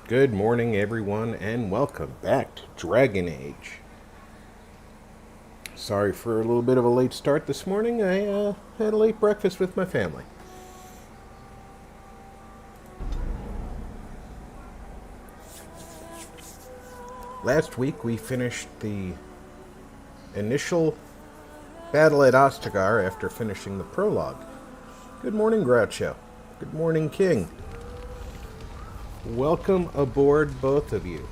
Good morning, everyone, and welcome back to Dragon Age. Sorry for a little bit of a late start this morning. I had a late breakfast with my family. Last week we finished the initial battle at Ostagar after finishing the prologue. Good morning, Groucho. Good morning, King. Welcome aboard, both of you.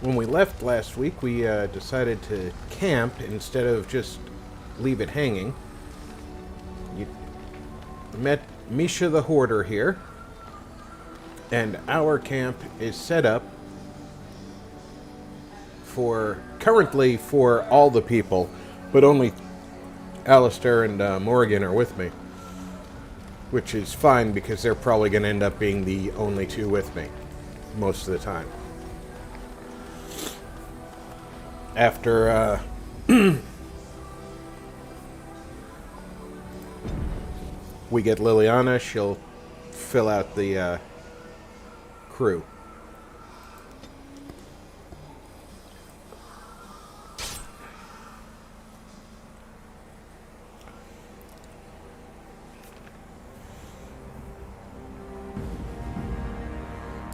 When we left last week, we decided to camp instead of just leave it hanging. You met Misha the Hoarder here, and our camp is set up currently for all the people, but only Alistair and Morgan are with me. Which is fine, because they're probably going to end up being the only two with me most of the time. After we get Liliana, she'll fill out the crew.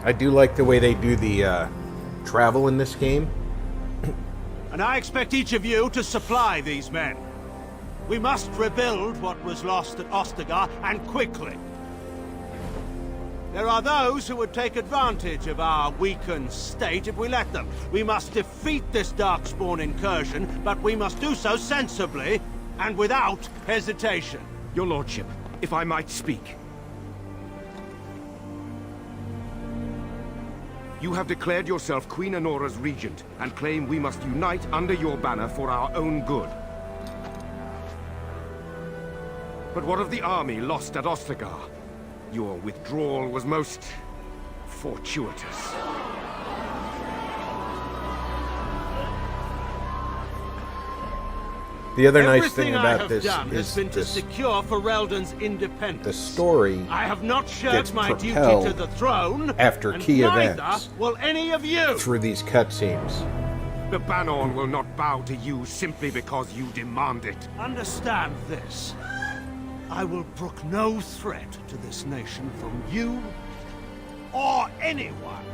I do like the way they do the travel in this game. And I expect each of you to supply these men. We must rebuild what was lost at Ostagar, and quickly. There are those who would take advantage of our weakened state if we let them. We must defeat this Darkspawn incursion, but we must do so sensibly and without hesitation. Your Lordship, if I might speak. You have declared yourself Queen Honora's regent, and claim we must unite under your banner for our own good. But what of the army lost at Ostagar? Your withdrawal was most fortuitous. The other nice thing about this is to secure Ferelden's independence. The story I have not gets shirked my duty propelled to the throne after and key neither events will any of you. through these cutscenes. The Banon will not bow to you simply because you demand it. Understand this. I will brook no threat to this nation from you or anyone.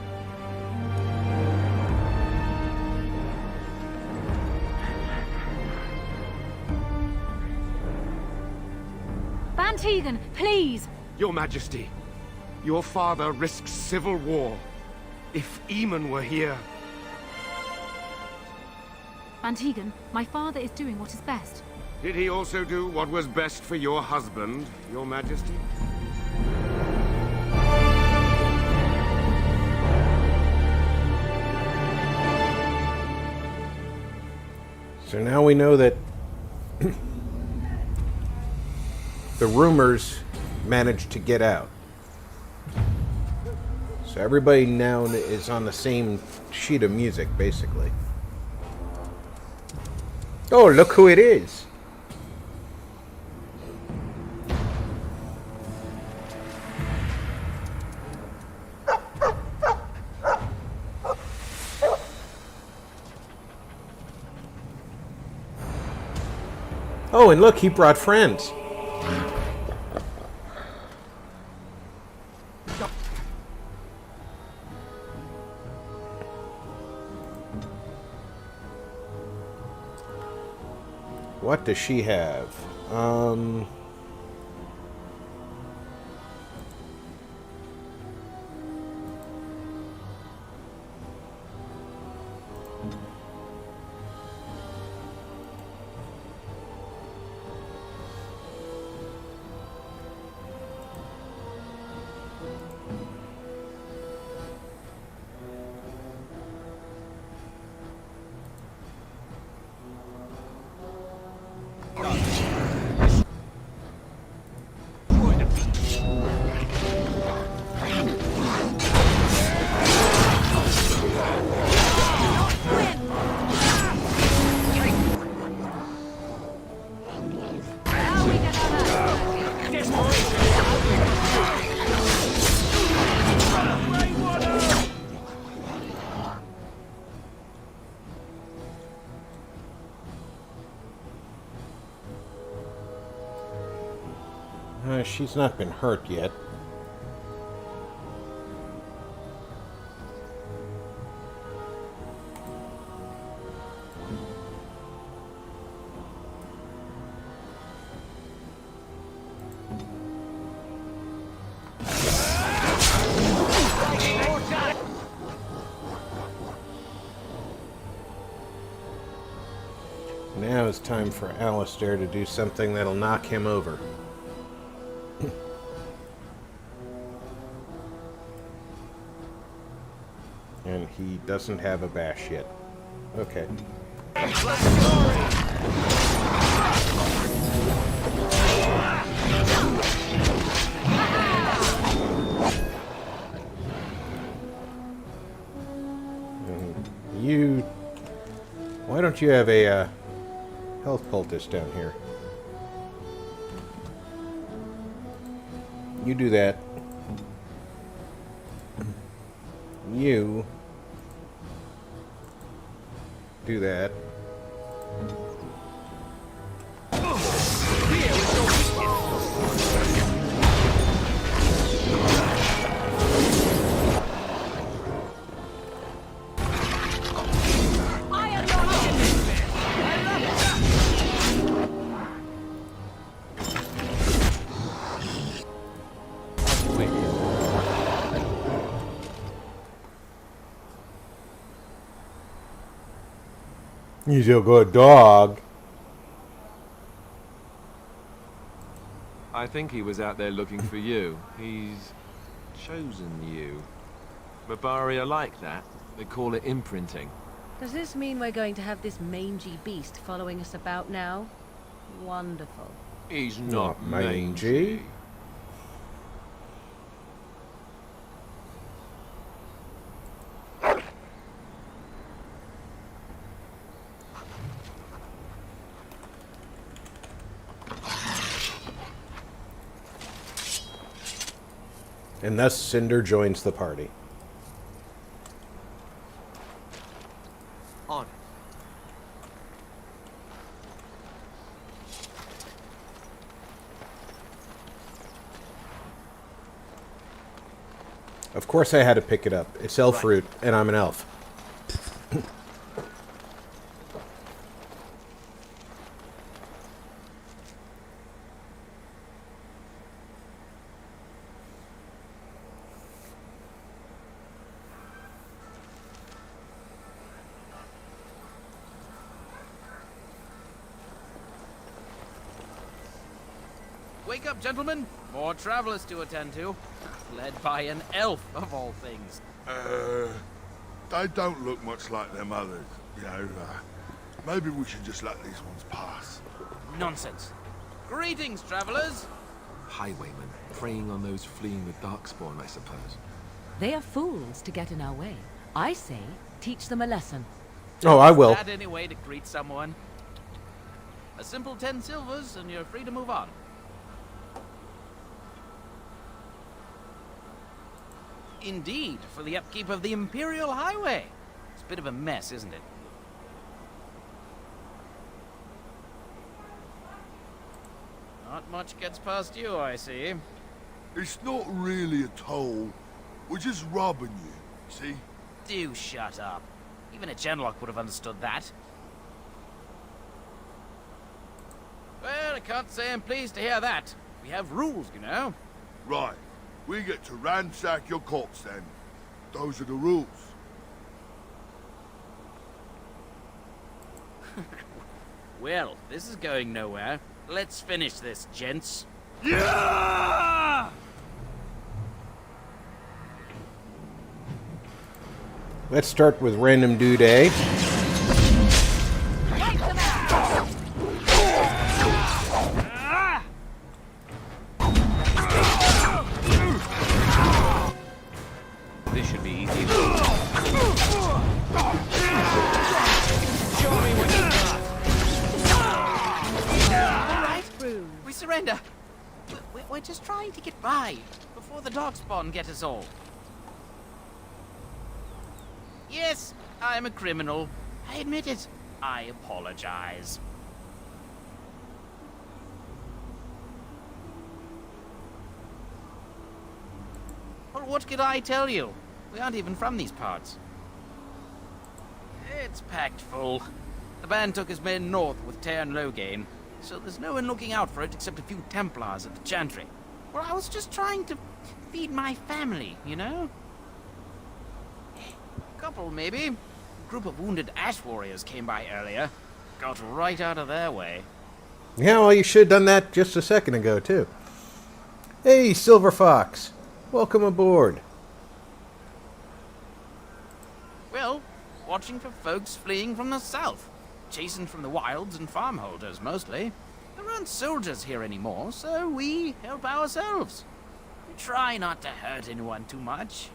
Tegan, please! Your Majesty, your father risks civil war. If Eamon were here... Tegan, my father is doing what is best. Did he also do what was best for your husband, Your Majesty? So now we know that the rumors managed to get out. So everybody now is on the same sheet of music, basically. Oh, look who it is! Oh, and look, he brought friends. What does she have? She's not been hurt yet. Now it's time for Alistair to do something that'll knock him over. And he doesn't have a bash yet. Okay. You... Why don't you have a health poultice down here? You do that. You do that. He's a good dog. I think he was out there looking for you. He's chosen you. Barbaria like that. They call it imprinting. Does this mean we're going to have this mangy beast following us about now? Wonderful. He's not mangy. mangy. And thus Cinder joins the party. On. Of course I had to pick it up. It's elf fruit, and I'm an elf. Wake up, gentlemen. More travelers to attend to. Led by an elf, of all things. They don't look much like them others, you know. Maybe we should just let these ones pass. Nonsense. Greetings, travelers. Highwaymen, preying on those fleeing the Darkspawn, I suppose. They are fools to get in our way. I say, teach them a lesson. Oh, I will. That any way to greet someone? A simple 10 silvers, and you're free to move on. Indeed, for the upkeep of the Imperial Highway. It's a bit of a mess, isn't it? Not much gets past you, I see. It's not really a toll. We're just robbing you, see? Do shut up. Even a genlock would have understood that. Well, I can't say I'm pleased to hear that. We have rules, you know. Right. We get to ransack your corpse then. Those are the rules. Well, this is going nowhere. Let's finish this, gents. Yeah! Let's start with Random Dude A. This should be easy. We surrender. We're just trying to get by before the Darkspawn get us all. Yes, I'm a criminal. I admit it. I apologize. Well, what could I tell you? We aren't even from these parts. It's packed full. The band took his men north with Tear and Logain, so there's no one looking out for it except a few Templars at the Chantry. Well, I was just trying to feed my family, you know? Couple, maybe. A group of wounded ash warriors came by earlier. Got right out of their way. Yeah, well, you should have done that just a second ago, too. Hey, Silver Fox. Welcome aboard. Well, watching for folks fleeing from the south. Chasing from the wilds and farmholders, mostly. There aren't soldiers here anymore, so we help ourselves. We try not to hurt anyone too much.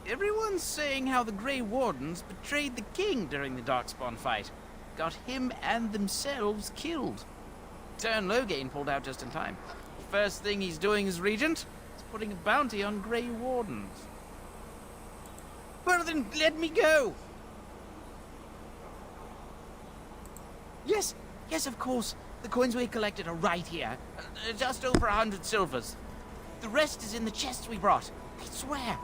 Everyone's saying how the Grey Wardens betrayed the king during the Darkspawn fight. Got him and themselves killed. Turn Logain pulled out just in time. First thing he's doing as regent is putting a bounty on Grey Wardens. Well then, let me go! Yes, of course. The coins we collected are right here. Just over 100 silvers. The rest is in the chests we brought. I swear.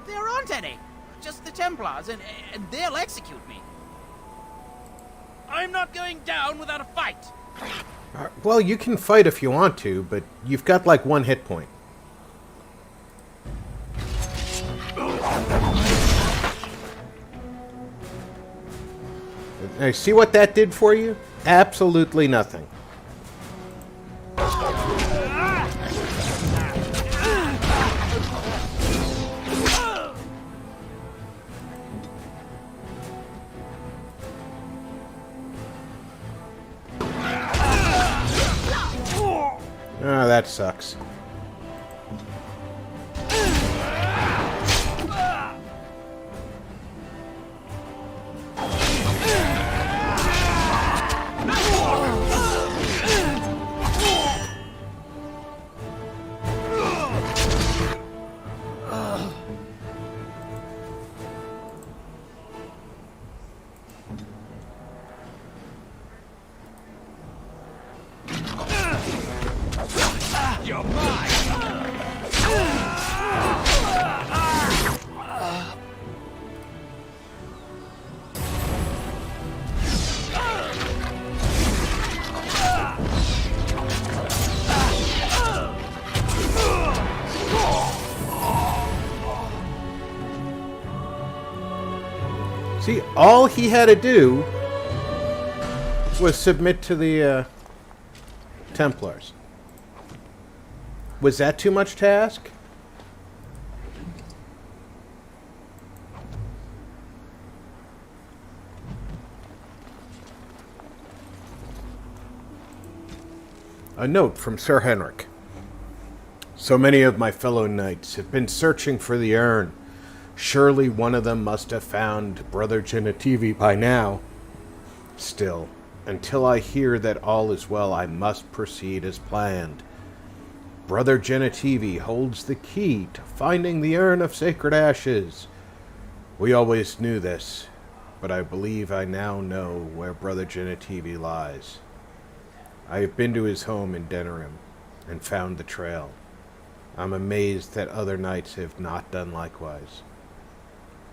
There aren't any. Just the Templars, and they'll execute me. I'm not going down without a fight. Well, you can fight if you want to, but you've got like 1 hit point. Now, see what that did for you? Absolutely nothing. Oh, that sucks. See, all he had to do was submit to the Templars. Was that too much to ask? A note from Sir Henrik. So many of my fellow knights have been searching for the urn. Surely one of them must have found Brother Genetivi by now. Still, until I hear that all is well, I must proceed as planned. Brother Genetivi holds the key to finding the urn of sacred ashes. We always knew this, but I believe I now know where Brother Genetivi lies. I have been to his home in Denerim and found the trail. I'm amazed that other knights have not done likewise.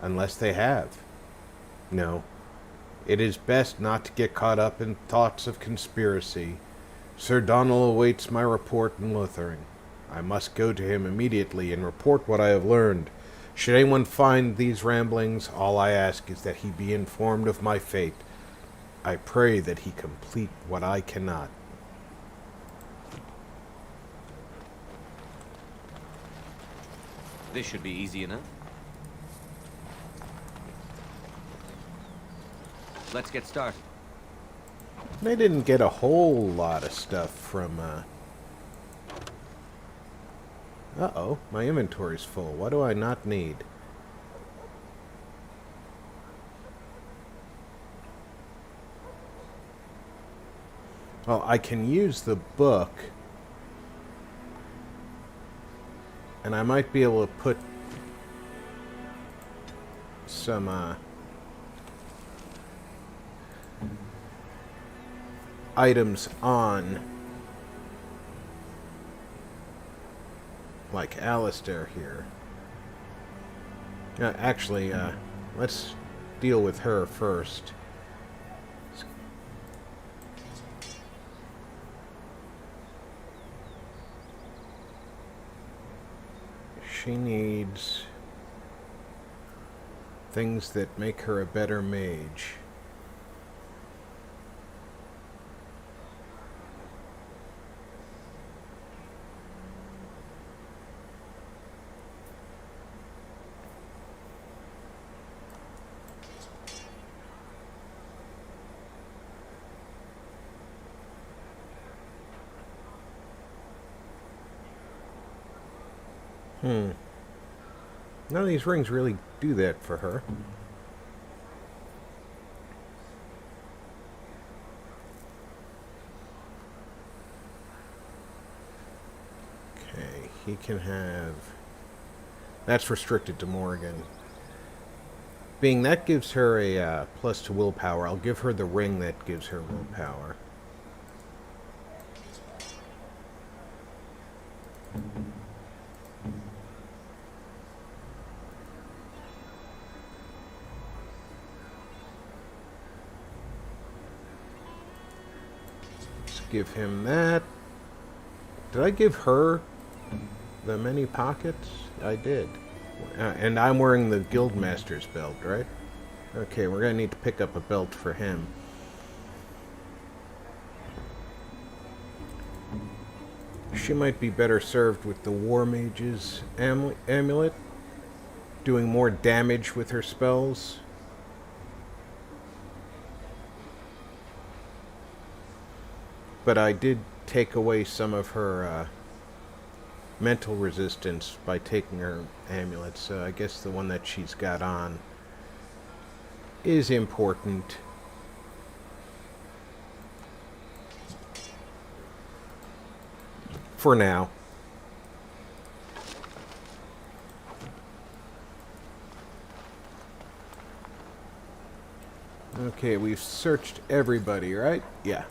Unless they have. No. It is best not to get caught up in thoughts of conspiracy. Sir Donald awaits my report in Lothering. I must go to him immediately and report what I have learned. Should anyone find these ramblings, all I ask is that he be informed of my fate. I pray that he complete what I cannot. This should be easy enough. Let's get started. They didn't get a whole lot of stuff from, Uh-oh, my inventory's full. What do I not need? Well, I can use the book. And I might be able to put some, items on like Alistair here. Actually, let's deal with her first. She needs things that make her a better mage. None of these rings really do that for her. Okay, he can have... That's restricted to Morgan. Being that gives her a plus to willpower, I'll give her the ring that gives her willpower. Give him that. Did I give her the many pockets? I did. And I'm wearing the Guildmaster's belt, right? Okay, we're gonna need to pick up a belt for him. She might be better served with the War Mage's amulet, doing more damage with her spells. But I did take away some of her mental resistance by taking her amulet, so I guess the one that she's got on is important. For now. Okay, we've searched everybody, right? Yeah.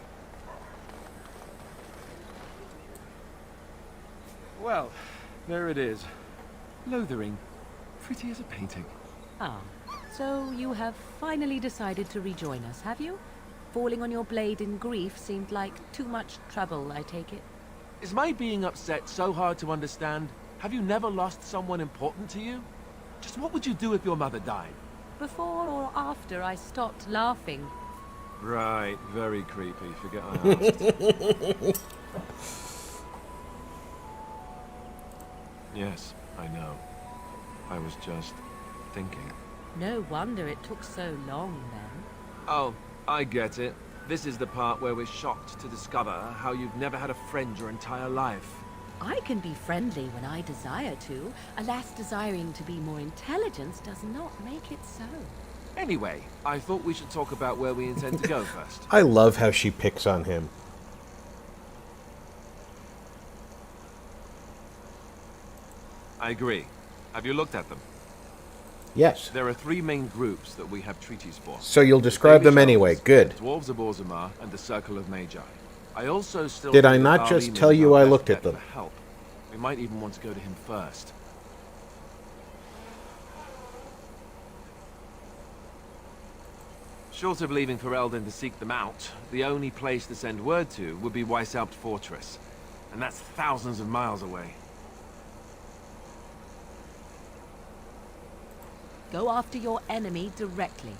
Well, there it is. Lothering. Pretty as a painting. Ah, so you have finally decided to rejoin us, have you? Falling on your blade in grief seemed like too much trouble, I take it. Is my being upset so hard to understand? Have you never lost someone important to you? Just what would you do if your mother died? Before or after I stopped laughing? Right, very creepy. Forget I asked. Yes, I know. I was just thinking. No wonder it took so long, then. Oh, I get it. This is the part where we're shocked to discover how you've never had a friend your entire life. I can be friendly when I desire to. Alas, desiring to be more intelligent does not make it so. Anyway, I thought we should talk about where we intend to go first. I love how she picks on him. I agree. Have you looked at them? Yes. There are three main groups that we have treaties for. So you'll describe them anyway. Good. Dwarves of Orzammar and the Circle of Magi. I also still... Did I not just tell you I looked at them? Help. We might even want to go to him first. Short of leaving Ferelden to seek them out, the only place to send word to would be Weishaupt Fortress. And that's thousands of miles away. Go after your enemy directly.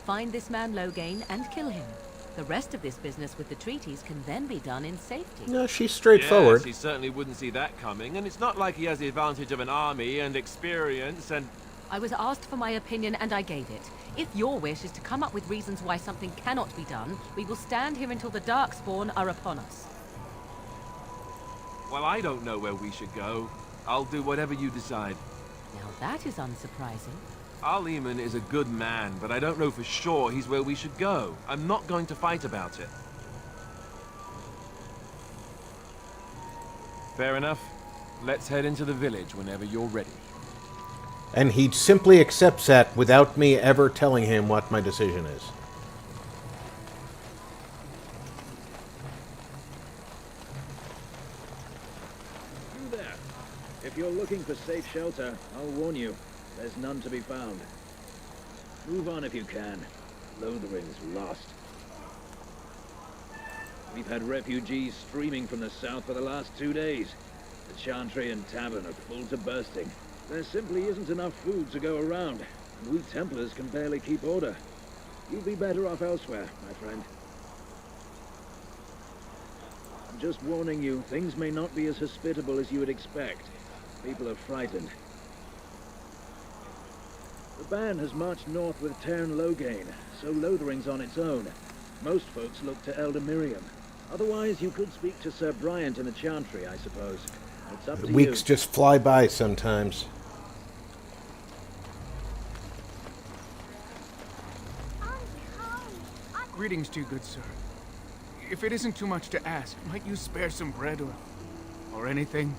Find this man Loghain and kill him. The rest of this business with the treaties can then be done in safety. No, she's straightforward. Yes, he certainly wouldn't see that coming, and it's not like he has the advantage of an army and experience and... I was asked for my opinion and I gave it. If your wish is to come up with reasons why something cannot be done, we will stand here until the Darkspawn are upon us. Well, I don't know where we should go. I'll do whatever you decide. Now that is unsurprising. Al-Eamon is a good man, but I don't know for sure he's where we should go. I'm not going to fight about it. Fair enough. Let's head into the village whenever you're ready. And he simply accepts that without me ever telling him what my decision is. You there. If you're looking for safe shelter, I'll warn you, there's none to be found. Move on if you can. Lothering's lost. We've had refugees streaming from the south for the last 2 days. The Chantry and Tavern are full to bursting. There simply isn't enough food to go around, and we Templars can barely keep order. You'll be better off elsewhere, my friend. I'm just warning you, things may not be as hospitable as you would expect. People are frightened. The band has marched north with Cairn Logain, so Lothering's on its own. Most folks look to Elder Miriam. Otherwise, you could speak to Sir Bryant in the Chantry, I suppose. It's up to Weeks you. just fly by sometimes. Greetings to you, good sir. If it isn't too much to ask, might you spare some bread or anything?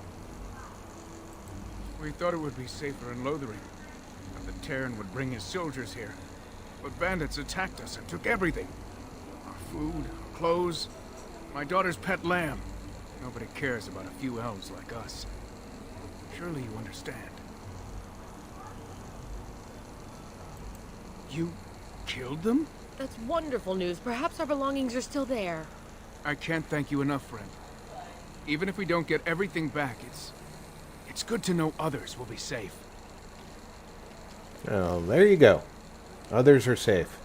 We thought it would be safer in Lothering, and the Terran would bring his soldiers here. But bandits attacked us and took everything. Our food, our clothes, my daughter's pet lamb. Nobody cares about a few elves like us. Surely you understand. You killed them? That's wonderful news. Perhaps our belongings are still there. I can't thank you enough, friend. Even if we don't get everything back, it's good to know others will be safe. Oh, there you go. Others are safe.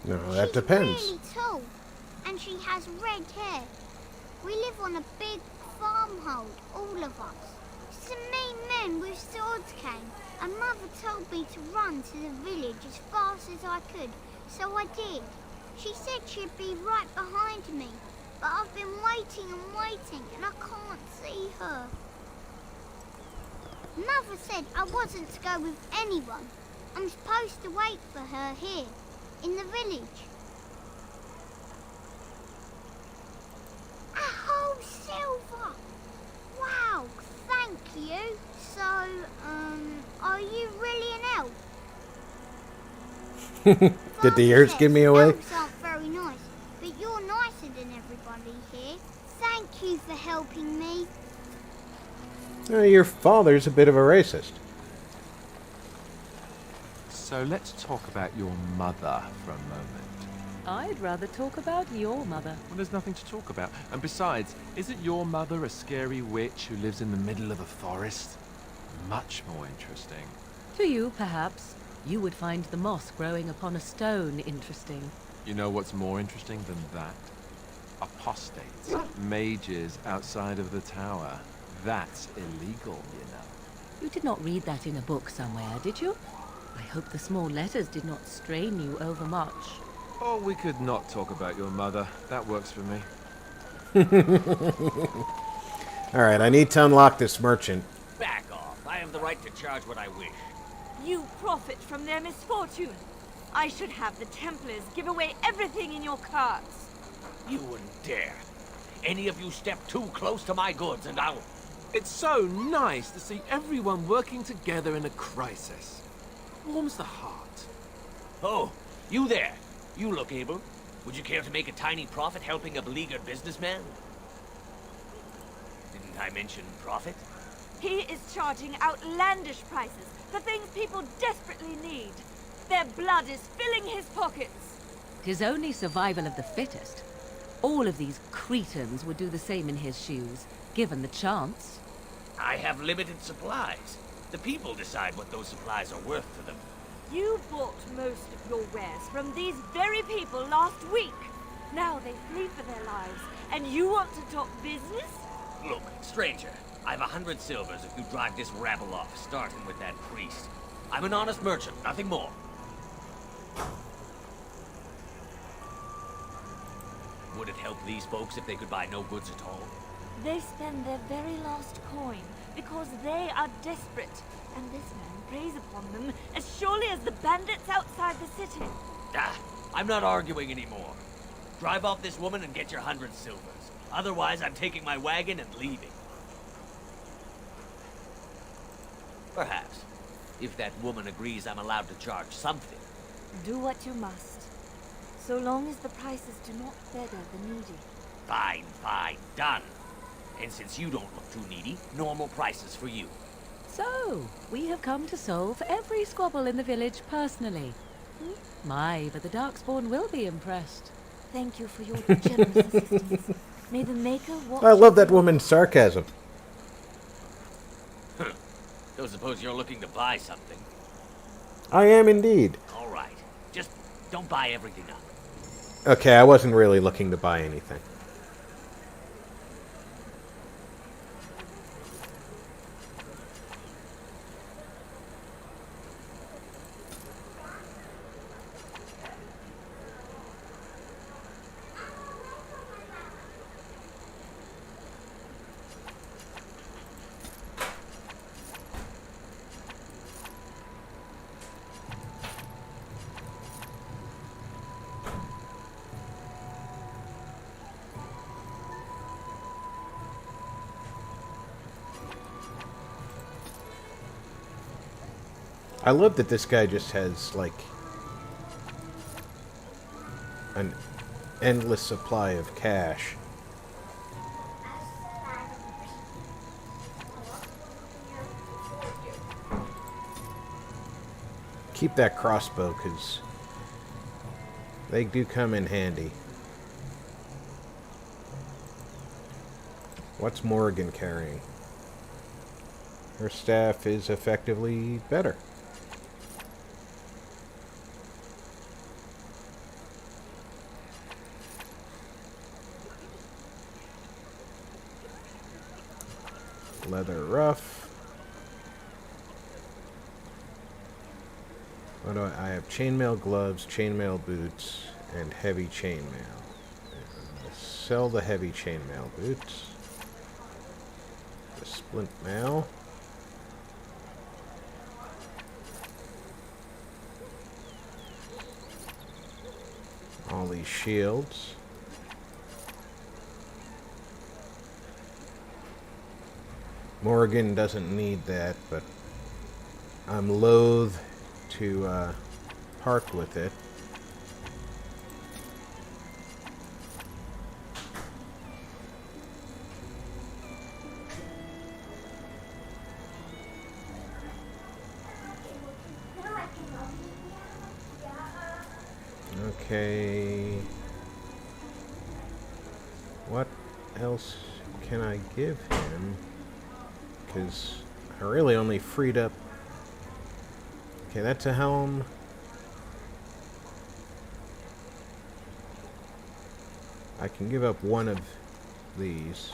No, that depends. She's really tall, and she has red hair. We live on a big farmhold, all of us. Some mean men with swords came, and Mother told me to run to the village as fast as I could, so I did. She said she'd be right behind me, but I've been waiting and waiting, and I can't see her. Mother said I wasn't to go with anyone. I'm supposed to wait for her here, in the village. A whole silver! Wow, thank you. So, are you really an elf? Did the ears give me away? Elves aren't very nice, but you're nicer than everybody here. Thank you for helping me. Your father's a bit of a racist. So let's talk about your mother for a moment. I'd rather talk about your mother. Well, there's nothing to talk about. And besides, isn't your mother a scary witch who lives in the middle of a forest? Much more interesting. To you, perhaps. You would find the moss growing upon a stone interesting. You know what's more interesting than that? Apostates. Mages outside of the tower. That's illegal, you know. You did not read that in a book somewhere, did you? I hope the small letters did not strain you overmuch. Or we could not talk about your mother. That works for me. Alright, I need to unlock this merchant. Back off. I have the right to charge what I wish. You profit from their misfortune. I should have the Templars give away everything in your carts. You wouldn't dare. Any of you step too close to my goods and I'll... It's so nice to see everyone working together in a crisis. Warms the heart. Oh, you there. You look able. Would you care to make a tiny profit helping a beleaguered businessman? Didn't I mention profit? He is charging outlandish prices for things people desperately need. Their blood is filling his pockets. 'Tis only survival of the fittest. All of these cretins would do the same in his shoes, given the chance. I have limited supplies. The people decide what those supplies are worth to them. You bought most of your wares from these very people last week. Now they flee for their lives, and you want to talk business? Look, stranger, I've 100 silvers if you drive this rabble off, starting with that priest. I'm an honest merchant, nothing more. Would it help these folks if they could buy no goods at all? They spend their very last coin because they are desperate, and this man preys upon them as surely as the bandits outside the city. Ah, I'm not arguing anymore. Drive off this woman and get your 100 silvers. Otherwise, I'm taking my wagon and leaving. Perhaps, if that woman agrees I'm allowed to charge something. Do what you must, so long as the prices do not beggar the needy. Fine, fine, done. And since you don't look too needy, normal prices for you. So, we have come to solve every squabble in the village personally. My, but the Darkspawn will be impressed. Thank you for your generous assistance. May the Maker watch. I love that woman's sarcasm. Don't suppose you're looking to buy something. I am indeed. All right. Just don't buy everything up. Okay, I wasn't really looking to buy anything. I love that this guy just has, like, an endless supply of cash. Keep that crossbow, because they do come in handy. What's Morrigan carrying? Her staff is effectively better. Leather ruff. What do I have? Chainmail gloves, chainmail boots, and heavy chainmail. Sell the heavy chainmail boots. The splint mail. All these shields. Morrigan doesn't need that, but I'm loath to part with it. Okay. What else can I give him? Because I really only freed up... Okay, that's a helm. I can give up one of these.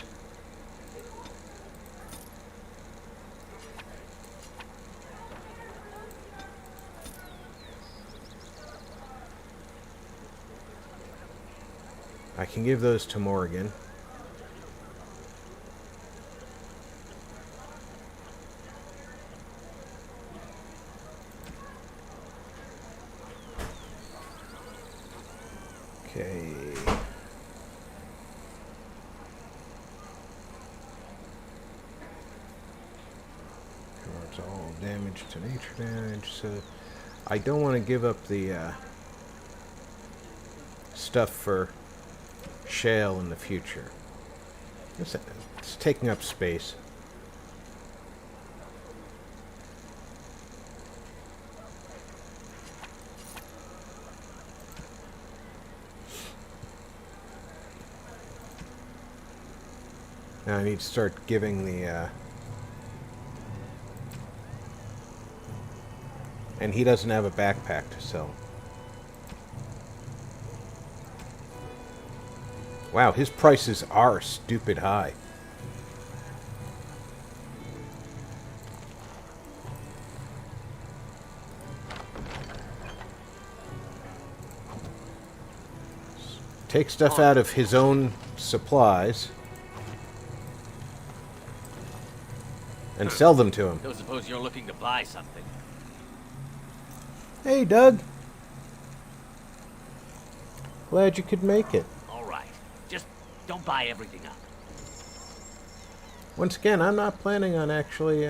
I can give those to Morrigan. Okay. Cards all damage to nature damage, so I don't want to give up the stuff for shale in the future. It's taking up space. Now I need to start giving the, and he doesn't have a backpack to sell. Wow, his prices are stupid high. Take stuff out of his own supplies. and sell them to him. Don't suppose you're looking to buy something. Hey, Doug. Glad you could make it. All right. Just don't buy everything up. Once again, I'm not planning on actually,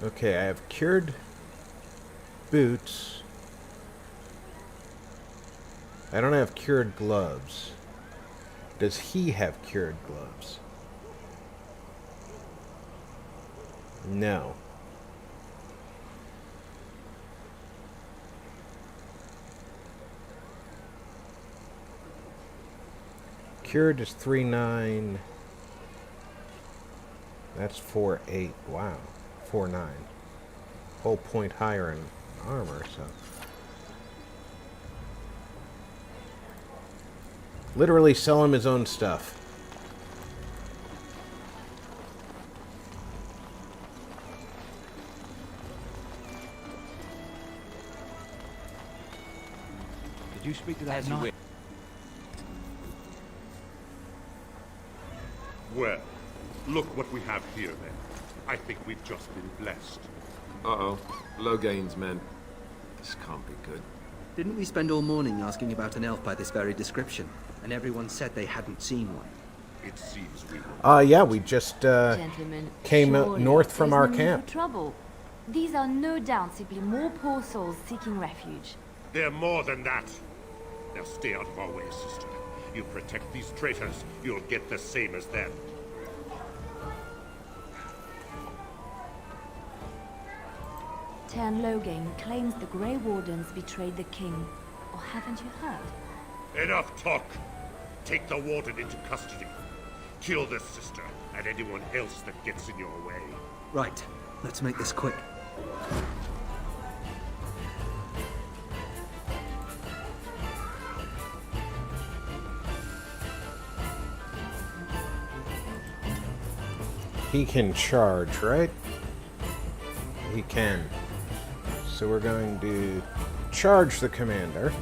Okay, I have cured boots. I don't have cured gloves. Does he have cured gloves? No. Cured is 3-9. That's 4-8. Wow. 4-9. Whole point higher in armor, so. Literally sell him his own stuff. Did you speak to that As you wish. Well, look what we have here, then. I think we've just been blessed. Uh-oh. Logain's men. This can't be good. Didn't we spend all morning asking about an elf by this very description? And everyone said they hadn't seen one. It seems we were... Yeah, we just, Gentlemen, came surely north from there's our no need camp. for trouble. These are no doubt simply more poor souls seeking refuge. They're more than that. Now stay out of our way, sister. You protect these traitors, you'll get the same as them. Tern Logain claims the Grey Wardens betrayed the king. Or haven't you heard? Enough talk! Take the warden into custody. Kill this sister, and anyone else that gets in your way. Right. Let's make this quick. He can charge, right? He can. So we're going to charge the commander.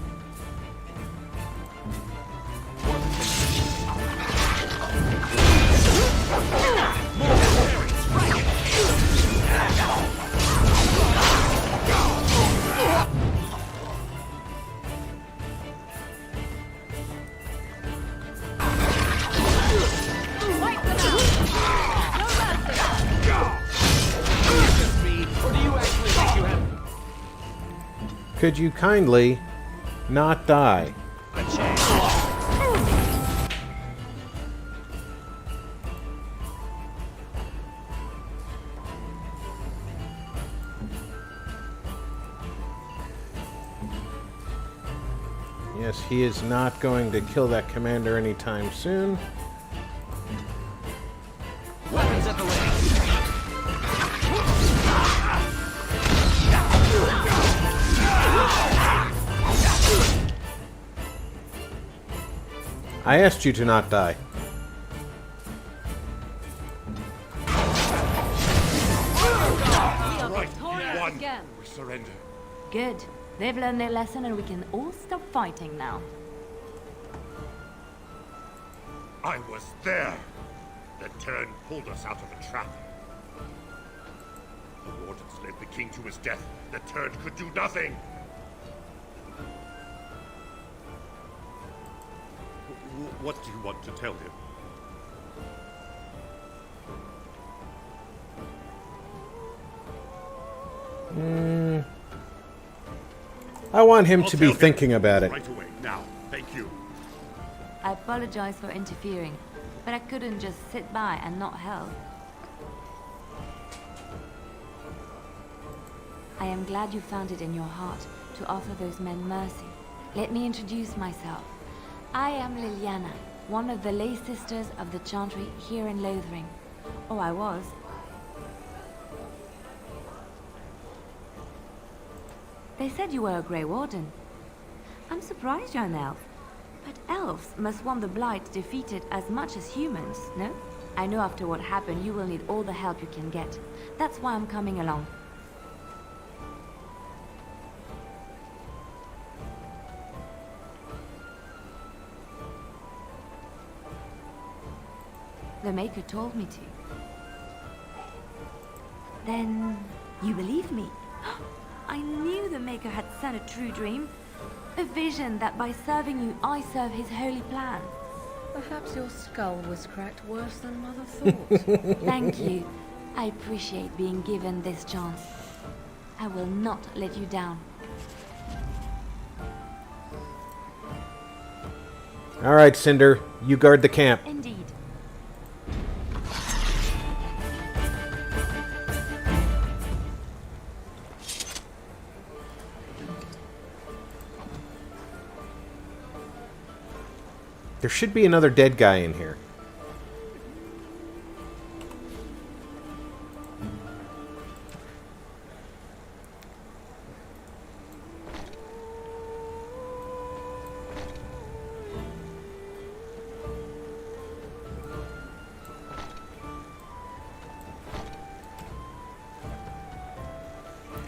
Could you kindly not die? Yes, he is not going to kill that commander anytime soon. Weapons at the ready. I asked you to not die. Again. We surrender. Good. They've learned their lesson and we can all stop fighting now. I was there. The Tern pulled us out of a trap. The wardens led the king to his death. The Tern could do nothing. What do you want to tell him? I want him to be thinking about it. Right away, now. Thank you. I apologize for interfering, but I couldn't just sit by and not help. I am glad you found it in your heart to offer those men mercy. Let me introduce myself. I am Liliana, one of the lay sisters of the Chantry here in Lothering. Oh, I was. They said you were a Grey Warden. I'm surprised you're an elf. But elves must want the Blight defeated as much as humans, no? I know after what happened you will need all the help you can get. That's why I'm coming along. The Maker told me to. Then you believe me? I knew the Maker had sent a true dream. A vision that by serving you, I serve his holy plan. Perhaps your skull was cracked worse than Mother thought. Thank you. I appreciate being given this chance. I will not let you down. All right, Cinder, you guard the camp. Indeed. There should be another dead guy in here.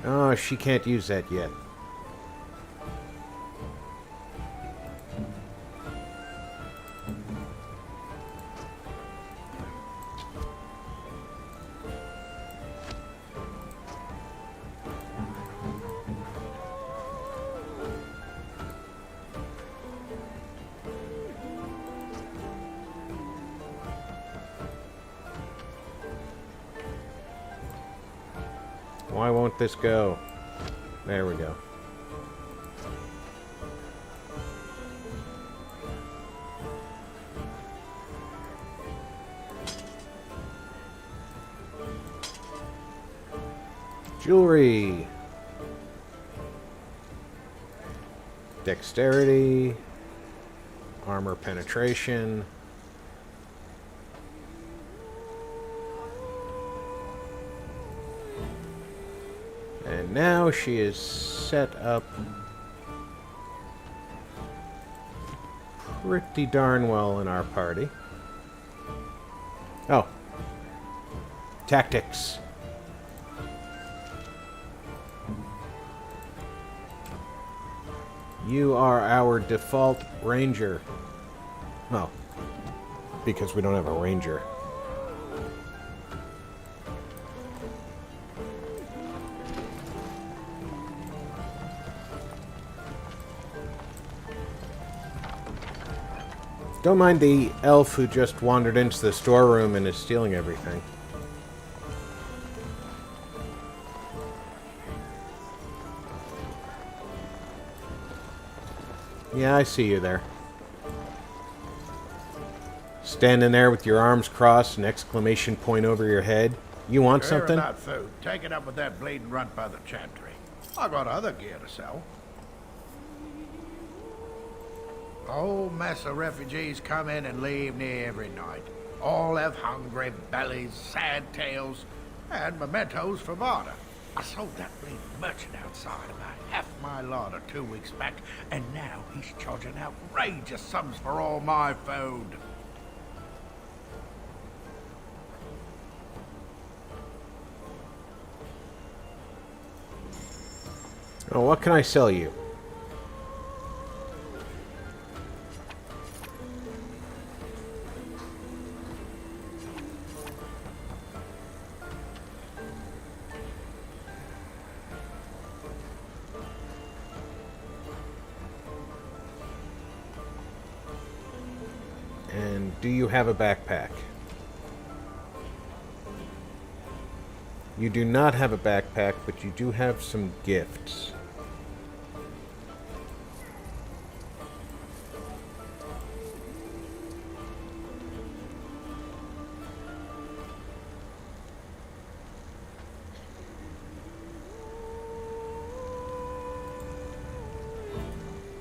Oh, she can't use that yet. Why won't this go? There we go. Jewelry. Dexterity. Armor penetration. And now she is set up pretty darn well in our party. Oh. Tactics. You are our default ranger. Well, because we don't have a ranger. Don't mind the elf who just wandered into the storeroom and is stealing everything. Yeah, I see you there. Standing there with your arms crossed, an exclamation point over your head. You want something? About food. Take it up with that bleeding runt by the chantry. I got other gear to sell. A whole mess of refugees come in and leave near every night. All have hungry bellies, sad tales, and mementos for barter. I sold that bleeding merchant outside about half my larder 2 weeks back, and now he's charging outrageous sums for all my food. Oh, what can I sell you? And do you have a backpack? You do not have a backpack, but you do have some gifts.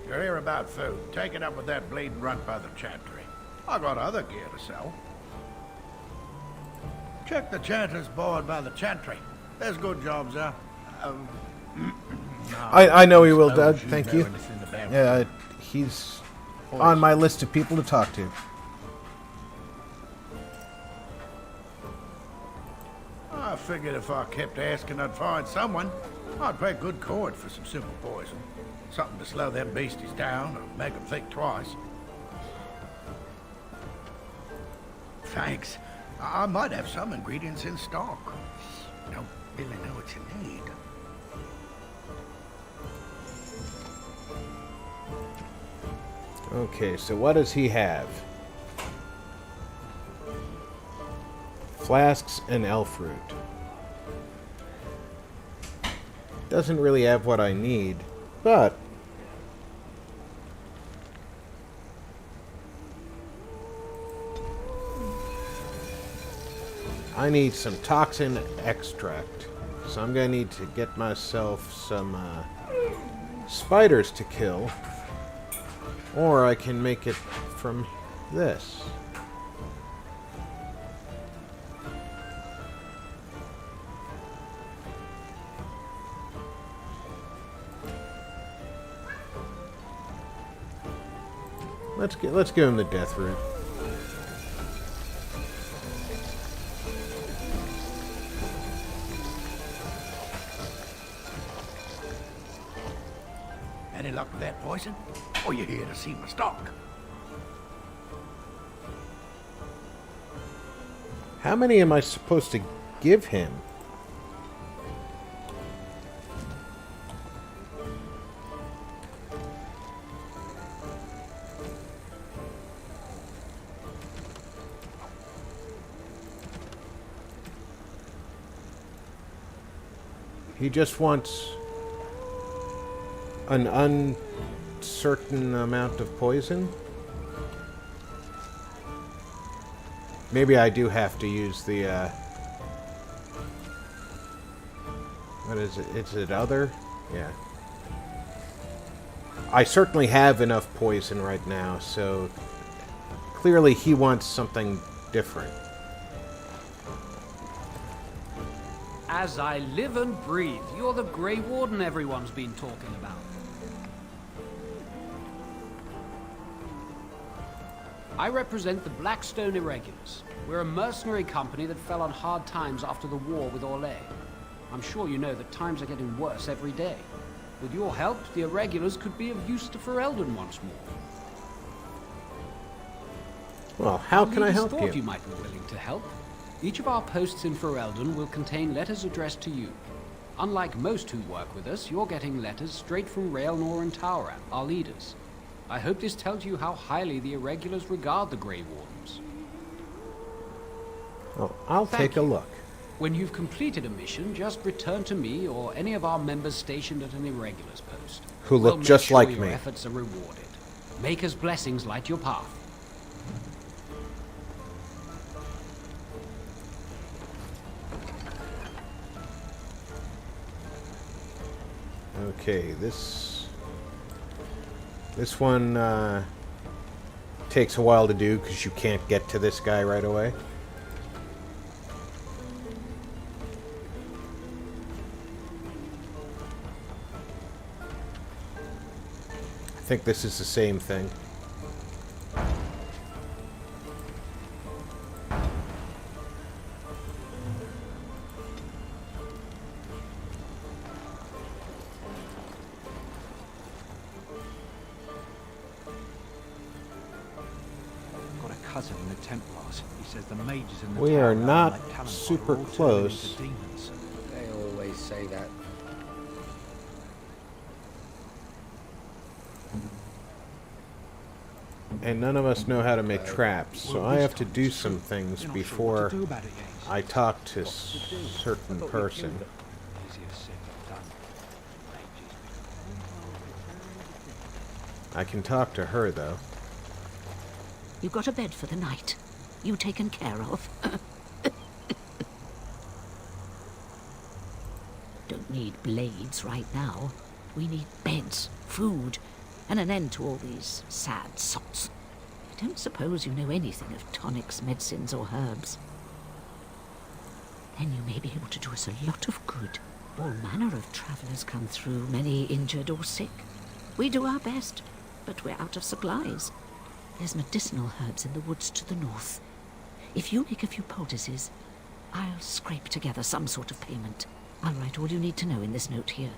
You're here about food. Take it up with that bleeding runt by the chantry. I got other gear to sell. Check the chanter's board by the chantry. There's good jobs there. I know he will, Doug. Thank you. Yeah, he's on my list of people to talk to. I figured if I kept asking, I'd find someone. I'd pay good coin for some simple poison. Something to slow them beasties down or make them think twice. thanks. I might have some ingredients in stock. Don't really know what you need. Okay, so what does he have? Flasks and elf root. Doesn't really have what I need, but I need some toxin extract. So I'm gonna need to get myself some spiders to kill. Or I can make it from this. Let's give him the death root. Any luck with that poison? Or you here to see my stock? How many am I supposed to give him? He just wants an uncertain amount of poison? Maybe I do have to use the, what is it? Is it other? Yeah. I certainly have enough poison right now, so clearly he wants something different. As I live and breathe, you're the Grey Warden everyone's been talking about. I represent the Blackstone Irregulars. We're a mercenary company that fell on hard times after the war with Orlais. I'm sure you know that times are getting worse every day. With your help, the Irregulars could be of use to Ferelden once more. Well, how can I help thought you? You might be willing to help. Each of our posts in Ferelden will contain letters addressed to you. Unlike most who work with us, you're getting letters straight from Raelnor and Tauran, our leaders. I hope this tells you how highly the Irregulars regard the Grey Wardens. Oh, I'll take a look. When you've completed a mission, just return to me or any of our members stationed at an Irregulars post. Who look We'll just make sure like your me. efforts are rewarded. Maker's blessings light your path. Okay, this one takes a while to do because you can't get to this guy right away. I think this is the same thing. Cousin in the Templars. He says the mages in the We tower are not like Talon super are all turning close. into demons. They always say that. And none of us know how to make traps, so I have to do some things before I talk to a certain person. I can talk to her, though. You've got a bed for the night. You taken care of. Don't need blades right now. We need beds, food, and an end to all these sad sots. I don't suppose you know anything of tonics, medicines, or herbs. Then you may be able to do us a lot of good. All manner of travellers come through, many injured or sick. We do our best, but we're out of supplies. There's medicinal herbs in the woods to the north. If you make a few poultices, I'll scrape together some sort of payment. I'll write all you need to know in this note here.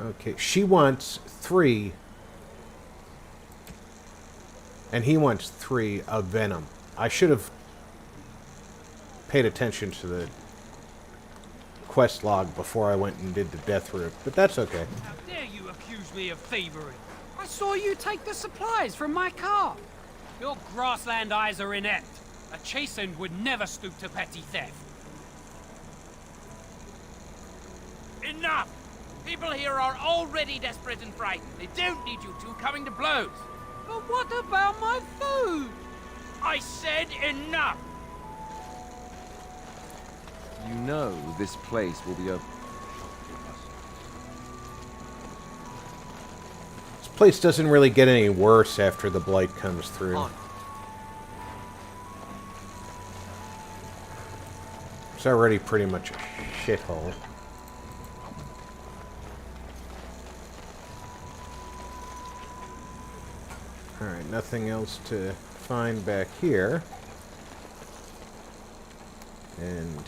Okay, she wants 3. And he wants 3 of venom. I should have paid attention to the quest log before I went and did the death route, but that's okay. How dare you accuse me of thievery? I saw you take the supplies from my car. Your grassland eyes are inept. A chastened would never stoop to petty theft. Enough! People here are already desperate and frightened. They don't need you two coming to blows. But what about my food? I said enough! You know this place will be open. This place doesn't really get any worse after the blight comes through. It's already pretty much a shithole. Alright, nothing else to find back here. And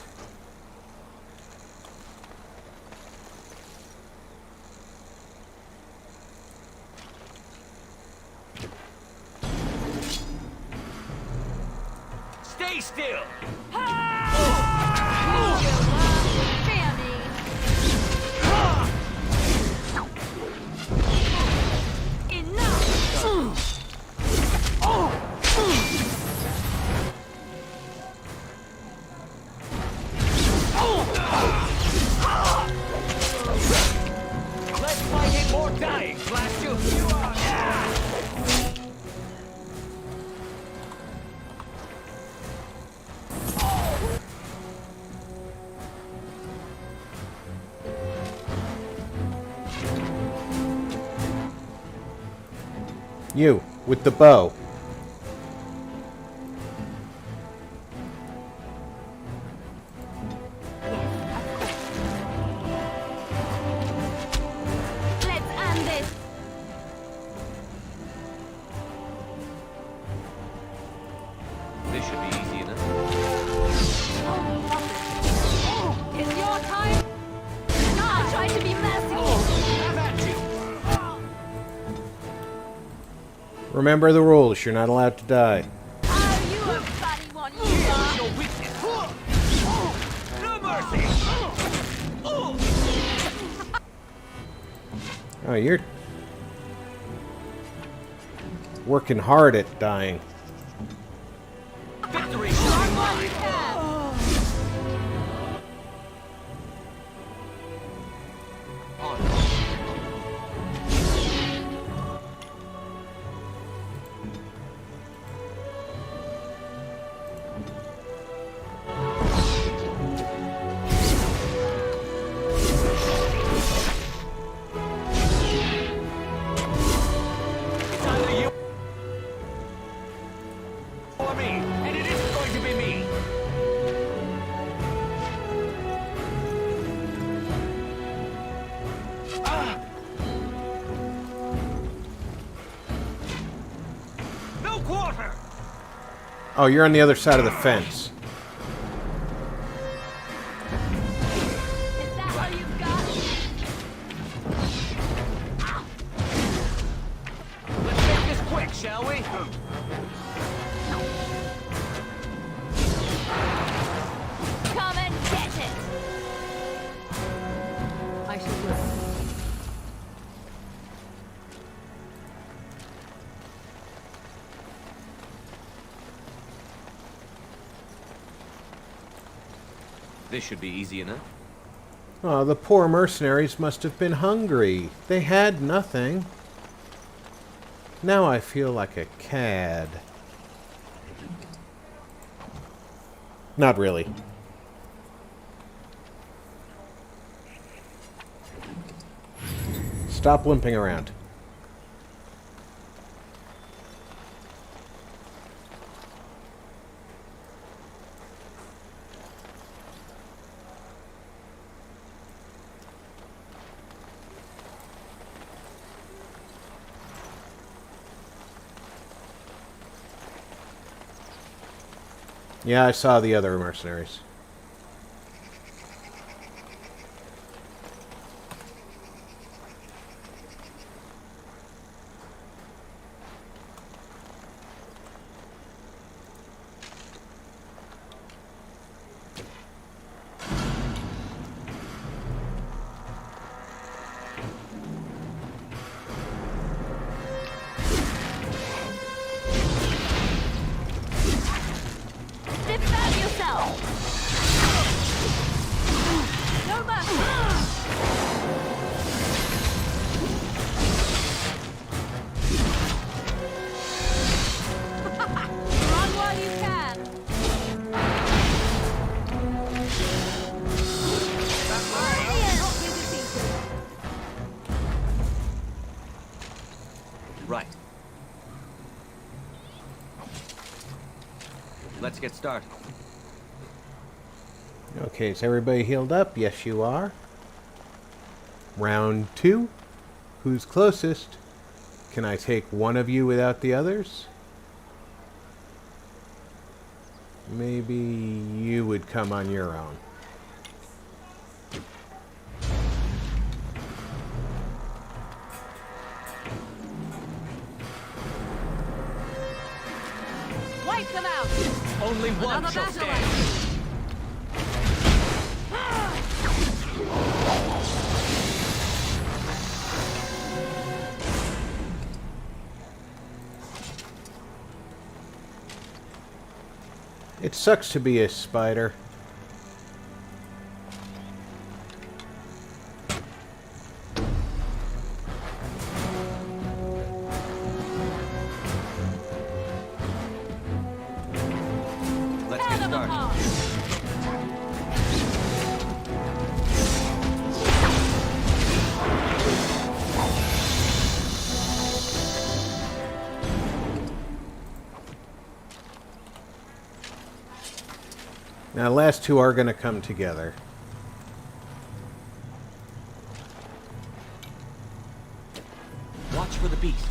Stay still! Let's fight it more dying, blast you! you, with the bow. This should be easy enough. It's your time. Not try to be merciful. Have at you! Remember the rules, you're not allowed to die. Oh, you a funny one, you are. Your weakness! No mercy! Oh, you're working hard at dying. Victory shall be mine! It's either you or me, and it isn't going to be me. No quarter! Oh, you're on the other side of the fence. Is that all you've got? Let's make this quick, shall we? Come and get it. I should look. This should be easy enough. Oh, the poor mercenaries must have been hungry. They had nothing. Now I feel like a cad. Not really. Stop limping around. Yeah, I saw the other mercenaries. Let's get started. Okay, is everybody healed up? Yes, you are. Round 2. Who's closest? Can I take one of you without the others? Maybe you would come on your own. Wipe them out! Only one Another shall battle stand. It sucks to be a spider. Let's get started. Now, the last two are going to come together. Watch for the beasts.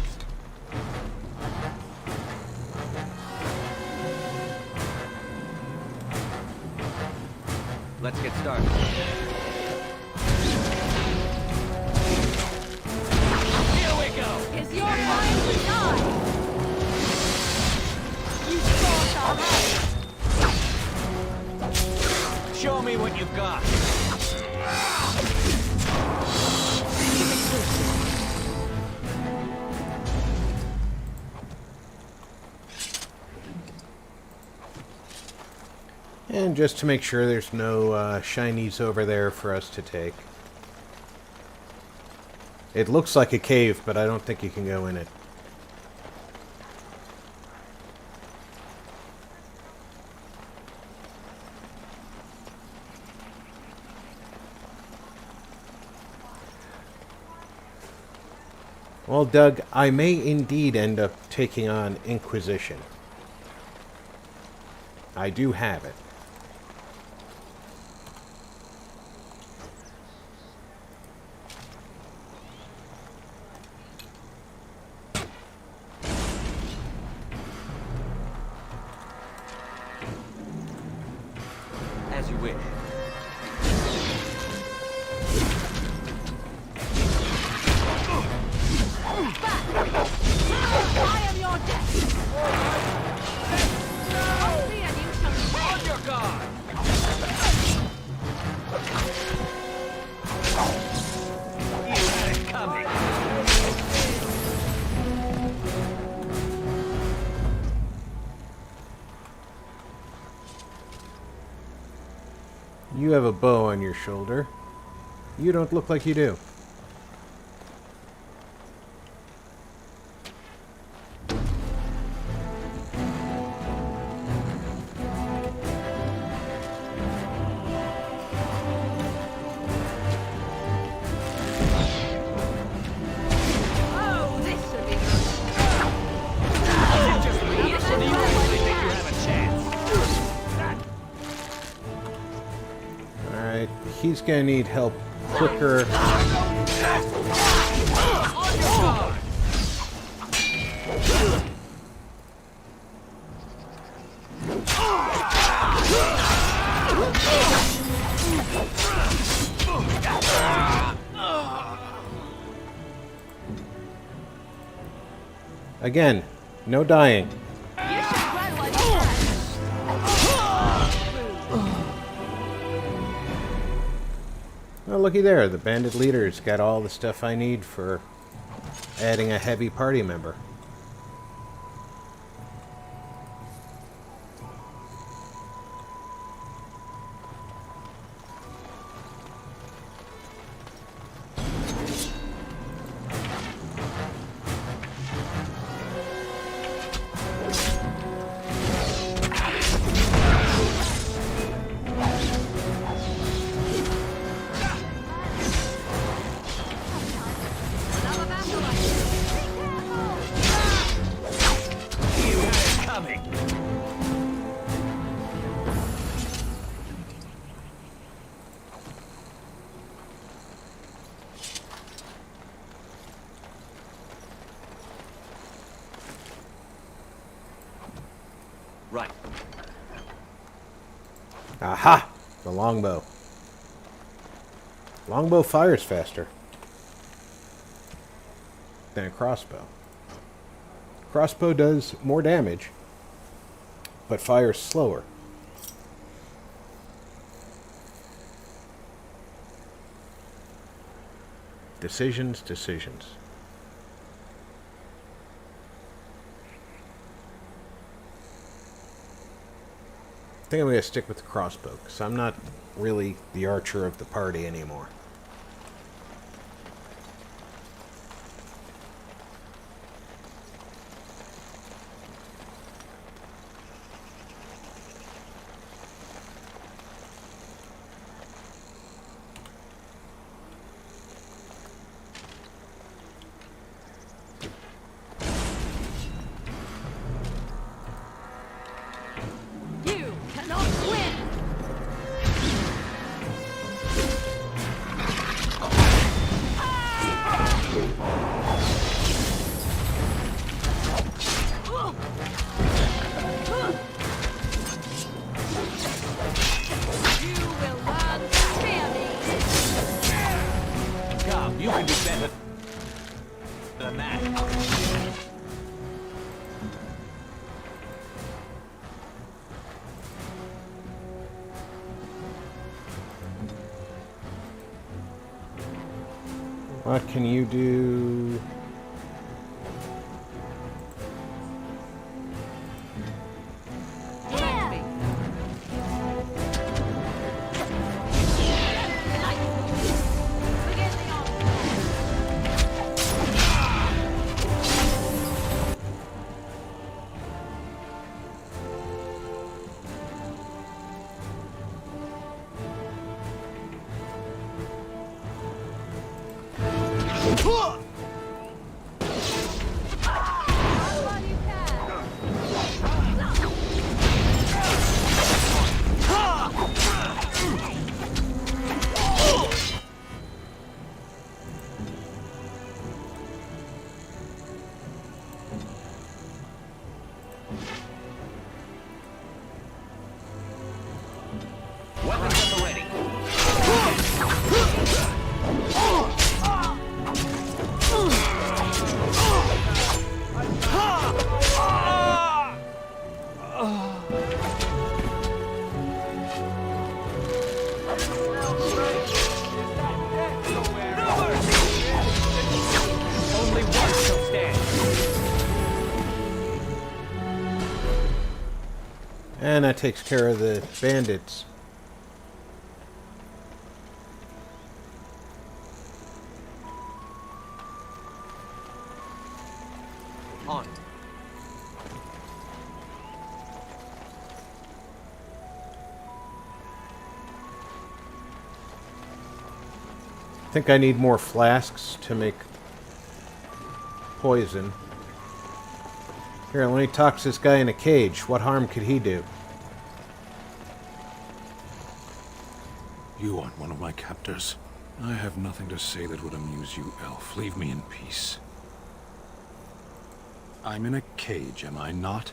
Let's get started. Here we go! Is your time to die? You crossed our path. Show me what you've got. And just to make sure there's no shinies over there for us to take. It looks like a cave, but I don't think you can go in it. Well, Doug, I may indeed end up taking on Inquisition. I do have it. As you wish. I am your death! On your guard! You had it coming. You have a bow on your shoulder. You don't look like you do. Oh, this will be You really think you have a chance? Alright, he's gonna need help quicker. On your guard! Again, no dying. Oh, looky there. The bandit leader's got all the stuff I need for adding a heavy party member. Right. Aha! The longbow. Longbow fires faster than a crossbow. Crossbow does more damage, but fires slower. Decisions, decisions. I think I'm going to stick with the crossbow, because I'm not really the archer of the party anymore. You cannot win! You will learn to fear me! Come, you can do better than that. What can you do? Weapons at the ready. Only one shall stand. And that takes care of the bandits. On. I think I need more flasks to make poison. Here, let me talk to this guy in a cage. What harm could he do? You aren't one of my captors. I have nothing to say that would amuse you, elf. Leave me in peace. I'm in a cage, am I not?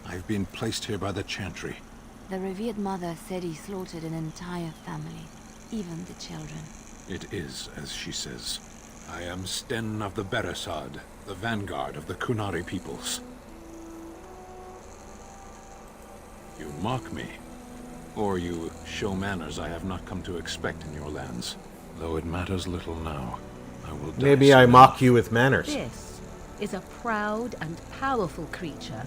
I've been placed here by the Chantry. The revered mother said he slaughtered an entire family, even the children. It is, as she says. I am Sten of the Beresad, the vanguard of the Kunari peoples. You mock me. Or you show manners I have not come to expect in your lands. Though it matters little now. I will die Maybe I soon. mock you with manners. This is a proud and powerful creature,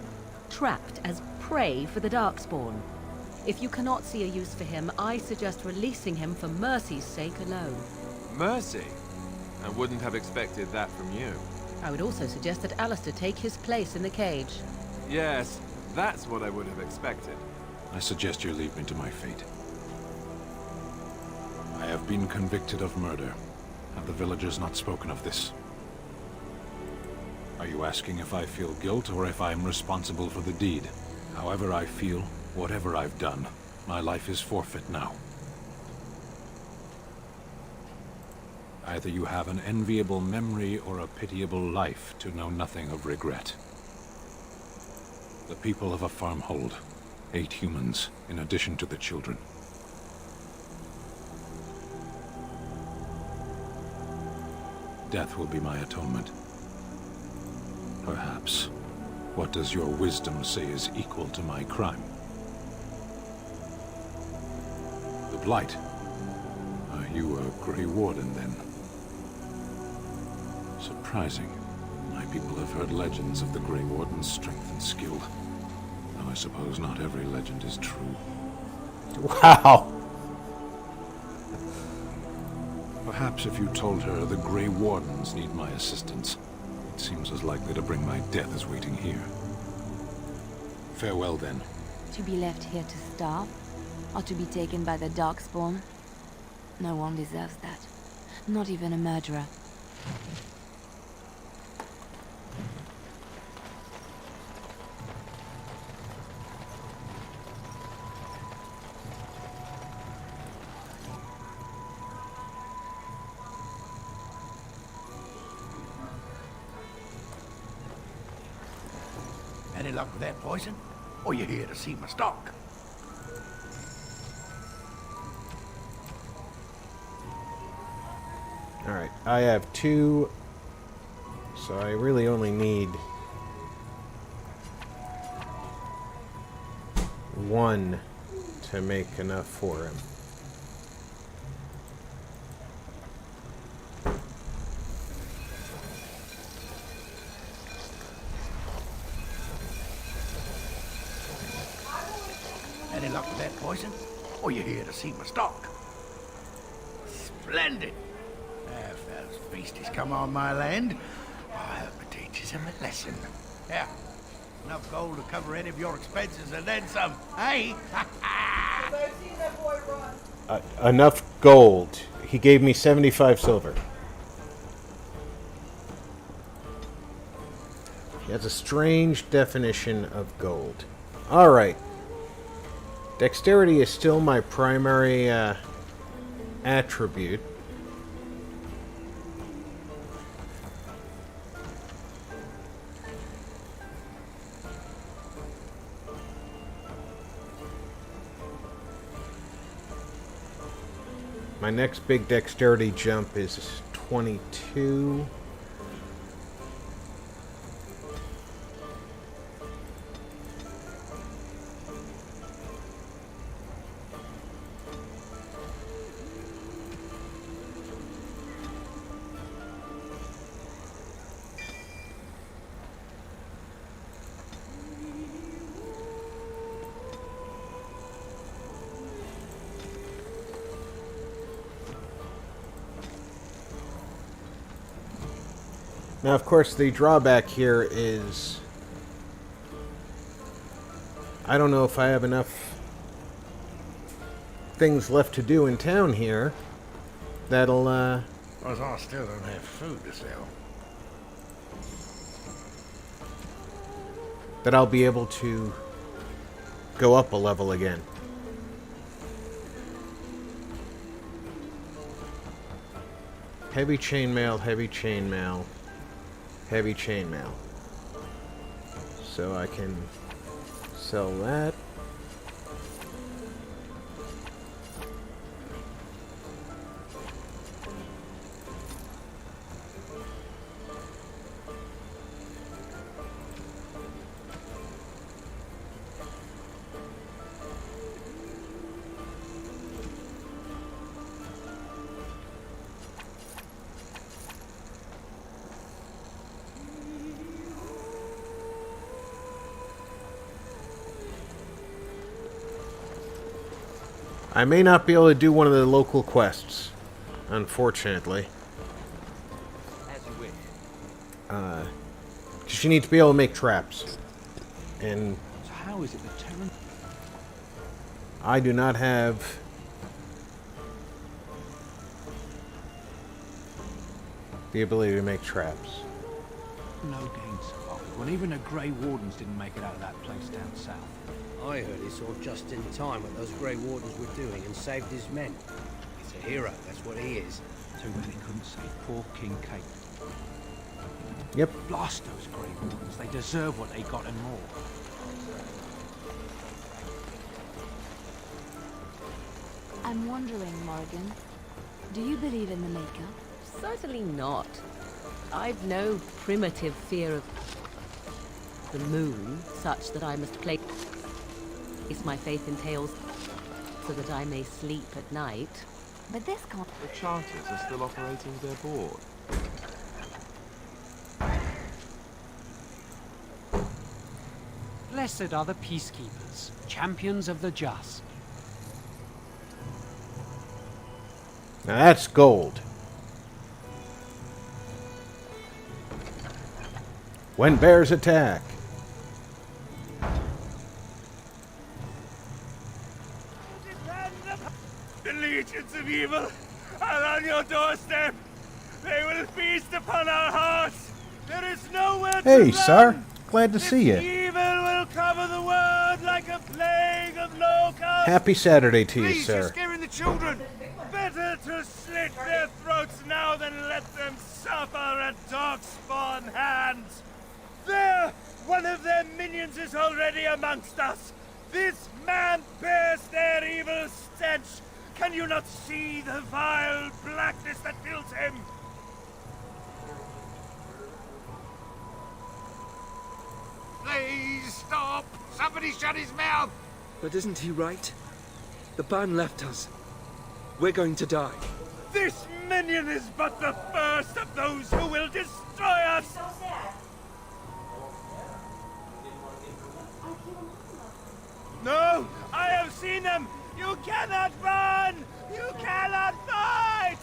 trapped as prey for the Darkspawn. If you cannot see a use for him, I suggest releasing him for mercy's sake alone. Mercy? I wouldn't have expected that from you. I would also suggest that Alistair take his place in the cage. Yes, that's what I would have expected. I suggest you leave me to my fate. I have been convicted of murder. Have the villagers not spoken of this? Are you asking if I feel guilt or if I am responsible for the deed? However I feel, whatever I've done, my life is forfeit now. Either you have an enviable memory or a pitiable life to know nothing of regret. The people of a farmhold. 8 humans, in addition to the children. Death will be my atonement. Perhaps. What does your wisdom say is equal to my crime? The Blight. Are you a Grey Warden, then? Surprising. My people have heard legends of the Grey Warden's strength and skill. Though I suppose not every legend is true. Wow! Perhaps if you told her the Grey Wardens need my assistance, it seems as likely to bring my death as waiting here. Farewell, then. To be left here to starve? Or to be taken by the Darkspawn? No one deserves that. Not even a murderer. Any luck with that poison? Or you here to see my stock? Alright, I have 2, so I really only need 1 to make enough for him. Any luck with that poison? Or you here to see my stock? Splendid! If those beasties come on my land, I hope it teaches them a lesson. Yeah, enough gold to cover any of your expenses and then some, hey? Enough gold. He gave me 75 silver. He has a strange definition of gold. Alright. Dexterity is still my primary attribute. My next big dexterity jump is 22. Now, of course, the drawback here is I don't know if I have enough things left to do in town here that'll, Well, I still don't have food to sell. that I'll be able to go up a level again. Heavy chainmail, heavy chainmail, heavy chainmail. So I can sell that. I may not be able to do one of the local quests, unfortunately. As you wish. Because you need to be able to make traps. And So how is it that Terran... I do not have the ability to make traps. No gains. Well, even the Grey Wardens didn't make it out of that place down south. I heard he saw just in time what those Grey Wardens were doing and saved his men. He's a hero, that's what he is. Too bad he couldn't save poor King Kate. Yep. Blast those Grey Wardens. They deserve what they got and more. I'm wondering, Morgan, do you believe in the Maker? Certainly not. I've no primitive fear of the moon, such that I must place my faith in tales so that I may sleep at night. But this can't... The Charters are still operating their board. Blessed are the peacekeepers, champions of the just. Now that's gold. When bears attack. The legions of evil are on your doorstep. They will feast upon our hearts. There is nowhere to Hey, run. sir. Glad to see you. Evil will cover the world like a plague of locusts. Happy Saturday to you, Please, you're sir. scaring the children. Better to slit their throats now than let them suffer at Darkspawn hands. There! One of their minions is already amongst us. This man bears their evil stench. Can you not see the vile blackness that fills him? Please stop! Somebody shut his mouth! But isn't he right? The ban left us. We're going to die. This minion is but the first of those who will destroy us! No! I have seen them! You cannot run! You cannot fight!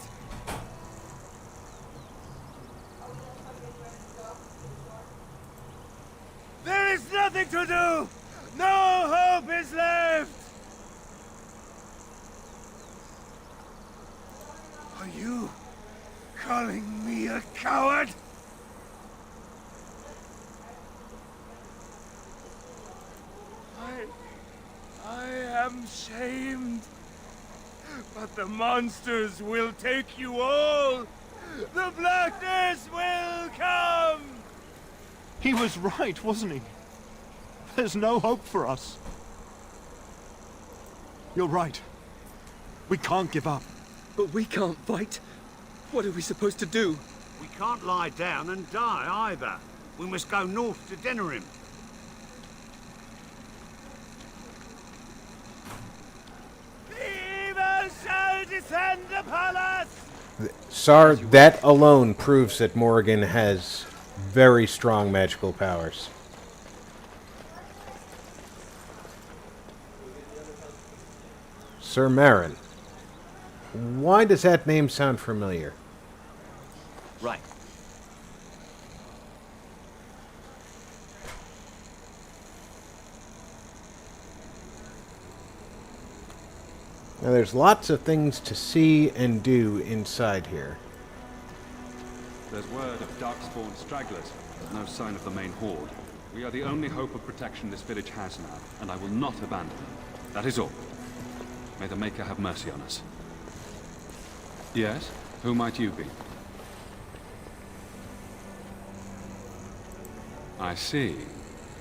There is nothing to do! No hope is left! Are you calling me a coward? I am shamed. But the monsters will take you all. The blackness will come. He was right, wasn't he? There's no hope for us. You're right. We can't give up. But we can't fight. What are we supposed to do? We can't lie down and die either. We must go north to dinner him. Evil shall descend upon us. Sir, that alone proves that Morgan has very strong magical powers. Sir Marin. Why does that name sound familiar? Right. Now, there's lots of things to see and do inside here. There's word of Darkspawn stragglers. No sign of the main horde. We are the only hope of protection this village has now, and I will not abandon them. That is all. May the Maker have mercy on us. Yes? Who might you be? I see.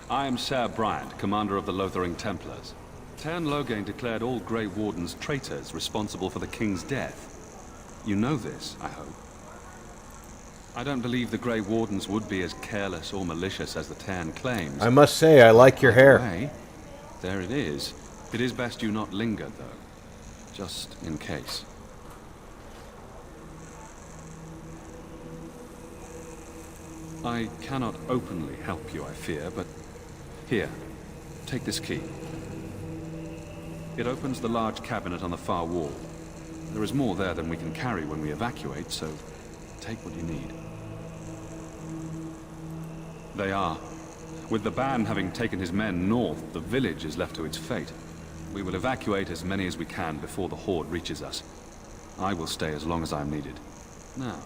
I am Ser Bryant, commander of the Lothering Templars. Tern Loghain declared all Grey Wardens traitors responsible for the King's death. You know this, I hope. I don't believe the Grey Wardens would be as careless or malicious as the Tern claims. I must say, I like your hair. Anyway, there it is. It is best you not linger, though. Just in case. I cannot openly help you, I fear, but here, take this key. It opens the large cabinet on the far wall. There is more there than we can carry when we evacuate, so take what you need. They are. With the ban having taken his men north, the village is left to its fate. We will evacuate as many as we can before the horde reaches us. I will stay as long as I am needed. Now,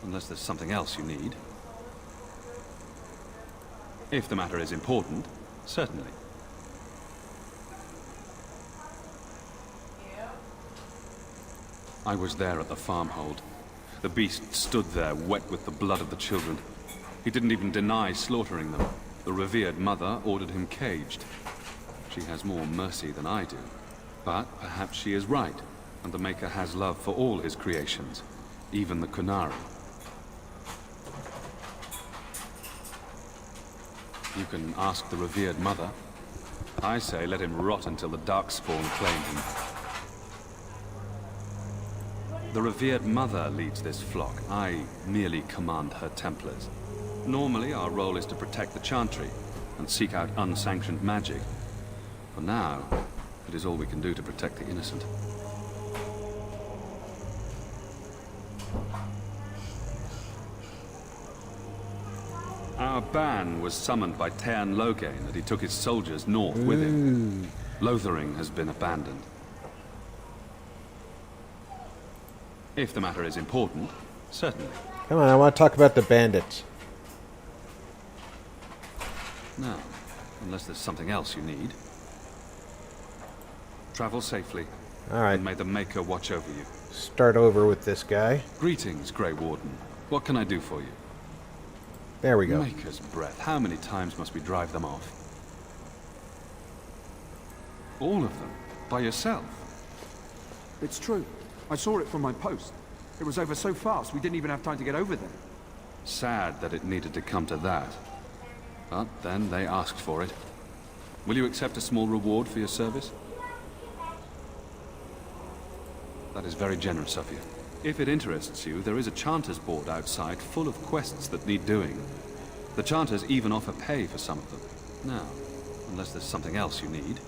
unless there's something else you need. If the matter is important, certainly. I was there at the farmhold. The beast stood there, wet with the blood of the children. He didn't even deny slaughtering them. The revered mother ordered him caged. She has more mercy than I do. But perhaps she is right, and the Maker has love for all his creations, even the Kunari. You can ask the revered mother. I say let him rot until the Darkspawn claim him. The revered mother leads this flock. I merely command her Templars. Normally, our role is to protect the Chantry and seek out unsanctioned magic. For now, it is all we can do to protect the innocent. Our ban was summoned by Tairn Logain, and he took his soldiers north with him. Lothering has been abandoned. If the matter is important, certainly. Come on, I want to talk about the bandits. No, unless there's something else you need. Travel safely. All right. And may the Maker watch over you. Start over with this guy. Greetings, Grey Warden. What can I do for you? There we go. Maker's breath. How many times must we drive them off? All of them? By yourself? It's true. I saw it from my post. It was over so fast, we didn't even have time to get over there. Sad that it needed to come to that. But then they asked for it. Will you accept a small reward for your service? That is very generous of you. If it interests you, there is a Chanters board outside full of quests that need doing. The Chanters even offer pay for some of them. Now, unless there's something else you need.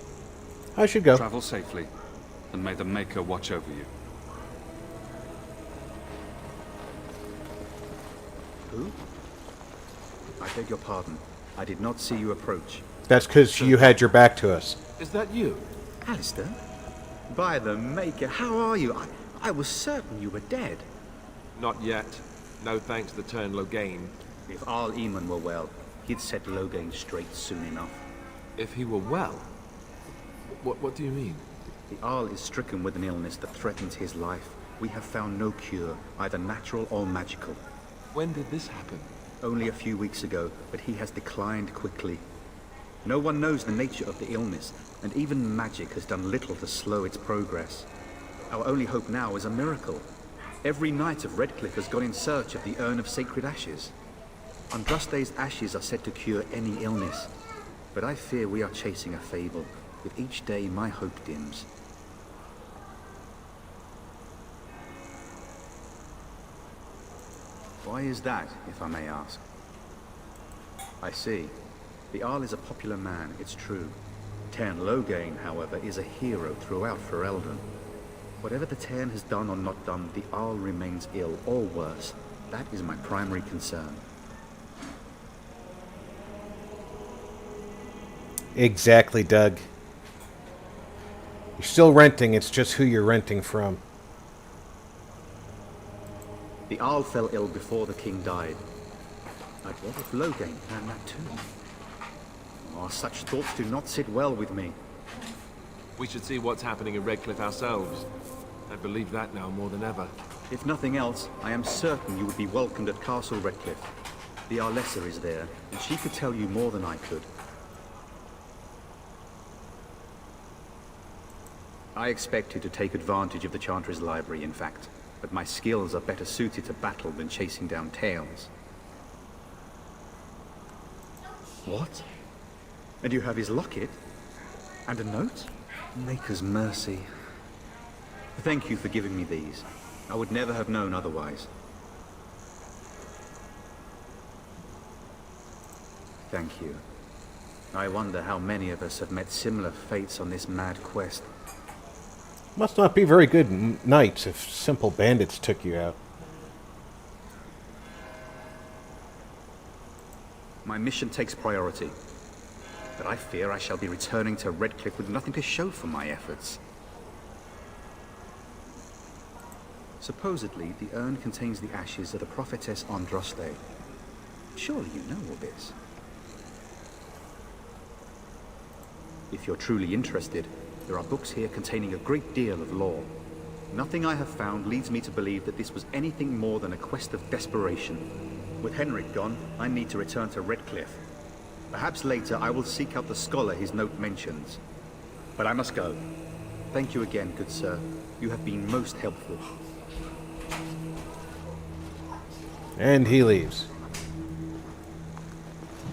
I should go. Travel safely, and may the Maker watch over you. Who? I beg your pardon. I did not see you approach. That's because you had your back to us. Is that you? Alistair? By the Maker, how are you? I was certain you were dead. Not yet. No thanks to Tairn Logain. If Arl Eamon were well, he'd set Logain straight soon enough. If he were well? What do you mean? The Arl is stricken with an illness that threatens his life. We have found no cure, either natural or magical. When did this happen? Only a few weeks ago, but he has declined quickly. No one knows the nature of the illness, and even magic has done little to slow its progress. Our only hope now is a miracle. Every knight of Redcliffe has gone in search of the Urn of Sacred Ashes. Andraste's ashes are said to cure any illness, but I fear we are chasing a fable. With each day, my hope dims. Why is that, if I may ask? I see. The Arl is a popular man, it's true. Tairn Logain, however, is a hero throughout Ferelden. Whatever the Tairn has done or not done, the Arl remains ill, or worse. That is my primary concern. Exactly, Doug. You're still renting, it's just who you're renting from. The Arl fell ill before the king died. But what if Logain planned that too? Oh, such thoughts do not sit well with me. We should see what's happening in Redcliffe ourselves. I believe that now more than ever. If nothing else, I am certain you would be welcomed at Castle Redcliffe. The Arlessa is there, and she could tell you more than I could. I expected to take advantage of the Chantry's library, in fact, but my skills are better suited to battle than chasing down tales. What? And you have his locket? And a note? Maker's mercy. Thank you for giving me these. I would never have known otherwise. Thank you. I wonder how many of us have met similar fates on this mad quest. Must not be very good nights if simple bandits took you out. My mission takes priority, but I fear I shall be returning to Redcliffe with nothing to show for my efforts. Supposedly, the urn contains the ashes of the prophetess Andraste. Surely you know all this. If you're truly interested, there are books here containing a great deal of lore. Nothing I have found leads me to believe that this was anything more than a quest of desperation. With Henrik gone, I need to return to Redcliffe. Perhaps later I will seek out the scholar his note mentions. But I must go. Thank you again, good sir. You have been most helpful. And he leaves.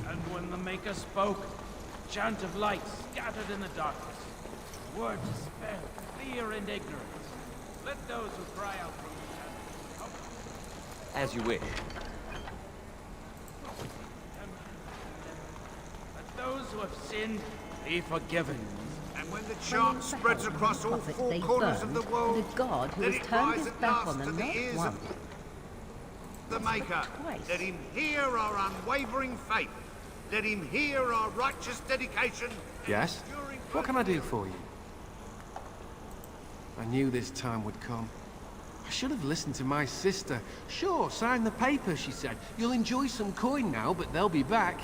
And when the Maker spoke, a chant of light scattered in the darkness. Word to spare fear and ignorance. Let those who cry out from the shadows. As you wish. Let those who have sinned be forgiven. And when the chant spreads across all four corners of the world, the God who let has it turned rise his at back last on to them the not ears once, of the Maker. Let him hear our unwavering faith. Let him hear our righteous dedication. Yes? What can I do for you? I knew this time would come. I should have listened to my sister. Sure, sign the paper, she said. You'll enjoy some coin now, but they'll be back.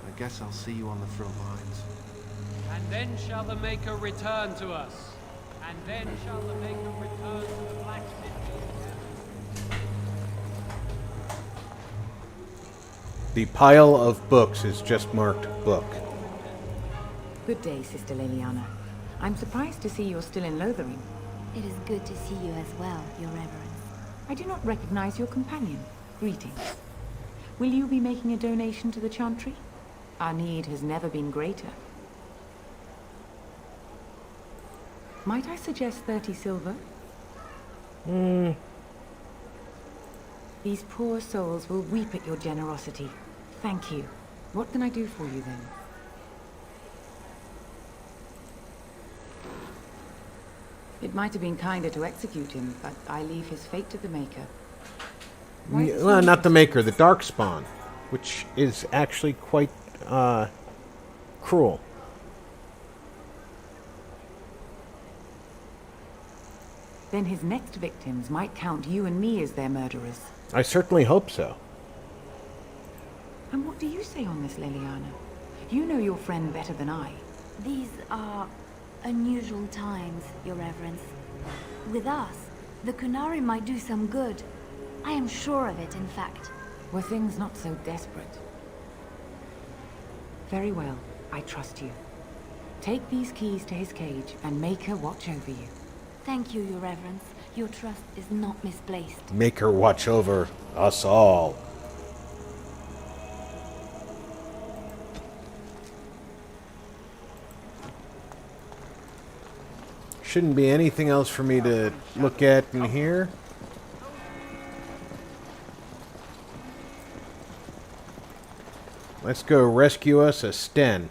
I guess I'll see you on the front lines. And then shall the Maker return to us. And then shall the Maker return to the Black City. The pile of books is just marked book. Good day, Sister Leliana. I'm surprised to see you're still in Lothering. It is good to see you as well, Your Reverence. I do not recognize your companion. Greetings. Will you be making a donation to the Chantry? Our need has never been greater. Might I suggest 30 silver? These poor souls will weep at your generosity. Thank you. What can I do for you then? It might have been kinder to execute him, but I leave his fate to the Maker. Well, not the Maker, the Darkspawn, which is actually quite cruel. Then his next victims might count you and me as their murderers. I certainly hope so. And what do you say on this, Leliana? You know your friend better than I. These are unusual times, Your Reverence. With us, the Kunari might do some good. I am sure of it, in fact. Were things not so desperate? Very well, I trust you. Take these keys to his cage and make her watch over you. Thank you, Your Reverence. Your trust is not misplaced. Make her watch over us all. Shouldn't be anything else for me to look at in here. Let's go rescue us a Sten.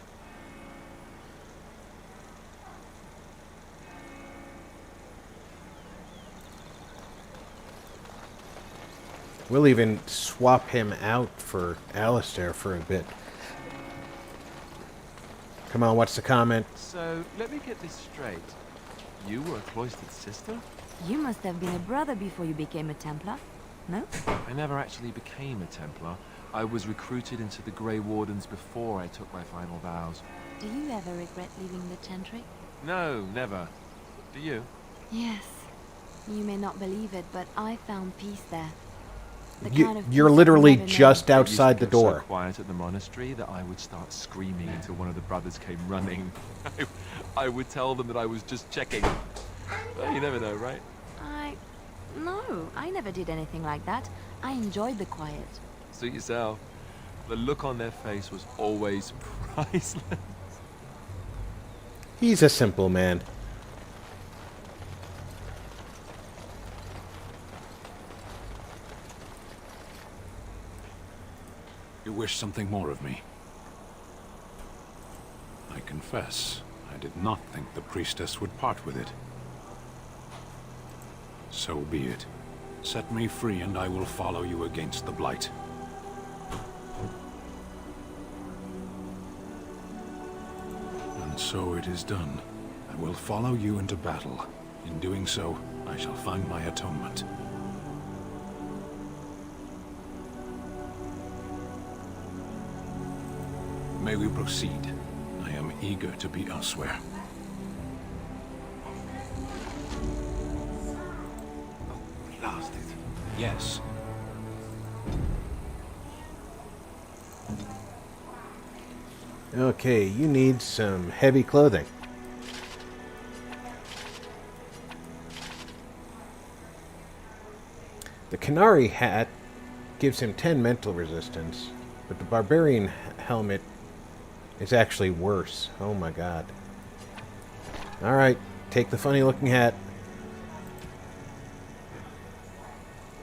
We'll even swap him out for Alistair for a bit. Come on, what's the comment? So, let me get this straight. You were a cloistered sister? You must have been a brother before you became a Templar, no? I never actually became a Templar. I was recruited into the Grey Wardens before I took my final vows. Do you ever regret leaving the Chantry? No, never. Do you? Yes. You may not believe it, but I found peace there. You're literally just outside the door. So quiet at the monastery that I would start screaming until one of the brothers came running. I would tell them that I was just checking. Well, you never know, right? No, I never did anything like that. I enjoyed the quiet. Suit yourself. The look on their face was always priceless. He's a simple man. You wish something more of me? I confess, I did not think the priestess would part with it. So be it. Set me free and I will follow you against the Blight. And so it is done. I will follow you into battle. In doing so, I shall find my atonement. May we proceed? I am eager to be elsewhere. We lost it. Yes. Okay, you need some heavy clothing. The Canary hat gives him 10 mental resistance, but the Barbarian helmet is actually worse. Oh my god. Alright, take the funny looking hat.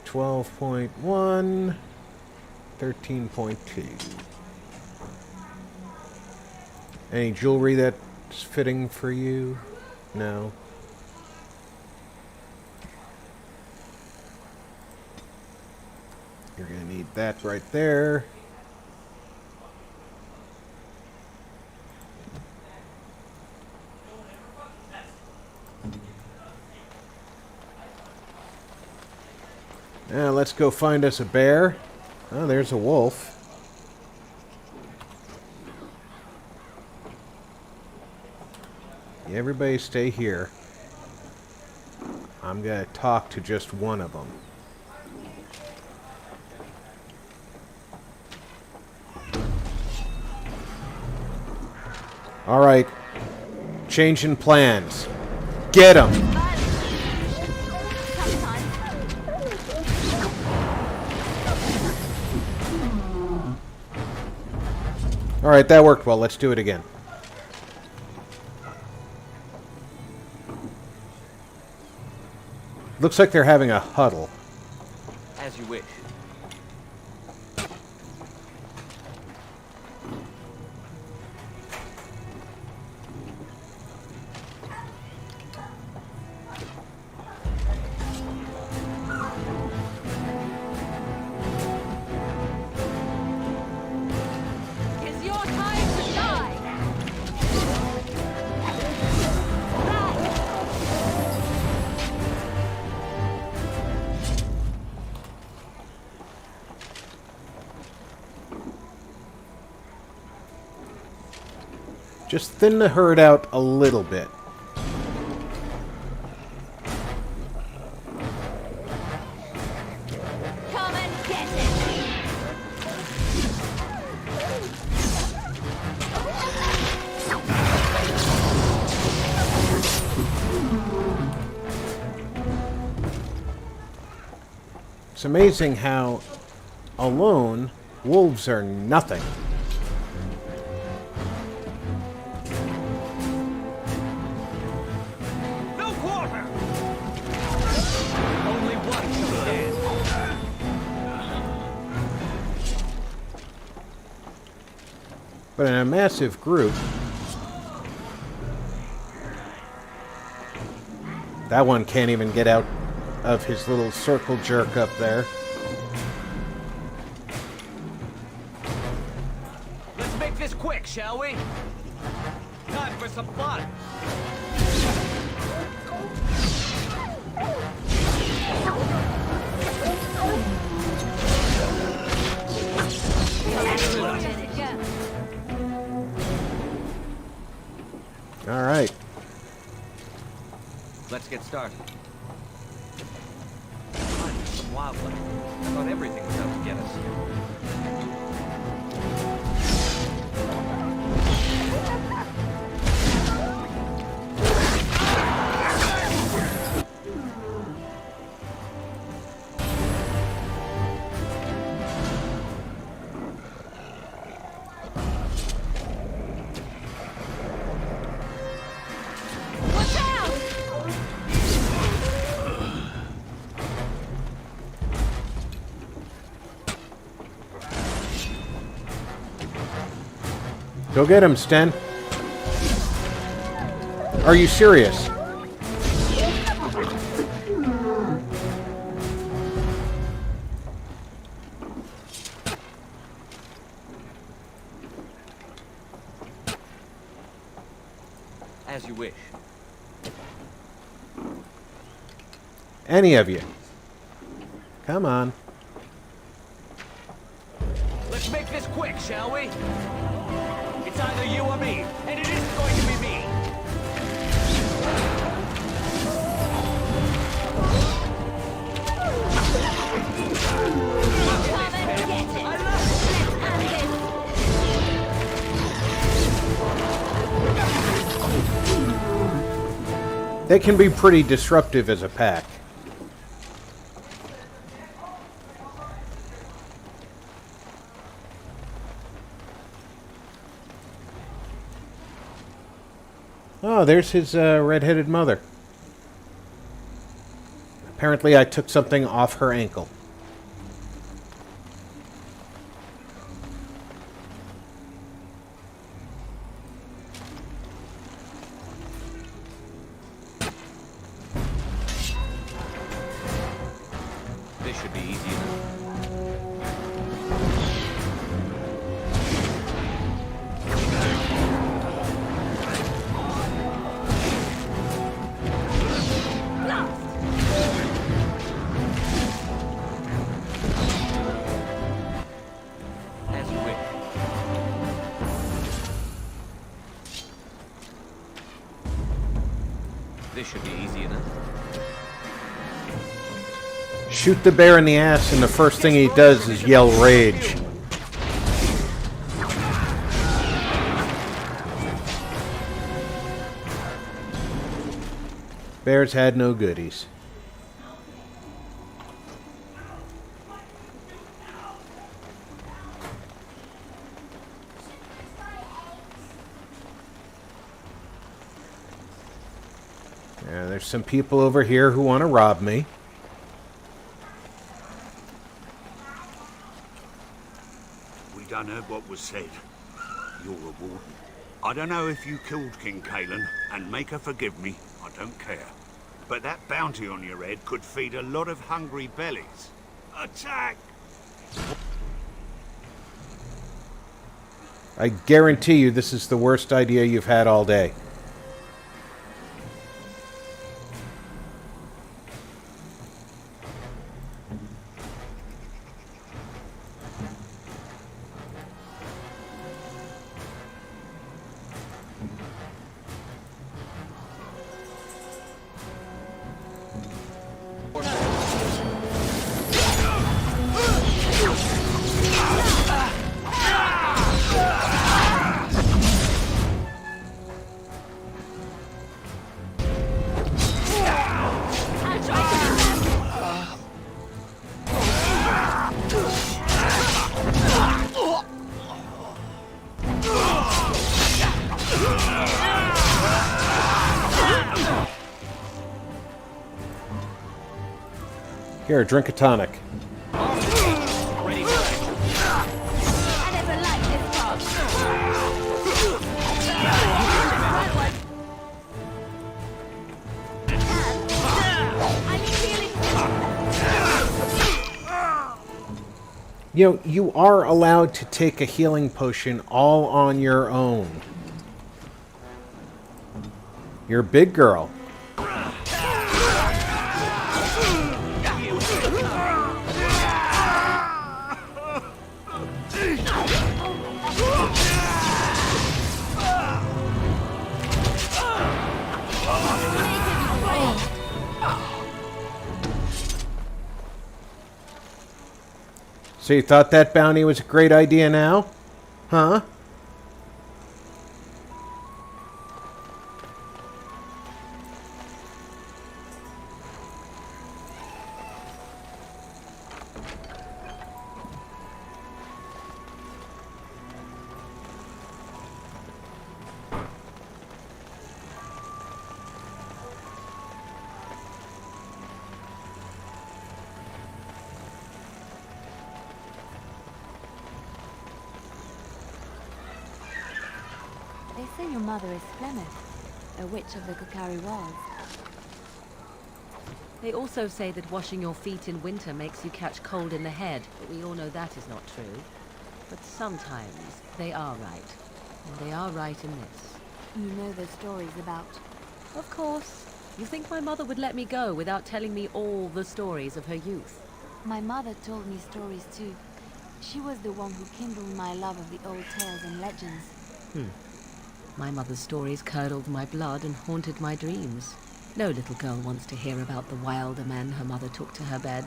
12.1, 13.2. Any jewelry that's fitting for you? No. You're going to need that right there. Now let's go find us a bear. Oh, there's a wolf. Everybody stay here. I'm going to talk to just one of them. Alright. Changing plans. Get him! Alright, that worked well. Let's do it again. Looks like they're having a huddle. As you wish. It's your time to die! Just thin the herd out a little bit. Come and get it! It's amazing how alone wolves are nothing. No quarter! Only one shall stand. But in a massive group, that one can't even get out of his little circle jerk up there. Let's make this quick, shall we? Time for some fun. All right. Let's get started. Find some wildlife. I thought everything was out to get us. Watch out! Go get him, Sten. Are you serious? As you wish. Any of you. Come on. Let's make this quick, shall we? It's either you or me, and it isn't going to be me. Come and get it! They can be pretty disruptive as a pack. Oh, there's his red-headed mother. Apparently I took something off her ankle. This should be easy enough. As you wish. This should be easy enough. Shoot the bear in the ass, and the first thing he does is yell rage. Bears had no goodies. Yeah, there's some people over here who want to rob me. We done heard what was said. You're a warden. I don't know if you killed King Kalen, and make her forgive me, I don't care. But that bounty on your head could feed a lot of hungry bellies. Attack! I guarantee you this is the worst idea you've had all day. Here, drink a tonic. You know, you are allowed to take a healing potion all on your own. You're a big girl. So you thought that bounty was a great idea now? Huh? They say your mother is Flemeth, a witch of the Kukari Wilds. They also say that washing your feet in winter makes you catch cold in the head, but we all know that is not true. But sometimes they are right. And they are right in this. You know the stories about... Of course. You think my mother would let me go without telling me all the stories of her youth? My mother told me stories too. She was the one who kindled my love of the old tales and legends. My mother's stories curdled my blood and haunted my dreams. No little girl wants to hear about the wilder men her mother took to her bed,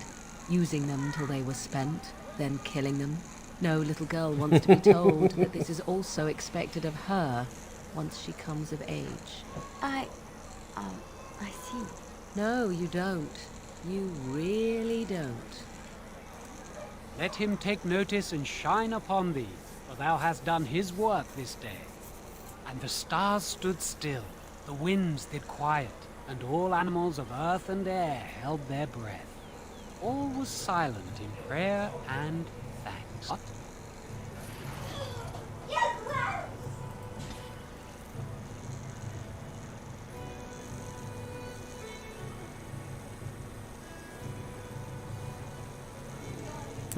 using them till they were spent, then killing them. No little girl wants to be told that this is also expected of her once she comes of age. I see. No, you don't. You really don't. Let him take notice and shine upon thee, for thou hast done his work this day. And the stars stood still, the winds did quiet, and all animals of earth and air held their breath. All was silent in prayer and thanks. What?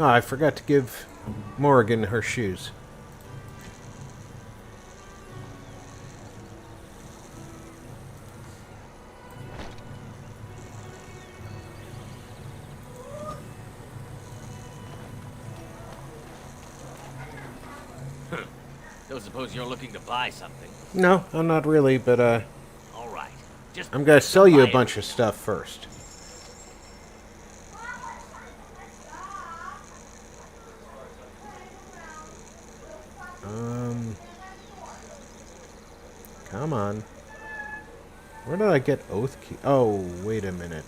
Oh, I forgot to give Morrigan her shoes. Don't suppose you're looking to buy something? No, I'm not really, but All right. Just I'm gonna sell you a buy it. bunch of stuff first. Come on. Where did I get Oathkeeper? Oh, wait a minute.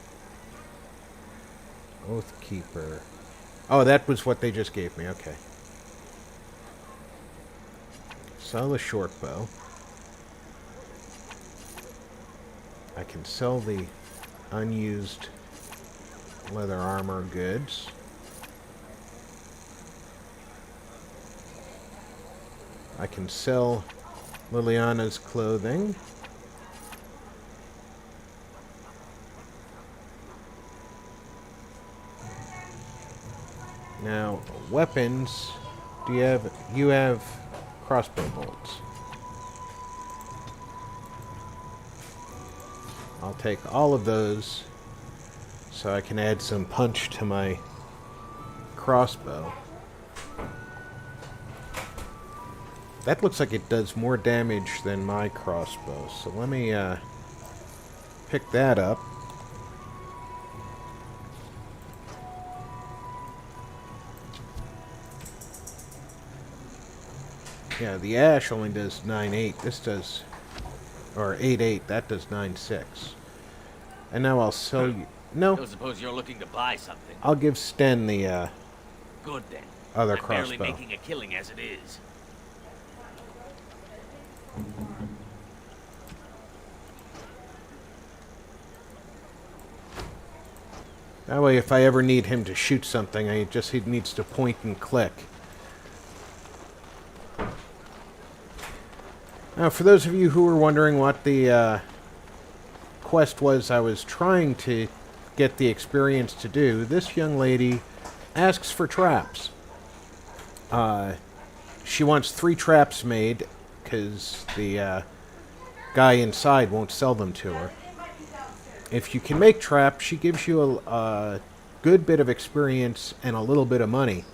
Oathkeeper. Oh, that was what they just gave me. Okay. Sell the short bow. I can sell the unused leather armor goods. I can sell Liliana's clothing. Now, weapons. Do you have... You have crossbow bolts. I'll take all of those so I can add some punch to my crossbow. That looks like it does more damage than my crossbow, so let me pick that up. Yeah, the ash only does 9.8. This does, or 8.8. That does 9.6. And now I'll sell you. No. Don't suppose you're looking to buy something? I'll give Sten the Good then. other I'm crossbow. barely making a killing as it is. That way, if I ever need him to shoot something, he needs to point and click. Now, for those of you who were wondering what the quest was I was trying to get the experience to do, this young lady asks for traps. She wants 3 traps made because the guy inside won't sell them to her. If you can make traps, she gives you a good bit of experience and a little bit of money.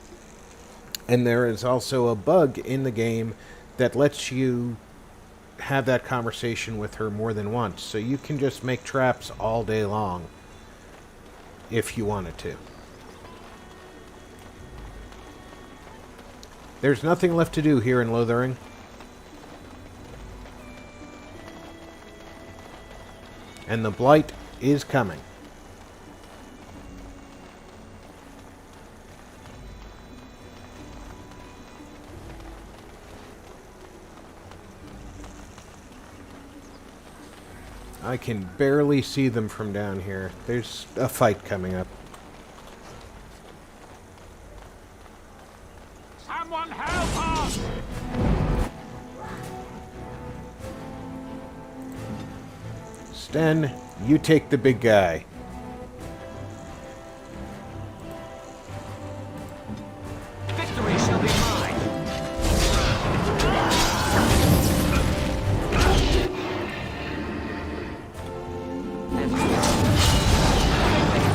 And there is also a bug in the game that lets you have that conversation with her more than once. So you can just make traps all day long if you wanted to. There's nothing left to do here in Lothering. And the Blight is coming. I can barely see them from down here. There's a fight coming up. Someone help us! Sten, you take the big guy. Victory shall be mine!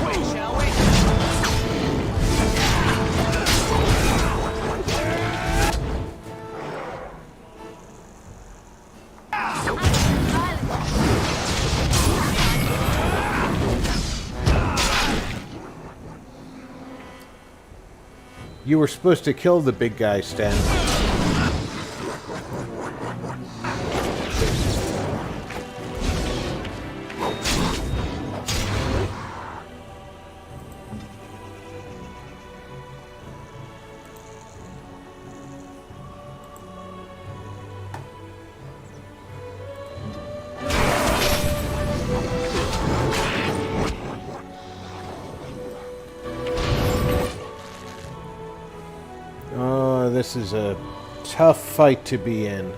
Wait, shall we? You were supposed to kill the big guy, Sten. this is a tough fight to be in.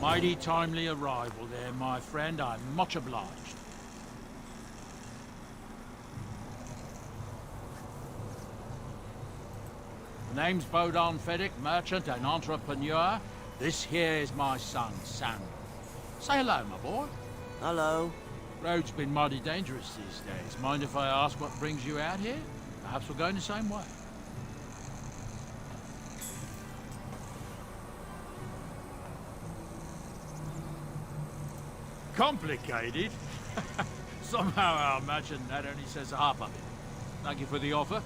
Mighty timely arrival there, my friend. I'm much obliged. The name's Bodon Feddick, merchant and entrepreneur. This here is my son, Sam. Say hello, my boy. Hello. Road's been mighty dangerous these days. Mind if I ask what brings you out here? Perhaps we're going the same way. Complicated? Somehow I imagine that only says half of it. Thank you for the offer.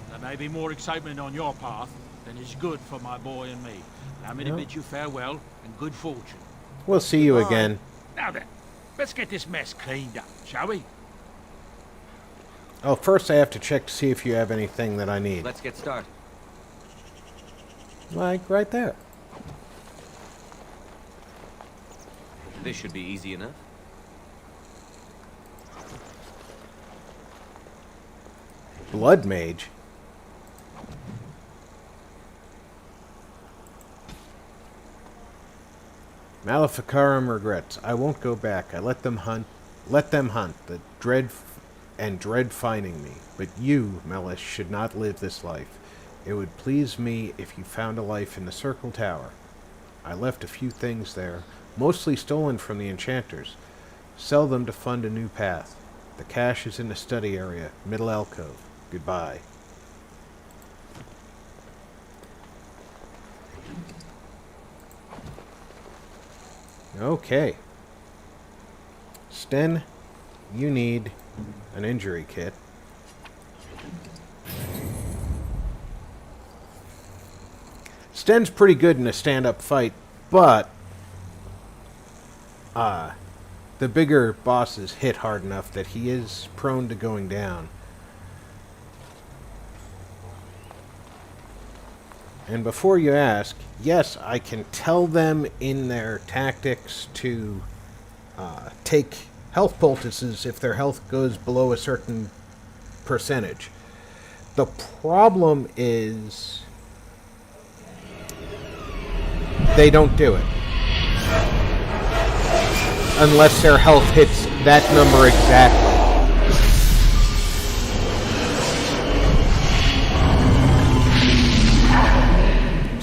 There may be more excitement on your path than is good for my boy and me. Allow me to bid you farewell and good fortune. We'll see you again. Now then, let's get this mess cleaned up, shall we? Oh, first I have to check to see if you have anything that I need. Let's get started. Like, right there. This should be easy enough. Blood Mage? Maleficarum regrets. I won't go back. I let them hunt. The dread finding me. But you, Melis, should not live this life. It would please me if you found a life in the Circle Tower. I left a few things there, mostly stolen from the enchanters. Sell them to fund a new path. The cash is in the study area, middle alcove. Goodbye. Okay. Sten, you need an injury kit. Sten's pretty good in a stand-up fight, but the bigger bosses hit hard enough that he is prone to going down. And before you ask, yes, I can tell them in their tactics to take health poultices if their health goes below a certain percentage. The problem is they don't do it unless their health hits that number exactly.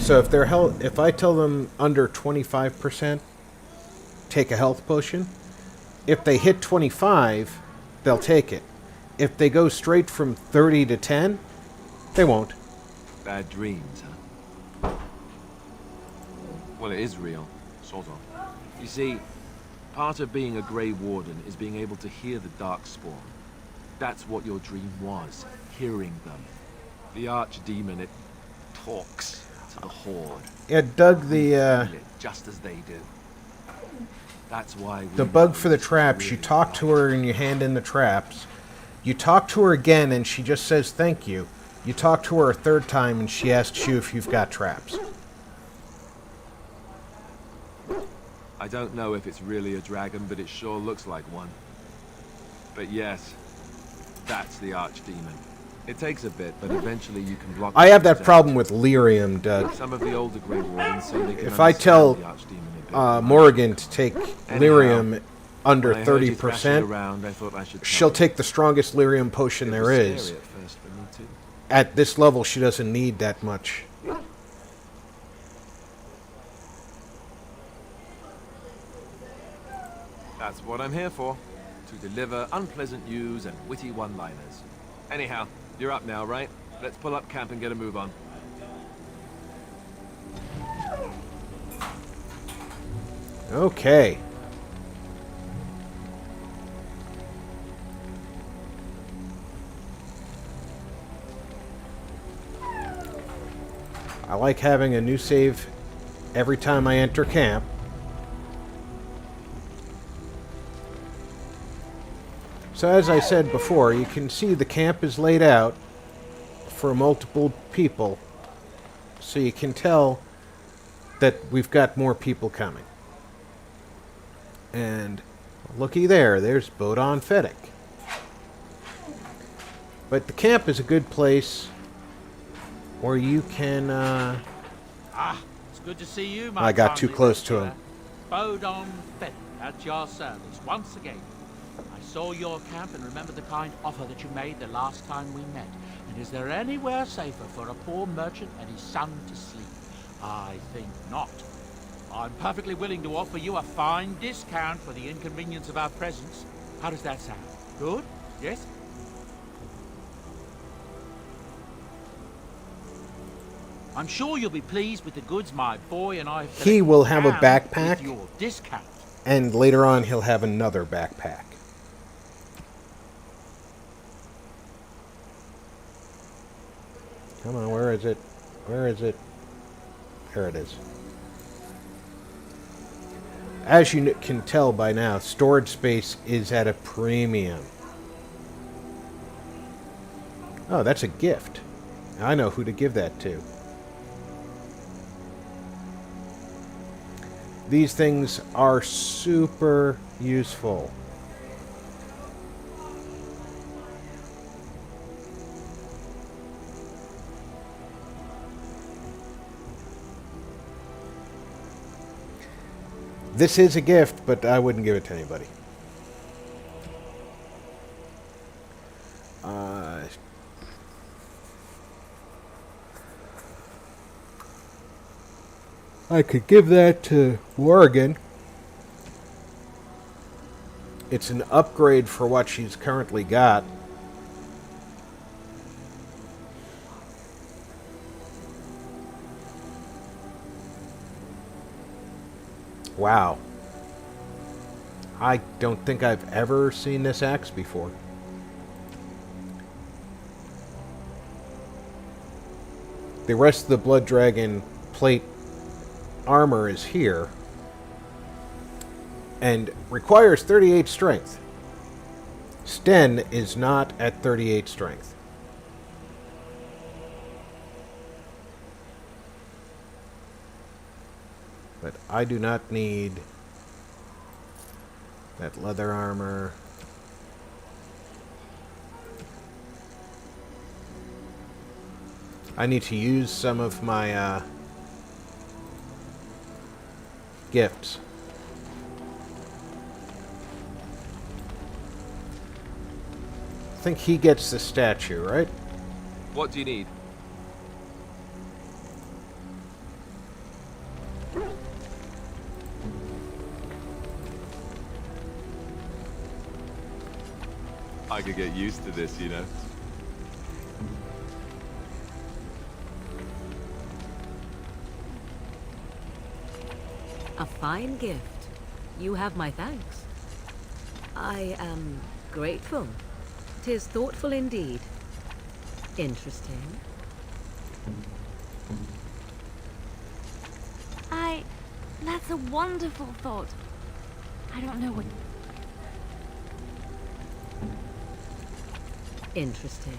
So if their health, if I tell them under 25%, take a health potion. If they hit 25, they'll take it. If they go straight from 30 to 10, they won't. Bad dreams, huh? Well, it is real, sort of. You see, part of being a Grey Warden is being able to hear the Darkspawn. That's what your dream was, hearing them. The Archdemon, it talks to the Horde. Yeah, Doug, the just as they do. That's why the bug for the traps, really, you talk to her and you hand in the traps. You talk to her again and she just says thank you. You talk to her a third time and she asks you if you've got traps. I don't know if it's really a dragon, but it sure looks like one. But yes, that's the Archdemon. It takes a bit, but eventually you can block. I have that problem with lyrium, Doug. Some of the older Grey Wardens say they can if I tell Morrigan to take lyrium anyhow, under 30%, she'll take the strongest lyrium potion there is. At this level, she doesn't need that much. That's what I'm here for. To deliver unpleasant news and witty one-liners. Anyhow, you're up now, right? Let's pull up camp and get a move on. Okay. I like having a new save every time I enter camp. So as I said before, you can see the camp is laid out for multiple people, so you can tell that we've got more people coming. And looky there, there's Bodon Fedek. But the camp is a good place where you can, It's good to see you, my I got too kindly close to rescuer. him. Bodon Fedek, at your service, once again. I saw your camp and remember the kind offer that you made the last time we met. And is there anywhere safer for a poor merchant and his son to sleep? I think not. I'm perfectly willing to offer you a fine discount for the inconvenience of our presence. How does that sound? Good? Yes? I'm sure you'll be pleased with the goods my boy and I have He will have a collected backpack, with your discount. and later on he'll have another backpack. Come on, where is it? Where is it? There it is. As you can tell by now, storage space is at a premium. Oh, that's a gift. I know who to give that to. These things are super useful. This is a gift, but I wouldn't give it to anybody. I could give that to Morgan. It's an upgrade for what she's currently got. Wow. I don't think I've ever seen this axe before. The rest of the Blood Dragon plate armor is here and requires 38 strength. Sten is not at 38 strength. But I do not need that leather armor. I need to use some of my gifts. I think he gets the statue, right? What do you need? I could get used to this, you know. A fine gift. You have my thanks. I am grateful. 'Tis thoughtful indeed. Interesting. That's a wonderful thought. I don't know what... Interesting.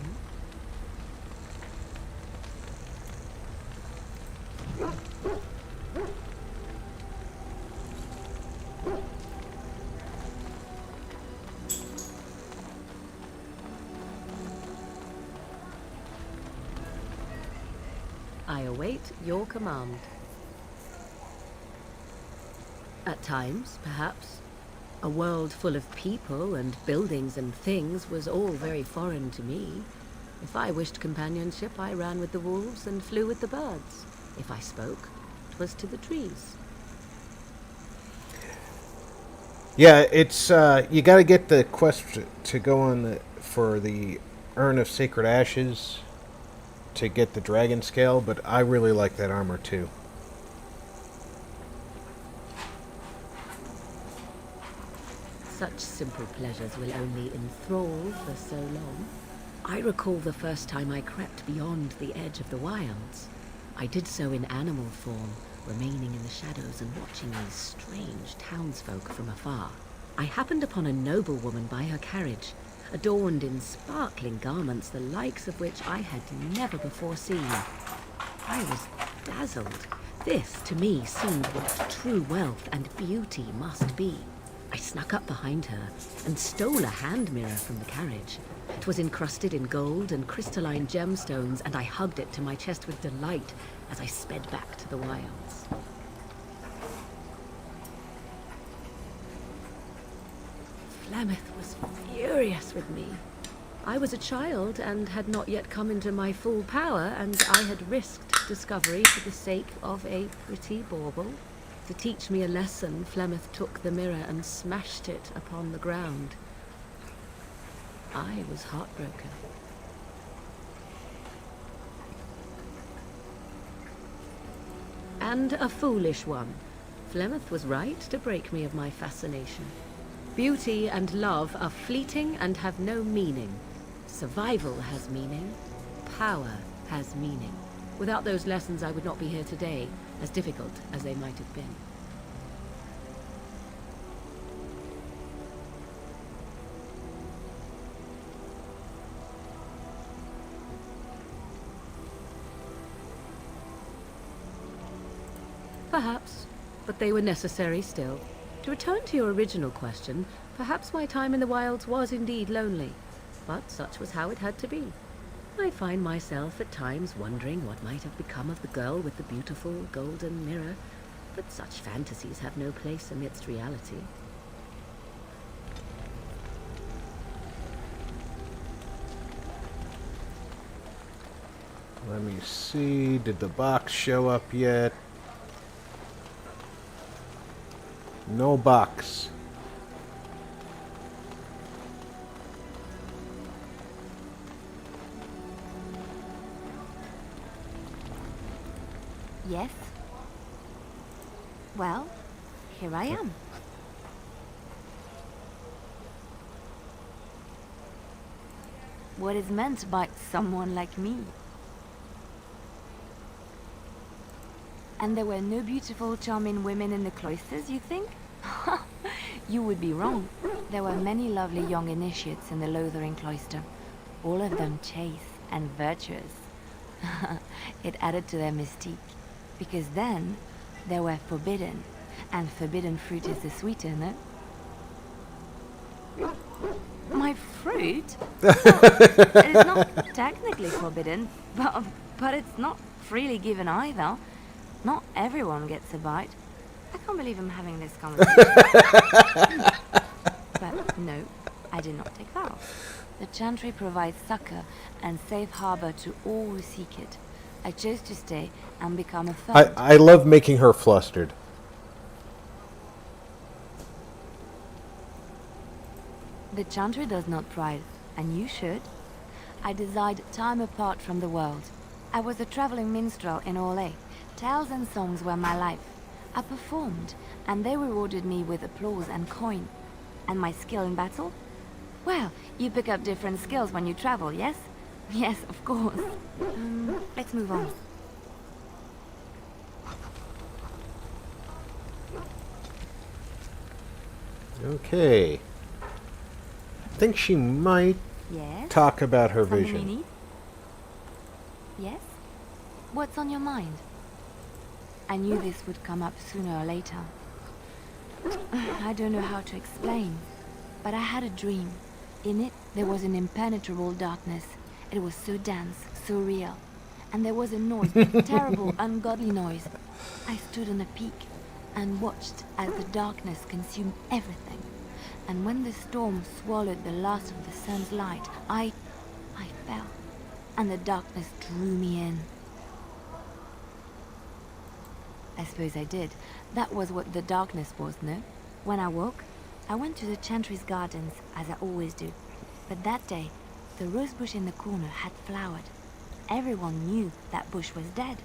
I await your command. At times, perhaps, a world full of people and buildings and things was all very foreign to me. If I wished companionship, I ran with the wolves and flew with the birds. If I spoke, 'twas to the trees. Yeah, it's you got to get the quest to go on for the Urn of Sacred Ashes to get the dragon scale, but I really like that armor too. Such simple pleasures will only enthrall for so long. I recall the first time I crept beyond the edge of the wilds. I did so in animal form, remaining in the shadows and watching these strange townsfolk from afar. I happened upon a noblewoman by her carriage, adorned in sparkling garments the likes of which I had never before seen. I was dazzled. This, to me, seemed what true wealth and beauty must be. I snuck up behind her and stole a hand mirror from the carriage. It was encrusted in gold and crystalline gemstones, and I hugged it to my chest with delight as I sped back to the wilds. Flemeth was furious with me. I was a child and had not yet come into my full power, and I had risked discovery for the sake of a pretty bauble. To teach me a lesson, Flemeth took the mirror and smashed it upon the ground. I was heartbroken. And a foolish one. Flemeth was right to break me of my fascination. Beauty and love are fleeting and have no meaning. Survival has meaning. Power has meaning. Without those lessons, I would not be here today, as difficult as they might have been. Perhaps, but they were necessary still. To return to your original question, perhaps my time in the wilds was indeed lonely, but such was how it had to be. I find myself at times wondering what might have become of the girl with the beautiful golden mirror, but such fantasies have no place amidst reality. Let me see, did the box show up yet? No box. Yes? Well, here I am. What is meant by someone like me? And there were no beautiful, charming women in the cloisters, you think? You would be wrong. There were many lovely young initiates in the Lothering cloister, all of them chaste and virtuous. It added to their mystique, because then they were forbidden, and forbidden fruit is the sweeter, no? My fruit? Well, it is not technically forbidden, but it's not freely given either. Not everyone gets a bite. I can't believe I'm having this conversation. But no, I did not take vows. The Chantry provides succor and safe harbor to all who seek it. I chose to stay and become a third. I love making her flustered. The Chantry does not pride, and you should. I desired time apart from the world. I was a traveling minstrel in Orlais. Tales and songs were my life. I performed, and they rewarded me with applause and coin. And my skill in battle? Well, you pick up different skills when you travel, yes? Yes, of course. Let's move on. Okay. I think she might talk about her Something vision. you need? Yes? What's on your mind? I knew this would come up sooner or later. I don't know how to explain, but I had a dream. In it, there was an impenetrable darkness. It was so dense, so real. And there was a noise, a terrible, ungodly noise. I stood on a peak and watched as the darkness consumed everything. And when the storm swallowed the last of the sun's light, I fell, and the darkness drew me in. I suppose I did. That was what the darkness was, no? When I woke, I went to the Chantry's gardens, as I always do. But that day, the rose bush in the corner had flowered. Everyone knew that bush was dead.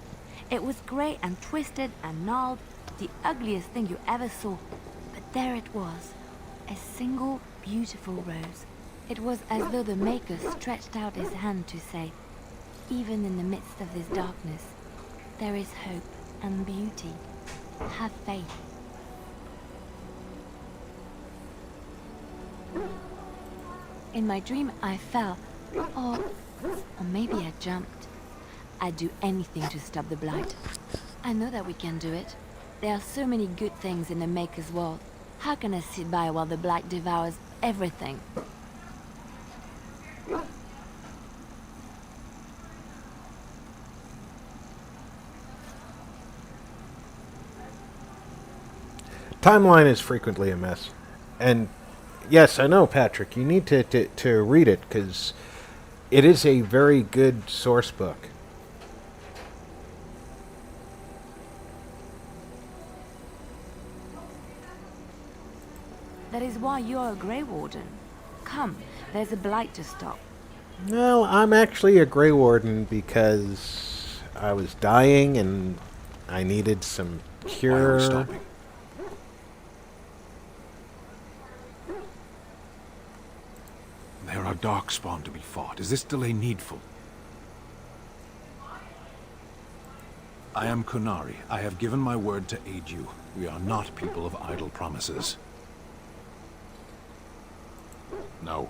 It was grey and twisted and gnarled, the ugliest thing you ever saw. But there it was, a single beautiful rose. It was as though the Maker stretched out his hand to say, even in the midst of this darkness, there is hope and beauty. Have faith. In my dream, I fell, or maybe I jumped. I'd do anything to stop the blight. I know that we can do it. There are so many good things in the Maker's world. How can I sit by while the blight devours everything? Timeline is frequently a mess. And yes, I know, Patrick, you need to read it, because it is a very good source book. That is why you're a Grey Warden. Come, there's a blight to stop. Well, I'm actually a Grey Warden because I was dying and I needed some cure. Why are we stopping? There are darkspawn to be fought. Is this delay needful? I am Kunari. I have given my word to aid you. We are not people of idle promises. No.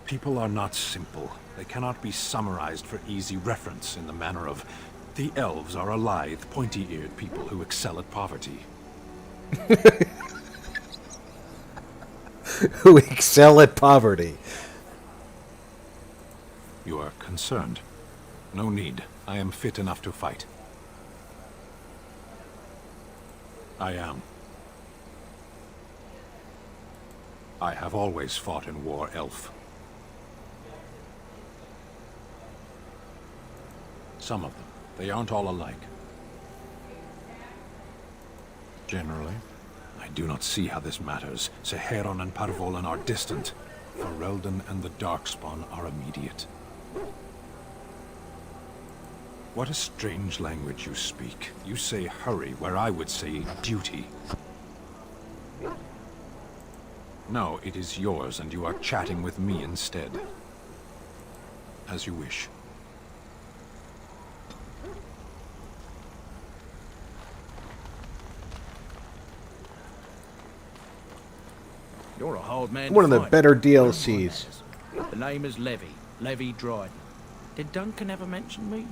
People are not simple. They cannot be summarized for easy reference in the manner of, the elves are a lithe, pointy-eared people who excel at poverty. Who excel at poverty. You are concerned. No need. I am fit enough to fight. I am. I have always fought in war, elf. Some of them. They aren't all alike. Generally, I do not see how this matters. Seheron and Parvolan are distant. Ferelden and the Darkspawn are immediate. What a strange language you speak. You say hurry, where I would say duty. No, it is yours, and you are chatting with me instead. As you wish. You're a hard man. One of the better DLCs. The name is Levy. Levy Dryden. Did Duncan ever mention me?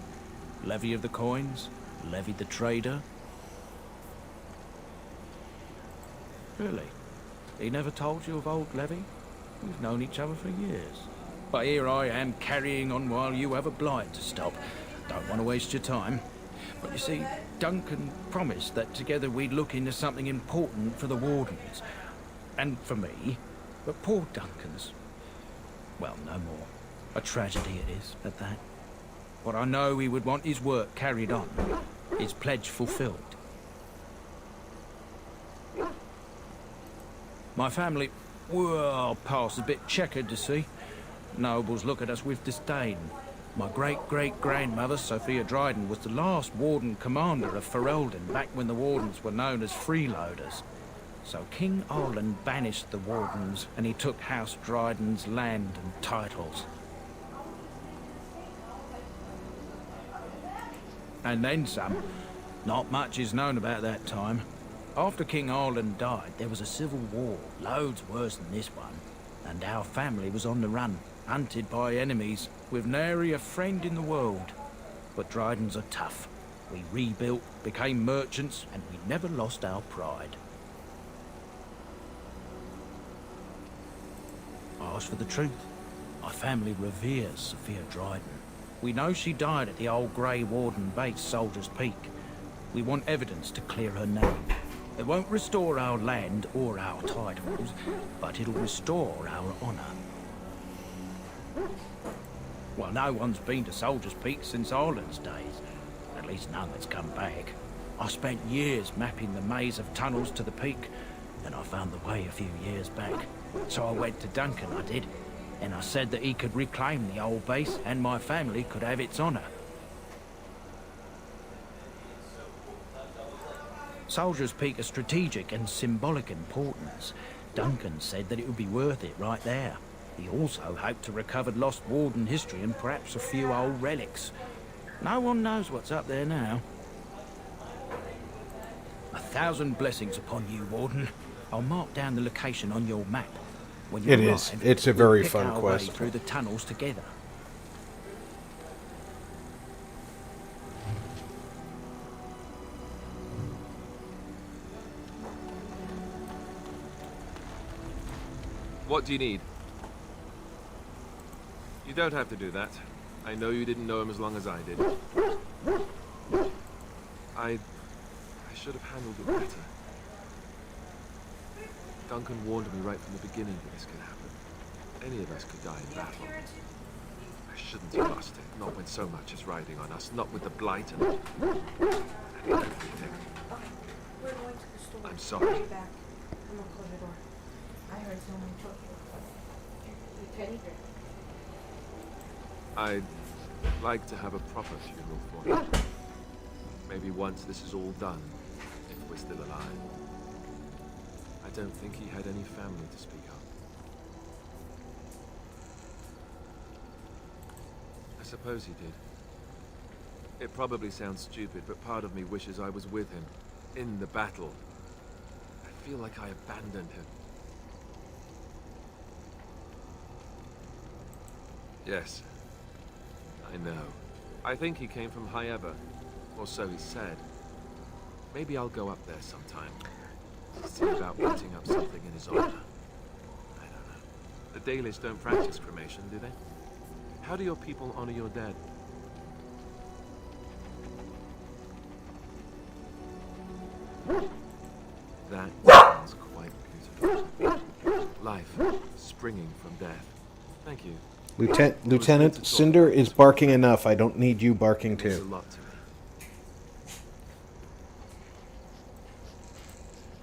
Levy of the coins? Levy the trader? Really? He never told you of old Levy? We've known each other for years. But here I am carrying on while you have a blight to stop. Don't want to waste your time. But you see, Duncan promised that together we'd look into something important for the Wardens. And for me. But poor Duncan's... well, no more. A tragedy it is, at that. But I know he would want his work carried on. His pledge fulfilled. My family, well, past a bit checkered to see. Nobles look at us with disdain. My great-great-grandmother, Sophia Dryden, was the last Warden Commander of Ferelden back when the Wardens were known as freeloaders. So King Arlen banished the Wardens, and he took House Dryden's land and titles. And then some. Not much is known about that time. After King Arlen died, there was a civil war, loads worse than this one. And our family was on the run, hunted by enemies, with nary a friend in the world. But Drydens are tough. We rebuilt, became merchants, and we never lost our pride. As for the truth, my family reveres Sophia Dryden. We know she died at the old Grey Warden base, Soldier's Peak. We want evidence to clear her name. It won't restore our land or our titles, but it'll restore our honor. Well, no one's been to Soldier's Peak since Arlen's days. At least none that's come back. I spent years mapping the maze of tunnels to the peak, and I found the way a few years back. So I went to Duncan, I did, and I said that he could reclaim the old base and my family could have its honour. Soldiers Peak are strategic and symbolic importance. Duncan said that it would be worth it right there. He also hoped to recover lost warden history and perhaps a few old relics. No one knows what's up there now. 1,000 blessings upon you, Warden. I'll mark down the location on your map. When you arrive, It's a we'll very pick fun our quest. way through the tunnels together. What do you need? You don't have to do that. I know you didn't know him as long as I did. I should have handled it better. Duncan warned me right from the beginning that this could happen. Any of us could die in battle. I shouldn't have lost it, not when so much is riding on us, not with the blight and everything. I'm sorry. I'd like to have a proper funeral for him. Maybe once this is all done, if we're still alive. I don't think he had any family to speak of. I suppose he did. It probably sounds stupid, but part of me wishes I was with him, in the battle. I feel like I abandoned him. Yes, I know. I think he came from High Ever, or so he said. Maybe I'll go up there sometime. See about putting up something in his honor. I don't know. The Dalish don't practice cremation, do they? How do your people honor your dead? That sounds quite beautiful. Life springing from death. Thank you. Lieutenant, Cinder is barking enough. I don't need you barking It means too. a lot to me.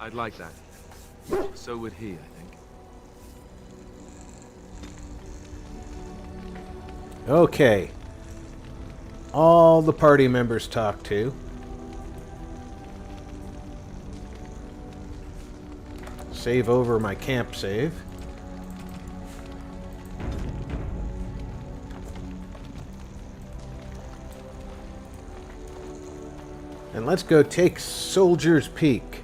I'd like that. So would he, I think. Okay. All the party members talk to. Save over my camp save. And let's go take Soldier's Peak.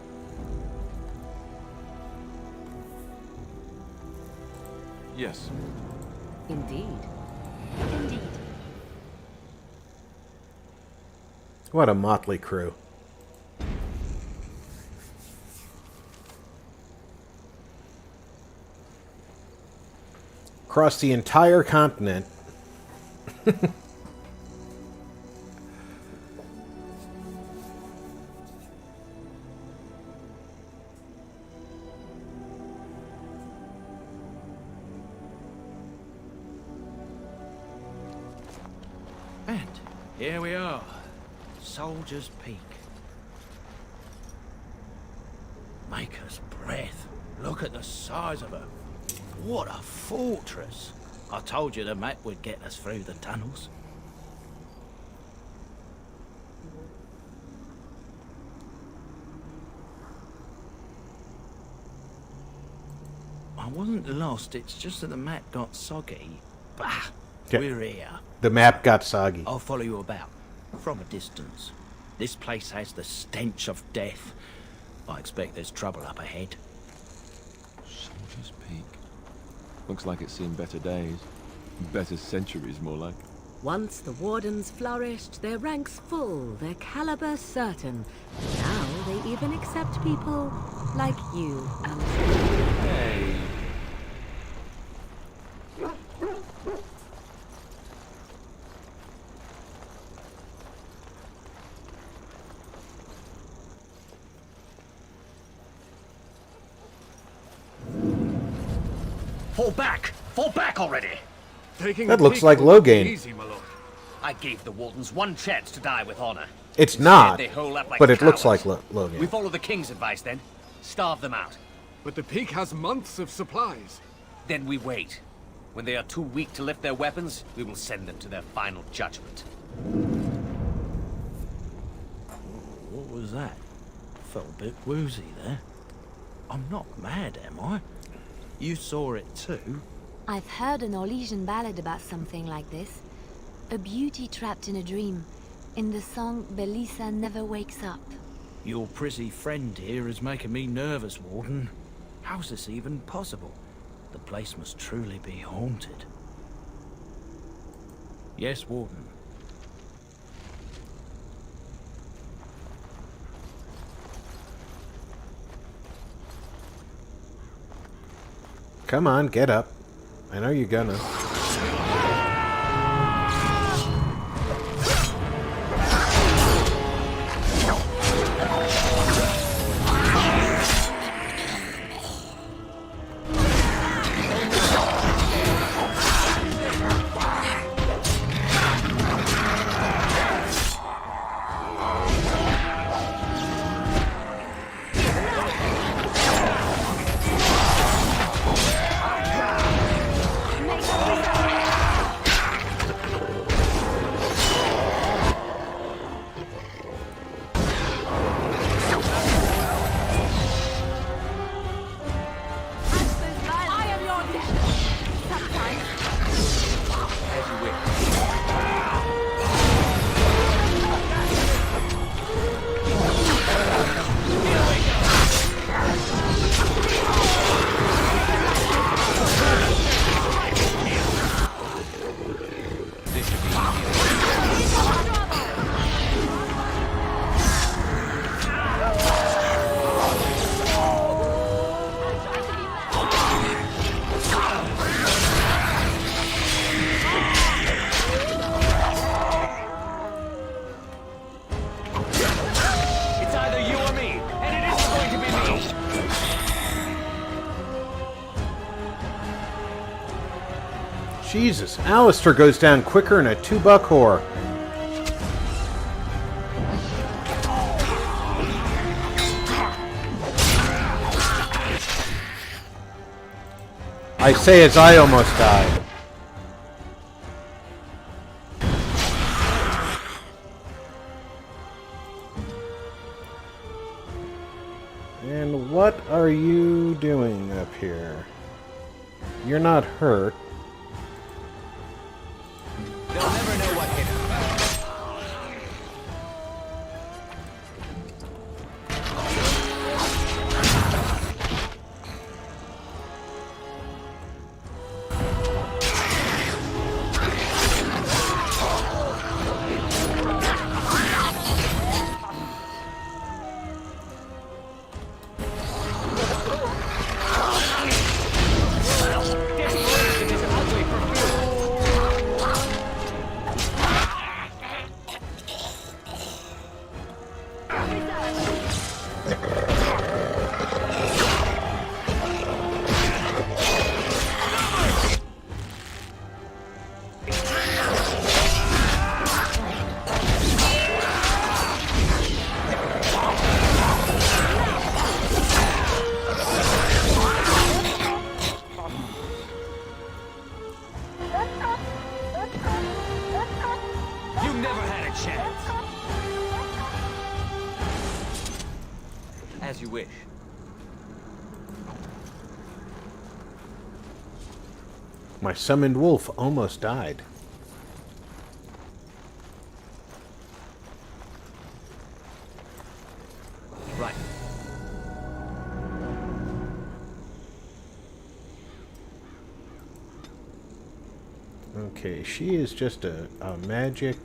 Yes. Indeed. Indeed. What a motley crew. Across the entire continent. And here we are. Soldier's Peak. Maker's breath. Look at the size of her. What a fortress. I told you the map would get us through the tunnels. I wasn't lost, it's just that the map got soggy. Bah, Yeah. we're here. The map got soggy. I'll follow you about, from a distance. This place has the stench of death. I expect there's trouble up ahead. Soldier's Peak. Looks like it's seen better days. Better centuries, more like. Once the wardens flourished, their ranks full, their caliber certain. Now they even accept people like you, Alistair. Hey. Fall back! Fall back already! That looks like Logain. Easy, my lord. I gave the wardens one chance to die with honor. It's Instead, not, they hole up like but it looks cowards. like Logain. We follow the king's advice then. Starve them out. But the peak has months of supplies. Then we wait. When they are too weak to lift their weapons, we will send them to their final judgment. What was that? Felt a bit woozy there. I'm not mad, am I? You saw it too? I've heard an Orlesian ballad about something like this. A beauty trapped in a dream. In the song, Belisa never wakes up. Your pretty friend here is making me nervous, Warden. How's this even possible? The place must truly be haunted. Yes, Warden. Come on, get up. I know you're gonna. Jesus, Alistair goes down quicker than a two-buck whore. I say as I almost died. And what are you doing up here? You're not hurt. They'll never know what hit them. As you wish. My summoned wolf almost died. Right. Okay, she is just a magic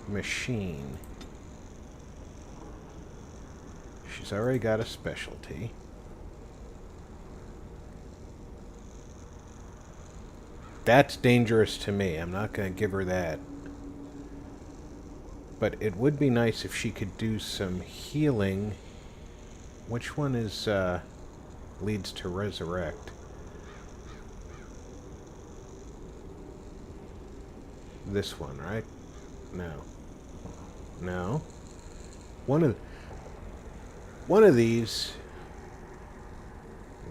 machine. She's already got a specialty. That's dangerous to me. I'm not going to give her that. But it would be nice if she could do some healing. Which one is leads to resurrect? This one, right? No. No. One of these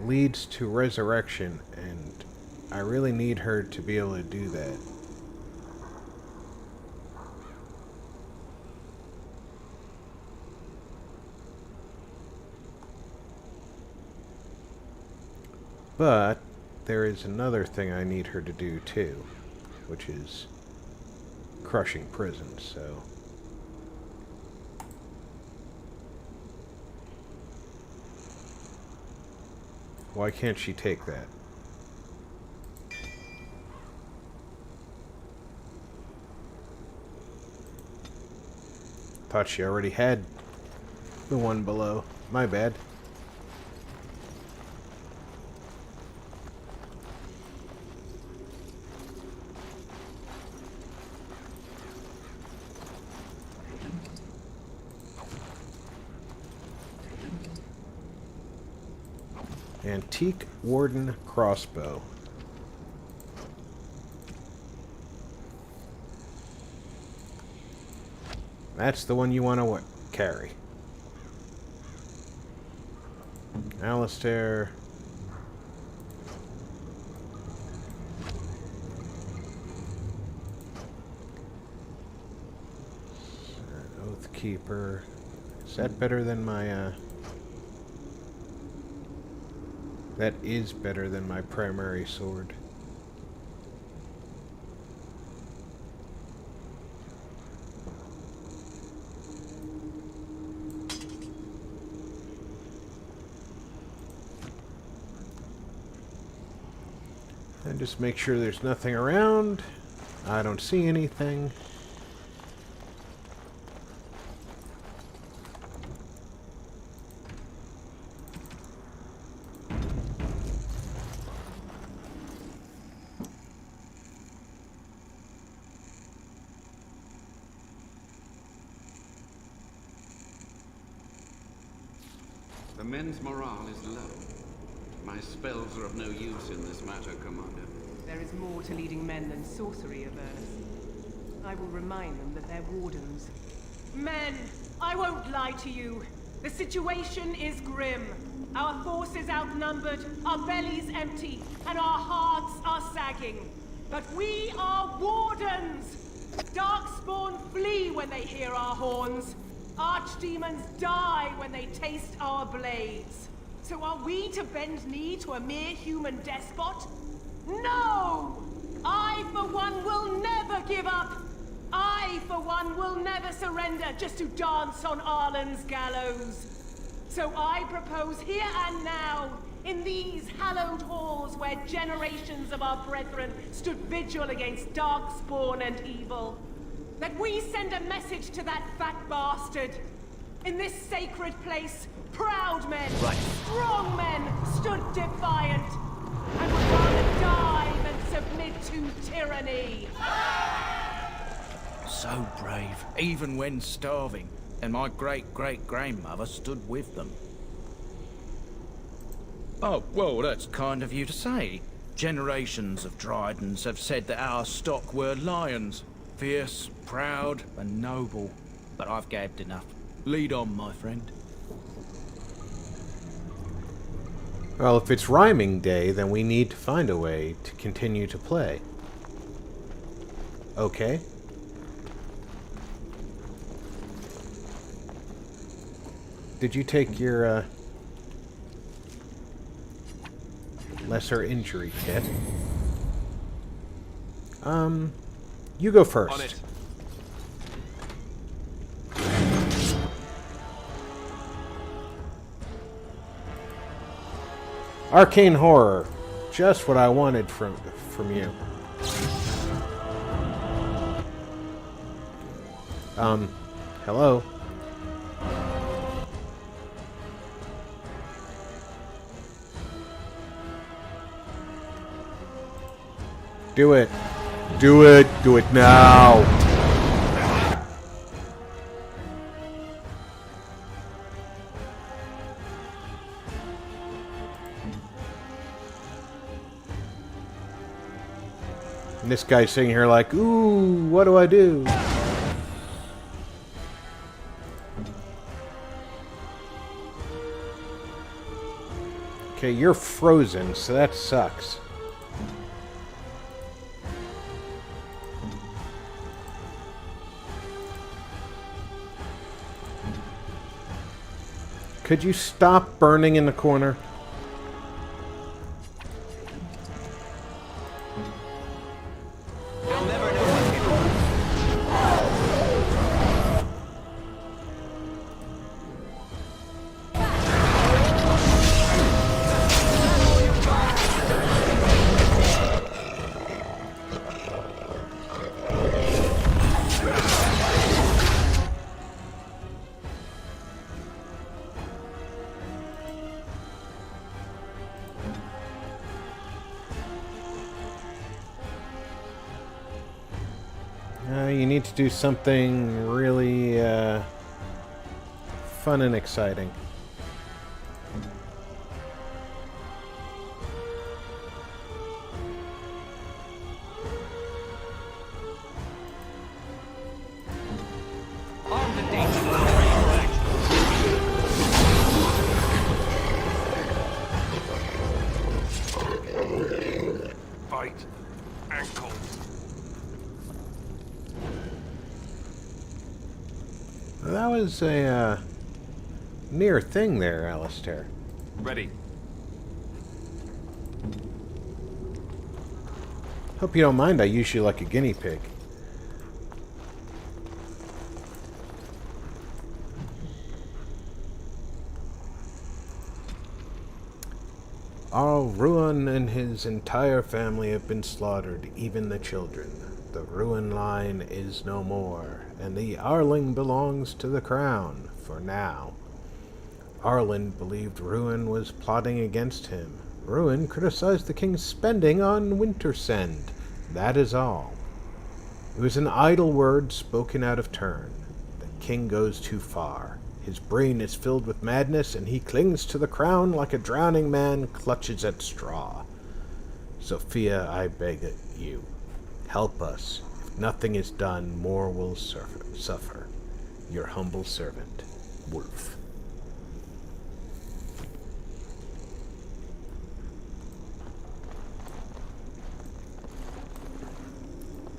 leads to resurrection, and I really need her to be able to do that. But there is another thing I need her to do too, which is crushing prisons, so... Why can't she take that? Thought she already had the one below. My bad. Antique Warden crossbow. That's the one you want to carry. Alistair. Oathkeeper. Is that better than my, That is better than my primary sword. And just make sure there's nothing around. I don't see anything. The men's morale is low. My spells are of no use in this matter, Commander. There is more to leading men than sorcery averse. I will remind them that they're wardens. Men, I won't lie to you. The situation is grim. Our forces outnumbered, our bellies empty, and our hearts are sagging. But we are wardens! Darkspawn flee when they hear our horns. Archdemons die when they taste our blades. So are we to bend knee to a mere human despot? No! I, for one, will never give up! I, for one, will never surrender just to dance on Arlen's gallows. So I propose here and now, in these hallowed halls where generations of our brethren stood vigil against darkspawn and evil, that we send a message to that fat bastard. In this sacred place, proud men, strong men stood defiant, and would rather die than submit to tyranny. So brave, even when starving, and my great-great-grandmother stood with them. Oh, well, that's kind of you to say. Generations of Dryadens have said that our stock were lions. Fierce, proud, and noble. But I've gabbed enough. Lead on, my friend. Well, if it's rhyming day, then we need to find a way to continue to play. Okay. Did you take your, lesser injury kit? You go first. On it. Arcane horror. Just what I wanted from you. Hello? Do it. Do it. Do it now. And this guy's sitting here like, ooh, what do I do? Okay, you're frozen, so that sucks. Could you stop burning in the corner? You need to do something really fun and exciting. Fight. Ankle. That was a near thing there, Alistair. Ready. Hope you don't mind, I use you like a guinea pig. All Ruin and his entire family have been slaughtered, even the children. The Ruin line is no more, and the Arling belongs to the crown, for now. Arlen believed Ruin was plotting against him. Ruin criticized the king's spending on Wintersend. That is all. It was an idle word spoken out of turn. The king goes too far. His brain is filled with madness, and he clings to the crown like a drowning man clutches at straw. Sophia, I beg you, help us. If nothing is done, more will suffer. Your humble servant, Wolf.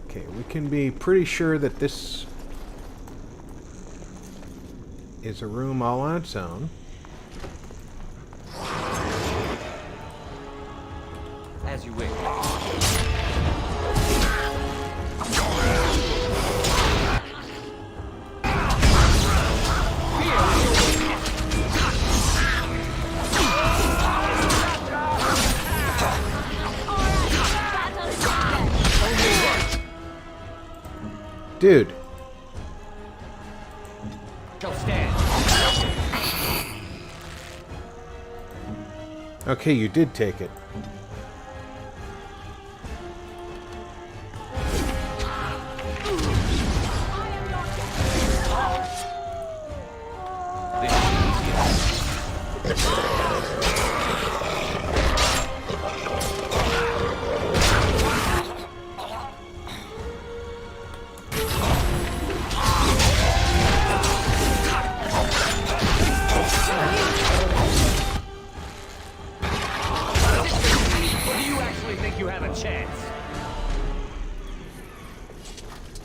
Okay, we can be pretty sure that this is a room all on its own. As you wish. Dude. Okay, you did take it.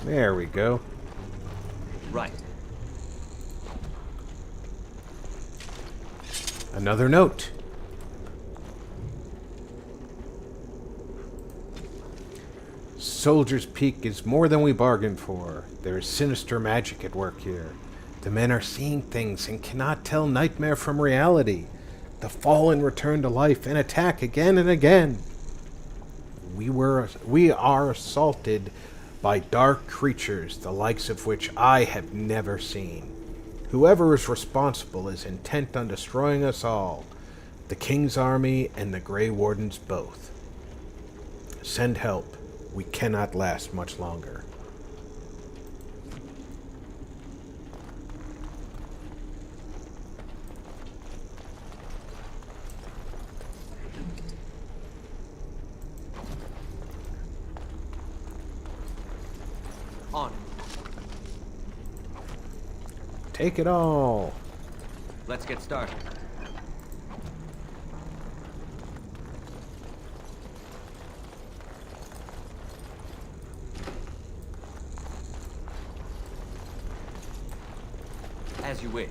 There we go. Right. Another note. Soldier's Peak is more than we bargained for. There is sinister magic at work here. The men are seeing things and cannot tell nightmare from reality. The fallen return to life and attack again and again. We are assaulted by dark creatures, the likes of which I have never seen. Whoever is responsible is intent on destroying us all, the King's army and the Grey Wardens both. Send help. We cannot last much longer. On. Take it all. Let's get started. As you wish.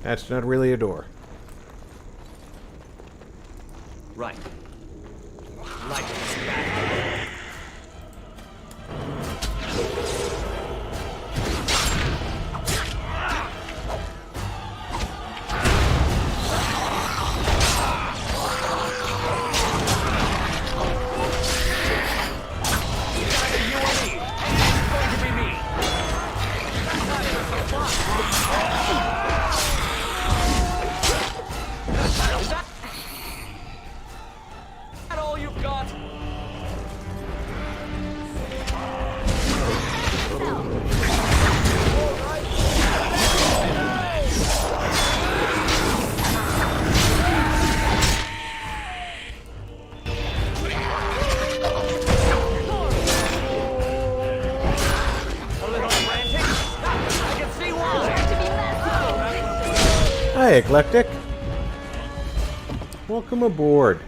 That's not really a door. Right. Hi, Eclectic. Welcome aboard.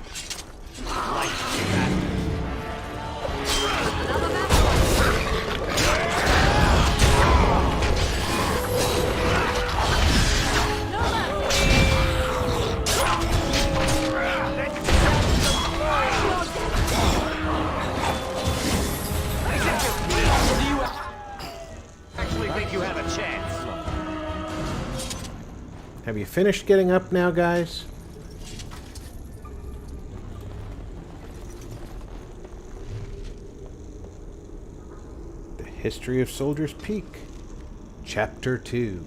Have you finished getting up now, guys? The History of Soldier's Peak, Chapter 2.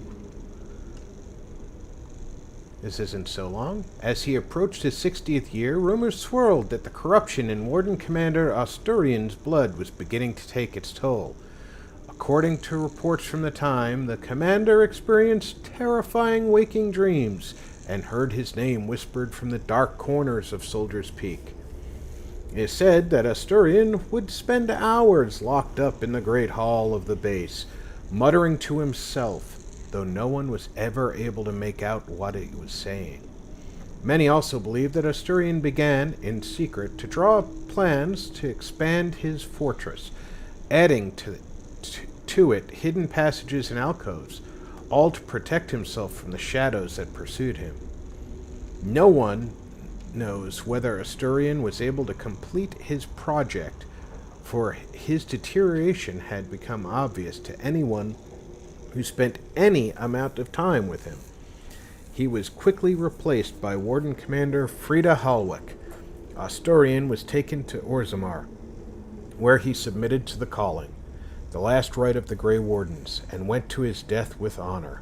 This isn't so long. As he approached his 60th year, rumors swirled that the corruption in Warden Commander Asturian's blood was beginning to take its toll. According to reports from the time, the commander experienced terrifying waking dreams and heard his name whispered from the dark corners of Soldier's Peak. It is said that Asturian would spend hours locked up in the great hall of the base, muttering to himself, though no one was ever able to make out what he was saying. Many also believe that Asturian began, in secret, to draw up plans to expand his fortress, adding to it hidden passages and alcoves, all to protect himself from the shadows that pursued him. No one knows whether Asturian was able to complete his project, for his deterioration had become obvious to anyone who spent any amount of time with him. He was quickly replaced by Warden Commander Frida Halwick. Asturian was taken to Orzammar, where he submitted to the calling, the last rite of the Grey Wardens, and went to his death with honor.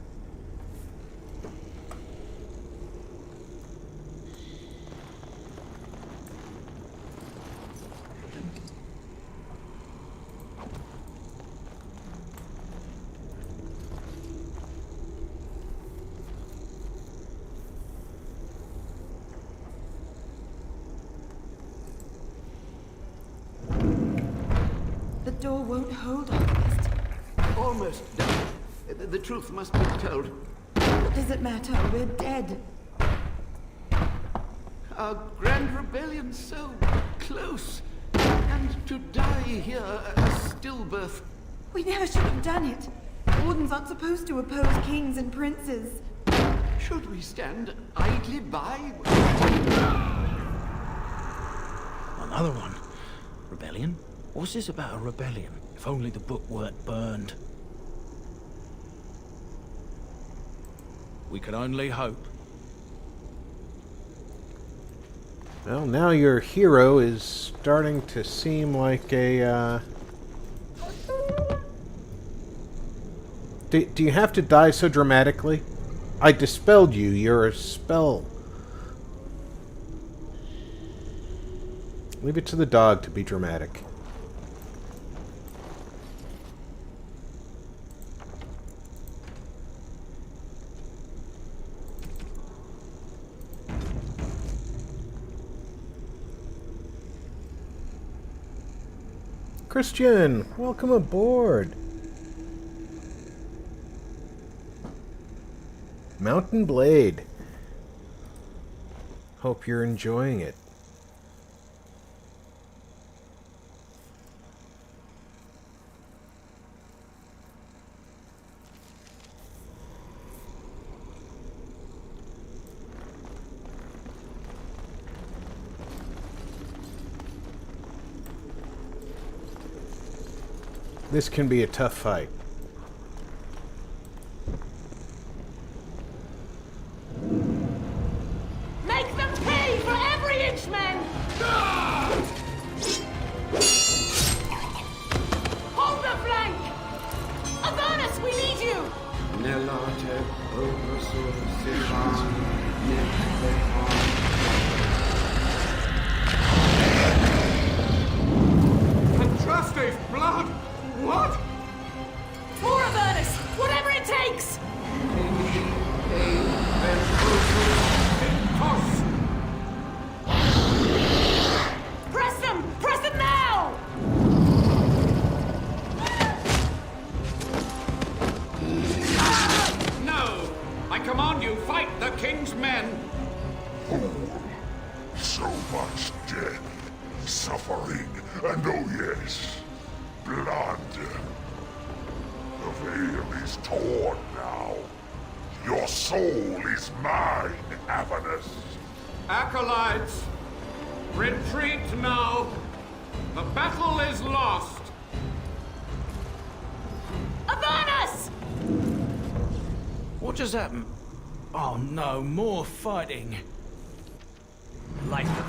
The door won't hold, Alchemist. Almost done. The truth must be told. What does it matter? We're dead. Our grand rebellion so close. And to die here a stillbirth. We never should have done it. Wardens aren't supposed to oppose kings and princes. Should we stand idly by? Another one. Rebellion? What's this about a rebellion? If only the book weren't burned. We can only hope. Well, now your hero is starting to seem like a, Do you have to die so dramatically? I dispelled you. You're a spell. Leave it to the dog to be dramatic. Christian, welcome aboard. Mountain Blade. Hope you're enjoying it. This can be a tough fight. Make them pay for every inch, men! Hold the flank! Avernus, we need you! Fantastic blood! What? More Avernus! Whatever it takes! Press them! Press them now! No! I command you, fight the king's men! So much death, suffering, and oh yes, blood. The veil is torn now. Your soul is mine, Avernus. Acolytes, retreat now. The battle is lost. Avernus! What just happened? Oh no, more fighting. Light them.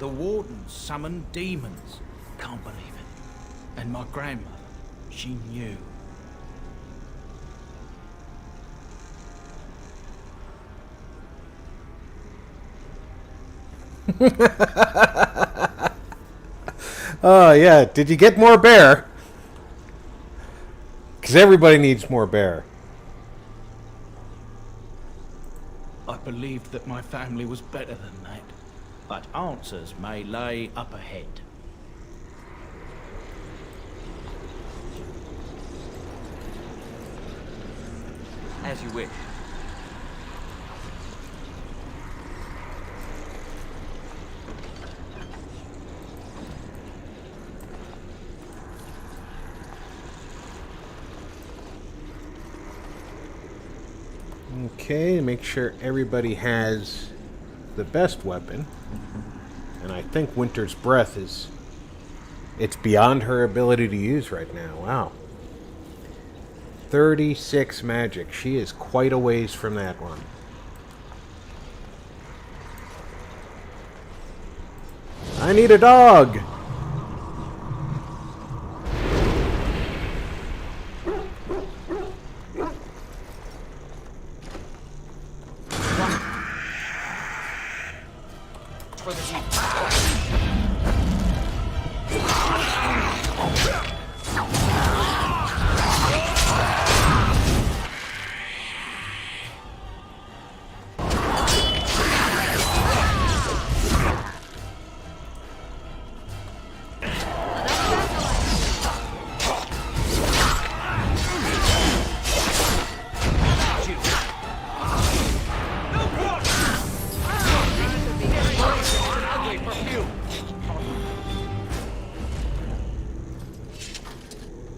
The warden summoned demons. Can't believe it. And my grandmother, she knew. Oh, yeah. Did you get more bear? Because everybody needs more bear. I believed that my family was better than that. But answers may lay up ahead. As you wish. Okay, make sure everybody has the best weapon. And I think Winter's Breath is... it's beyond her ability to use right now. Wow. 36 magic. She is quite a ways from that one. I need a dog!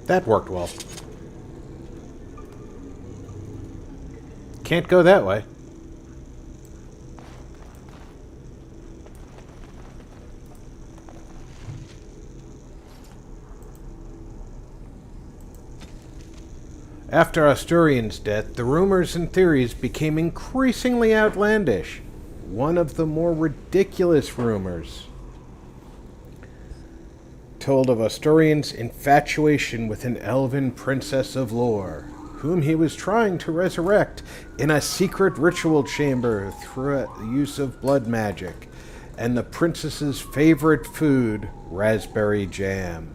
That worked well. Can't go that way. After Asturian's death, the rumors and theories became increasingly outlandish. One of the more ridiculous rumors told of Asturian's infatuation with an elven princess of lore, whom he was trying to resurrect in a secret ritual chamber through the use of blood magic, and the princess's favorite food, raspberry jam.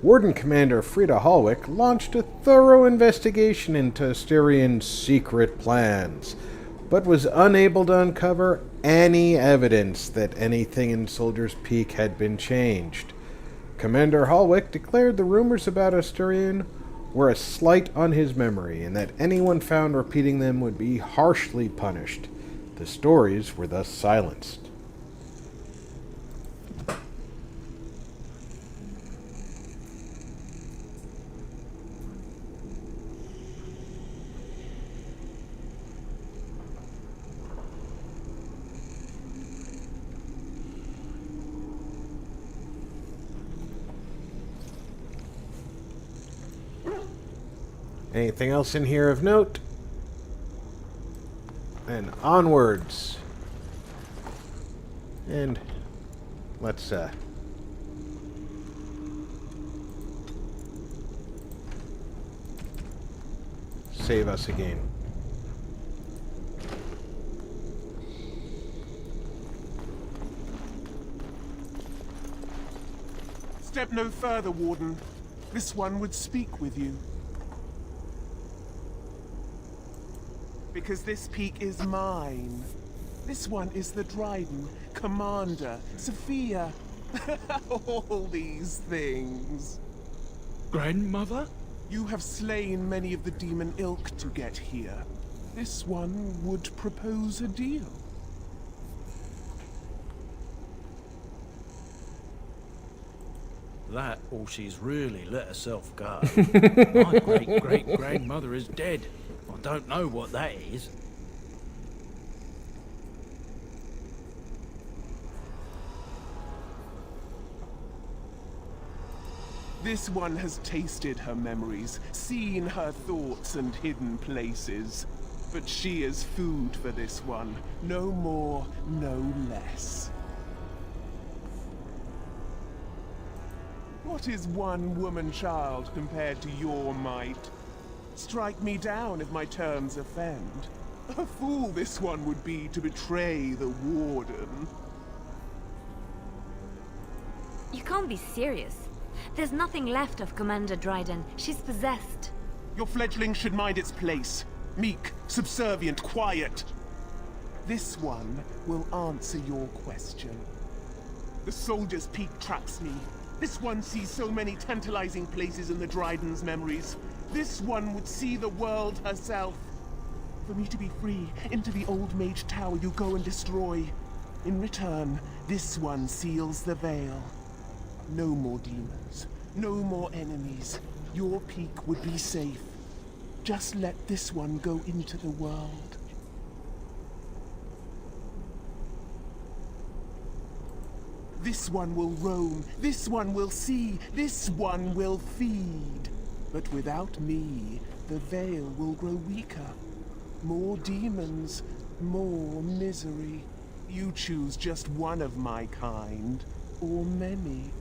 Warden Commander Frida Hallwick launched a thorough investigation into Asturian's secret plans, but was unable to uncover any evidence that anything in Soldier's Peak had been changed. Commander Hallwick declared the rumors about Asturian were a slight on his memory, and that anyone found repeating them would be harshly punished. The stories were thus silenced. Anything else in here of note? And onwards. And let's save us again. Step no further, Warden. This one would speak with you. Because this peak is mine. This one is the Dryden, Commander, Sophia. All these things. Grandmother? You have slain many of the demon ilk to get here. This one would propose a deal. That, or she's really let herself go. My great-great-grandmother is dead. I don't know what that is. This one has tasted her memories, seen her thoughts and hidden places. But she is food for this one. No more, no less. What is one woman-child compared to your might? Strike me down if my terms offend. A fool this one would be to betray the Warden. You can't be serious. There's nothing left of Commander Dryden. She's possessed. Your fledgling should mind its place. Meek, subservient, quiet. This one will answer your question. The Soldier's Peak traps me. This one sees so many tantalizing places in the Dryden's memories. This one would see the world herself. For me to be free, into the Old Mage Tower you go and destroy. In return, this one seals the veil. No more demons, no more enemies. Your peak would be safe. Just let this one go into the world. This one will roam, this one will see, this one will feed. But without me, the veil will grow weaker. More demons, more misery. You choose just one of my kind, or many.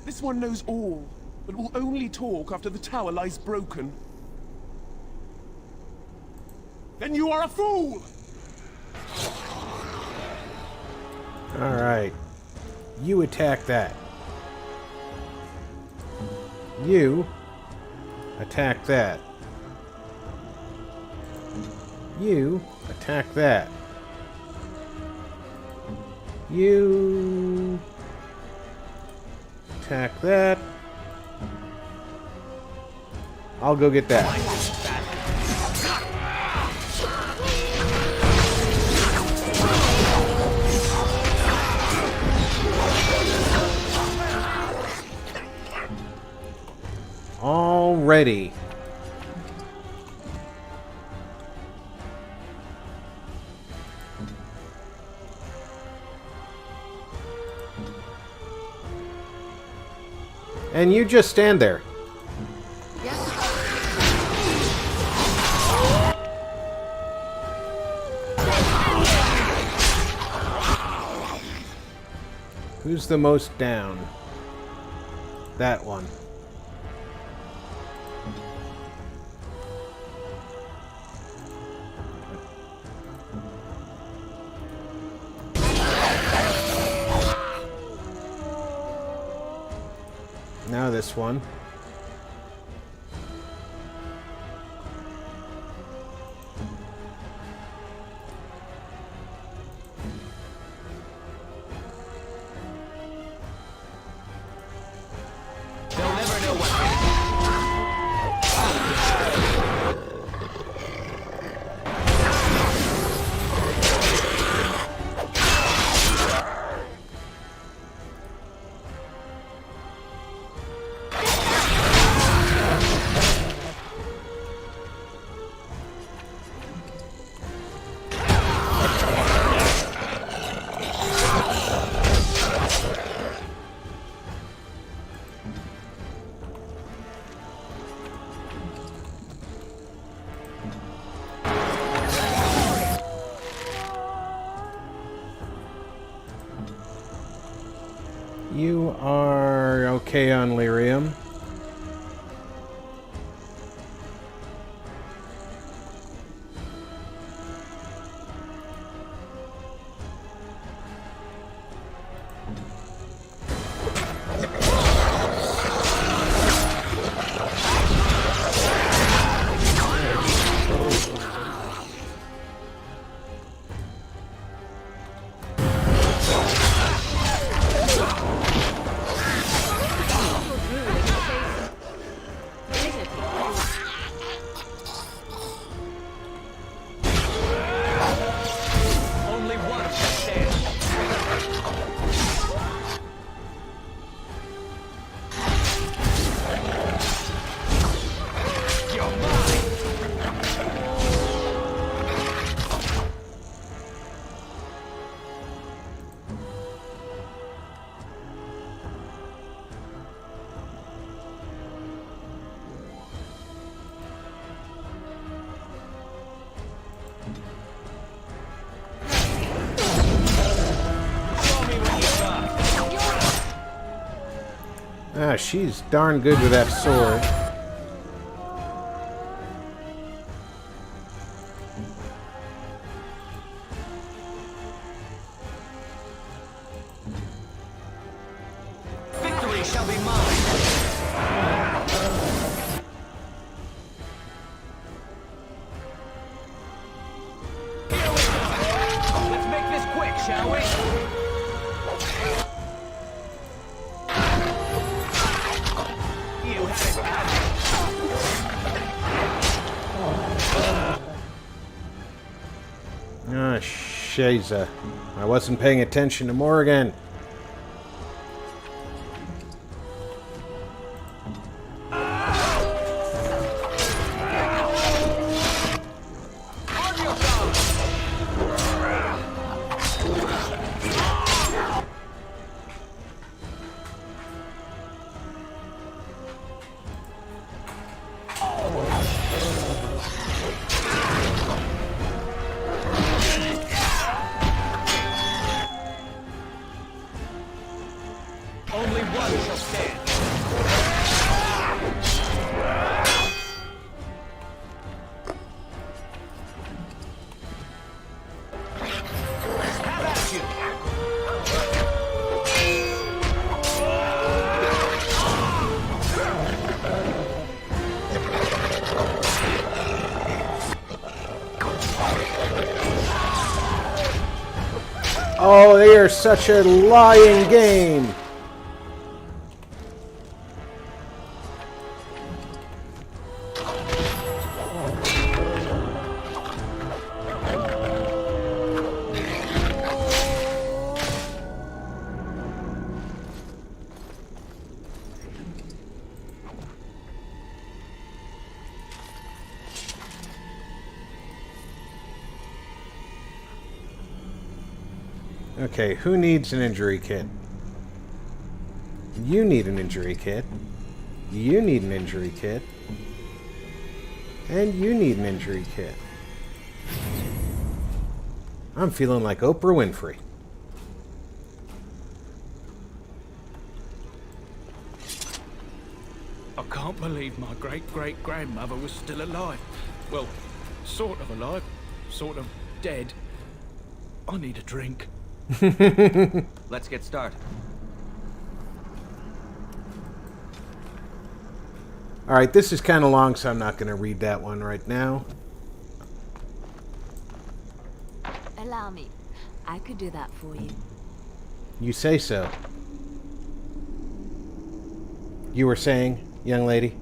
This one knows all, but will only talk after the tower lies broken. Then you are a fool! Alright. You attack that. You attack that. You attack that. You attack that. I'll go get that. Already. And you just stand there. Who's the most down? That one. Now this one. They'll never know what You are okay on lyrium. Ah, she's darn good with that sword. victory shall be mine. Let's make this quick, shall we? Ah, shiza. I wasn't paying attention to Morgan. Only one shall stand. Have at you. Oh, they are such a lying game. Okay, who needs an injury kit? You need an injury kit. You need an injury kit. And you need an injury kit. I'm feeling like Oprah Winfrey. I can't believe my great-great-grandmother was still alive. Well, sort of alive, sort of dead. I need a drink. Let's get started. Alright, this is kind of long, so I'm not going to read that one right now. Allow me. I could do that for you. You say so. You were saying, young lady?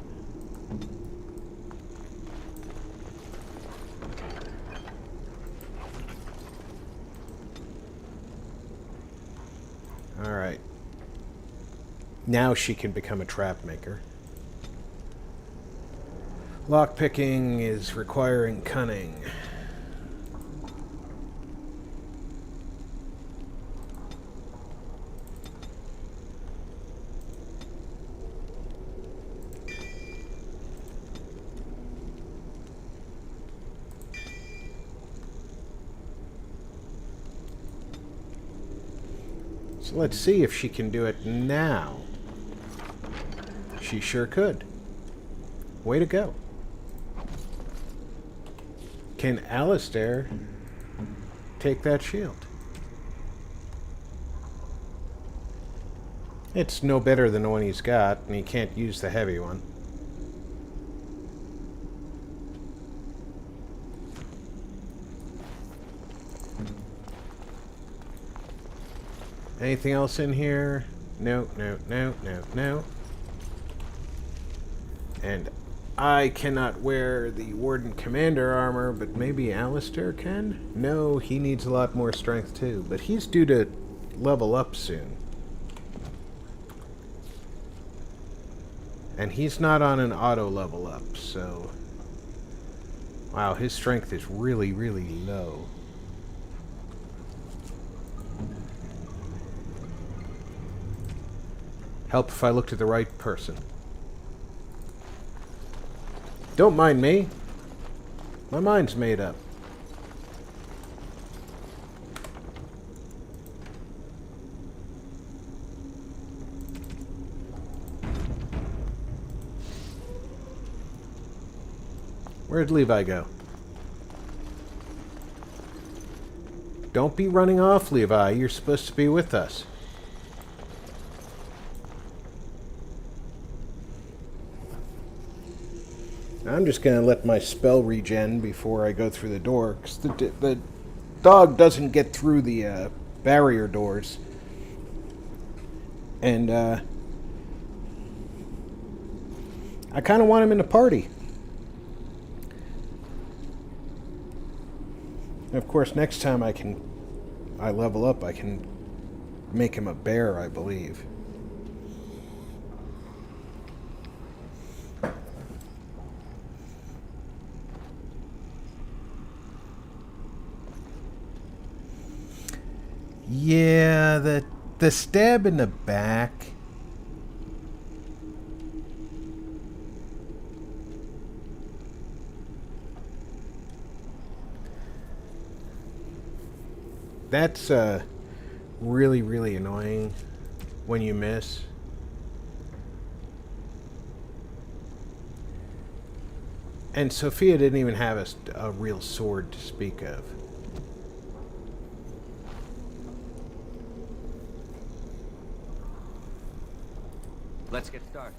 Alright. Now she can become a trap maker. Lockpicking is requiring cunning. So let's see if she can do it now. She sure could. Way to go. Can Alistair take that shield? It's no better than the one he's got, and he can't use the heavy one. Anything else in here? No, no, no, no, no. And I cannot wear the Warden Commander armor, but maybe Alistair can? No, he needs a lot more strength too, but he's due to level up soon. And he's not on an auto level up, so... Wow, his strength is really, really low. Help if I look to the right person. Don't mind me. My mind's made up. Where'd Levi go? Don't be running off, Levi. You're supposed to be with us. I'm just going to let my spell regen before I go through the door, because the dog doesn't get through the barrier doors. And I kind of want him in the party. And of course, next time I level up, I can make him a bear, I believe. Yeah, the stab in the back. That's really, really annoying when you miss. And Sophia didn't even have a real sword to speak of. Let's get started.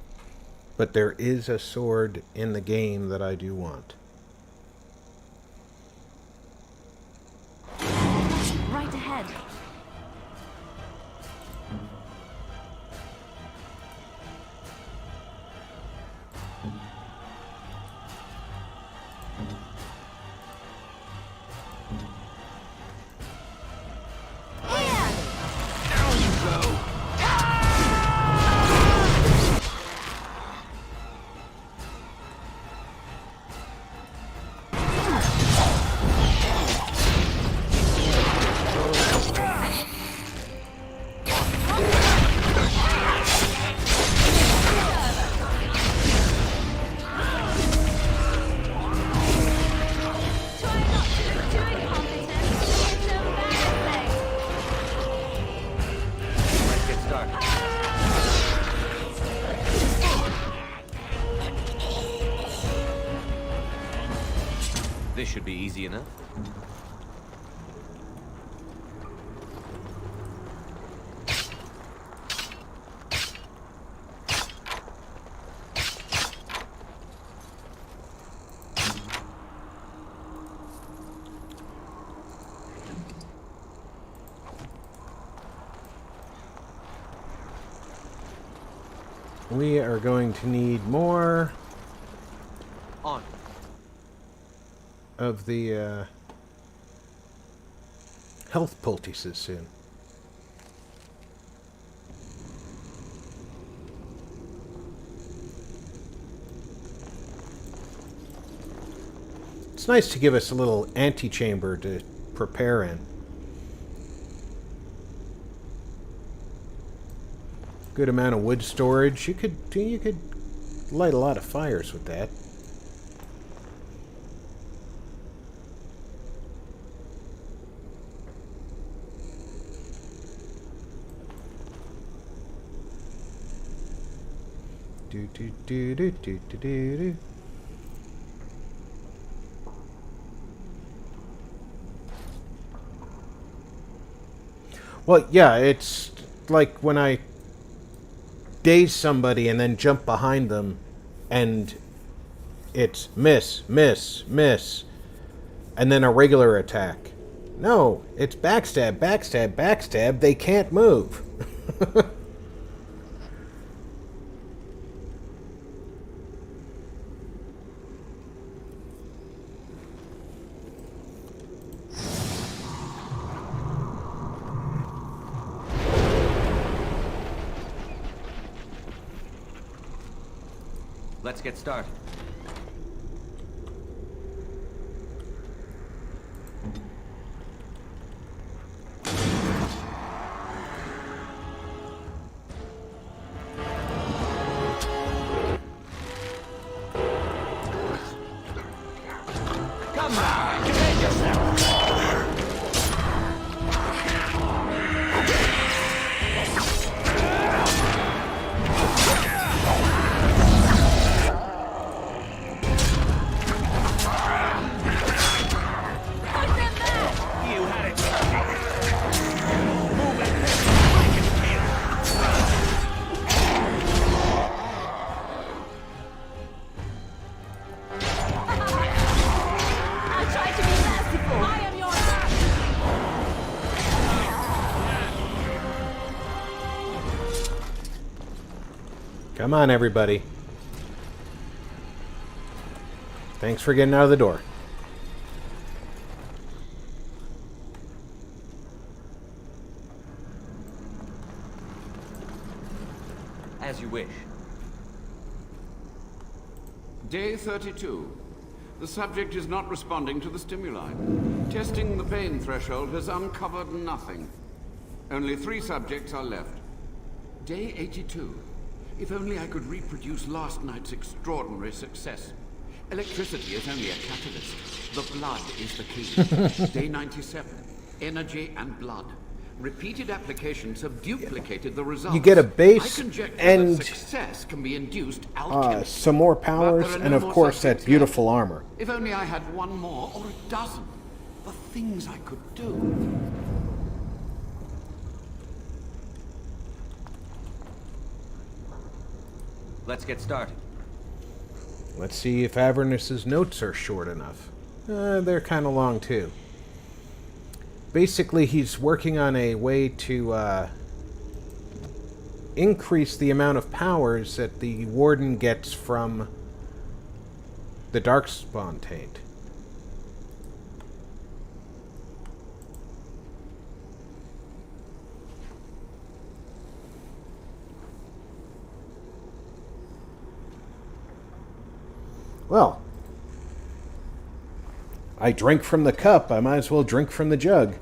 But there is a sword in the game that I do want. Right ahead. This should be easy enough. We are going to need more On. of the health poultices soon. It's nice to give us a little antechamber to prepare in. Good amount of wood storage. You could light a lot of fires with that. Do do do do do do do do. Well, yeah, it's like when I daze somebody and then jump behind them, and it's miss, miss, miss, and then a regular attack. No, it's backstab, backstab, backstab. They can't move. Let's get started. Come on, defend yourself. Come on, everybody. Thanks for getting out of the door. As you wish. Day 32. The subject is not responding to the stimuli. Testing the pain threshold has uncovered nothing. Only 3 subjects are left. Day 82. If only I could reproduce last night's extraordinary success. Electricity is only a catalyst. The blood is the key. Day 97. Energy and blood. Repeated applications have duplicated the results. You get a base I conjecture and that success can be induced alchemically. some more powers, and of course that beautiful armor. If only I had one more, or a dozen. The things I could do. Let's get started. Let's see if Avernus's notes are short enough. They're kind of long, too. Basically, he's working on a way to increase the amount of powers that the warden gets from the Darkspawn taint. Well, I drink from the cup, I might as well drink from the jug.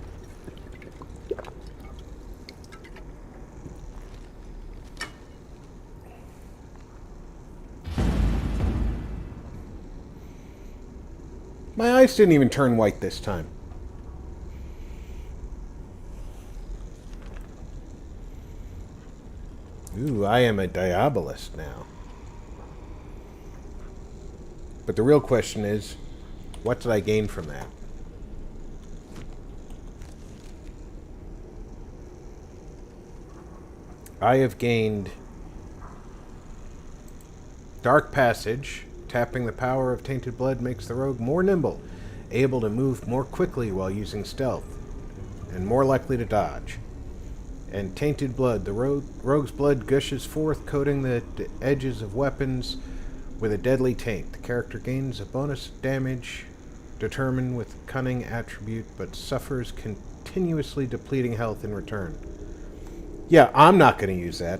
My eyes didn't even turn white this time. Ooh, I am a Diabolist now. But the real question is, what did I gain from that? I have gained Dark Passage. Tapping the power of tainted blood makes the rogue more nimble, able to move more quickly while using stealth, and more likely to dodge. And tainted blood. The rogue's blood gushes forth, coating the edges of weapons with a deadly taint. The character gains a bonus damage determined with cunning attribute, but suffers continuously depleting health in return. Yeah, I'm not going to use that.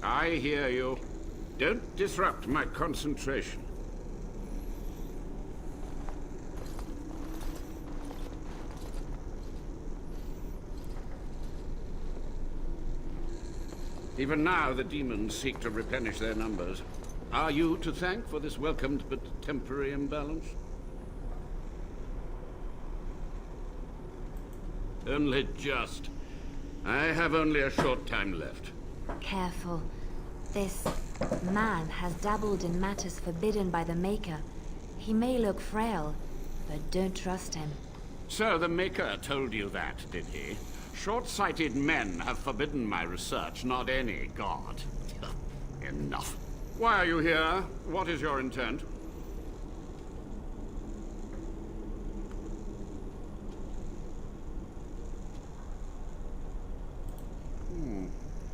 I hear you. Don't disrupt my concentration. Even now, the demons seek to replenish their numbers. Are you to thank for this welcomed but temporary imbalance? Only just. I have only a short time left. Careful. This man has dabbled in matters forbidden by the Maker. He may look frail, but don't trust him. So the Maker told you that, did he? Short-sighted men have forbidden my research, not any god. Enough. Why are you here? What is your intent?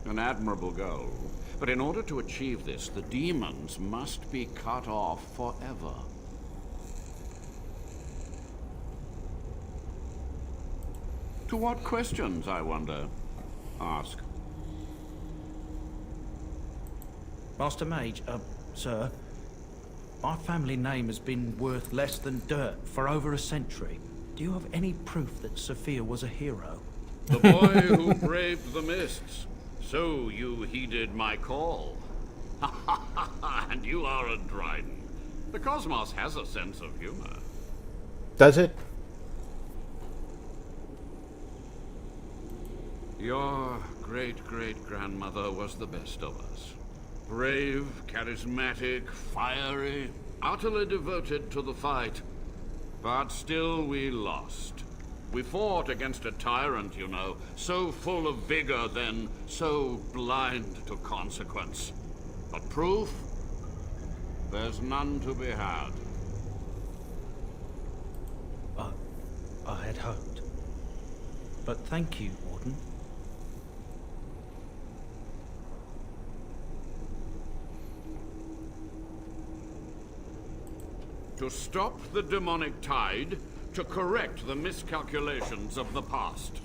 An admirable goal. But in order to achieve this, the demons must be cut off forever. To what questions, I wonder? Ask. Master Mage, sir, my family name has been worth less than dirt for over a century. Do you have any proof that Sophia was a hero? The boy who braved the mists. So you heeded my call. And you are a Dryden. The cosmos has a sense of humor. Does it? Your great-great-grandmother was the best of us. Brave, charismatic, fiery, utterly devoted to the fight. But still we lost. We fought against a tyrant, you know, so full of vigor then, so blind to consequence. But proof? There's none to be had. I had hoped. But thank you, Warden. To stop the demonic tide, to correct the miscalculations of the past.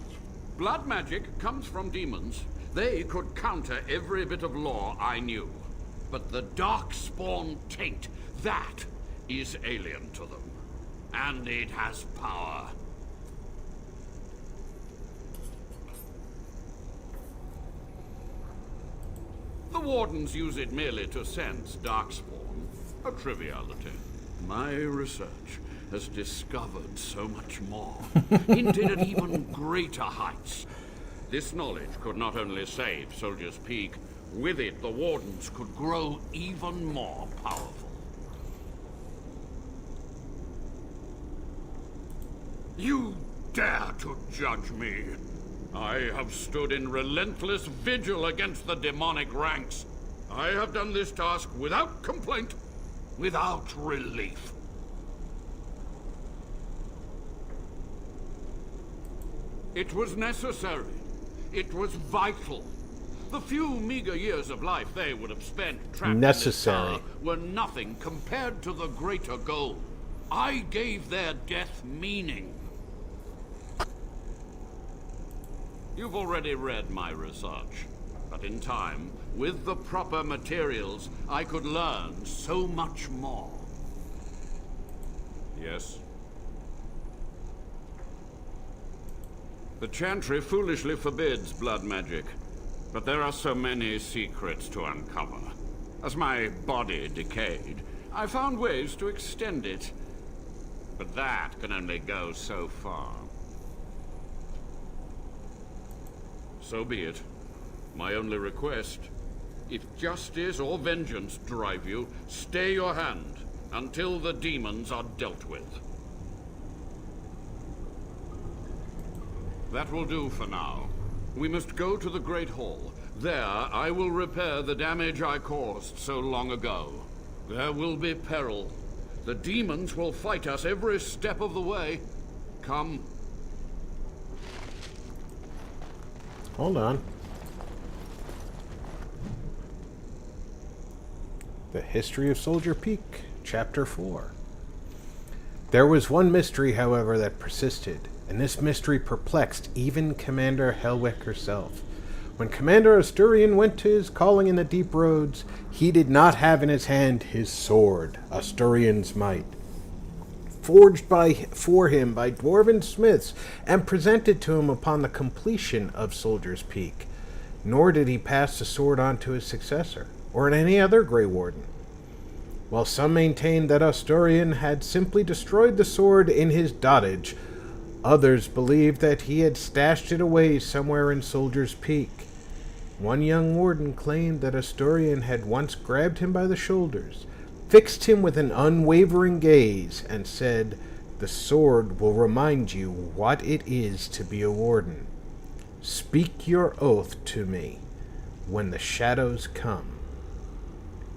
Blood magic comes from demons. They could counter every bit of law I knew. But the Darkspawn taint, that is alien to them. And it has power. The Wardens use it merely to sense Darkspawn. A triviality. My research has discovered so much more. Hinted at even greater heights. This knowledge could not only save Soldier's Peak, with it the Wardens could grow even more powerful. You dare to judge me? I have stood in relentless vigil against the demonic ranks. I have done this task without complaint, without relief. It was necessary. It was vital. The few meager years of life they would have spent trapped in this tower were nothing compared to the greater goal. I gave their death meaning. You've already read my research, but in time, with the proper materials, I could learn so much more. Yes? The Chantry foolishly forbids blood magic, but there are so many secrets to uncover. As my body decayed, I found ways to extend it, but that can only go so far. So be it. My only request, if justice or vengeance drive you, stay your hand until the demons are dealt with. That will do for now. We must go to the Great Hall. There, I will repair the damage I caused so long ago. There will be peril. The demons will fight us every step of the way. Come. Hold on. The History of Soldier Peak, Chapter 4. There was one mystery, however, that persisted, and this mystery perplexed even Commander Helwick herself. When Commander Asturian went to his calling in the deep roads, he did not have in his hand his sword, Asturian's might, forged for him by dwarven smiths and presented to him upon the completion of Soldier's Peak. Nor did he pass the sword on to his successor, or any other Grey Warden. While some maintained that Asturian had simply destroyed the sword in his dotage, others believed that he had stashed it away somewhere in Soldier's Peak. One young warden claimed that Asturian had once grabbed him by the shoulders, fixed him with an unwavering gaze, and said, "The sword will remind you what it is to be a warden. Speak your oath to me when the shadows come.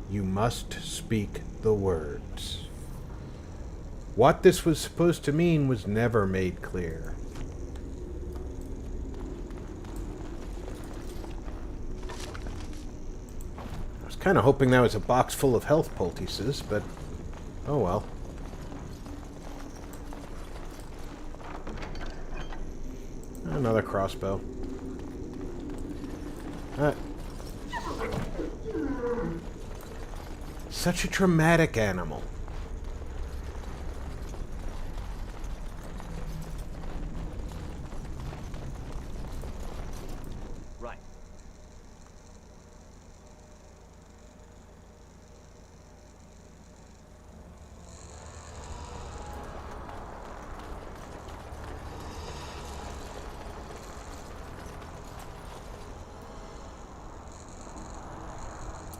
You must speak the words." What this was supposed to mean was never made clear. I was kind of hoping that was a box full of health poultices, but oh well. Another crossbow. Such a traumatic animal. Right.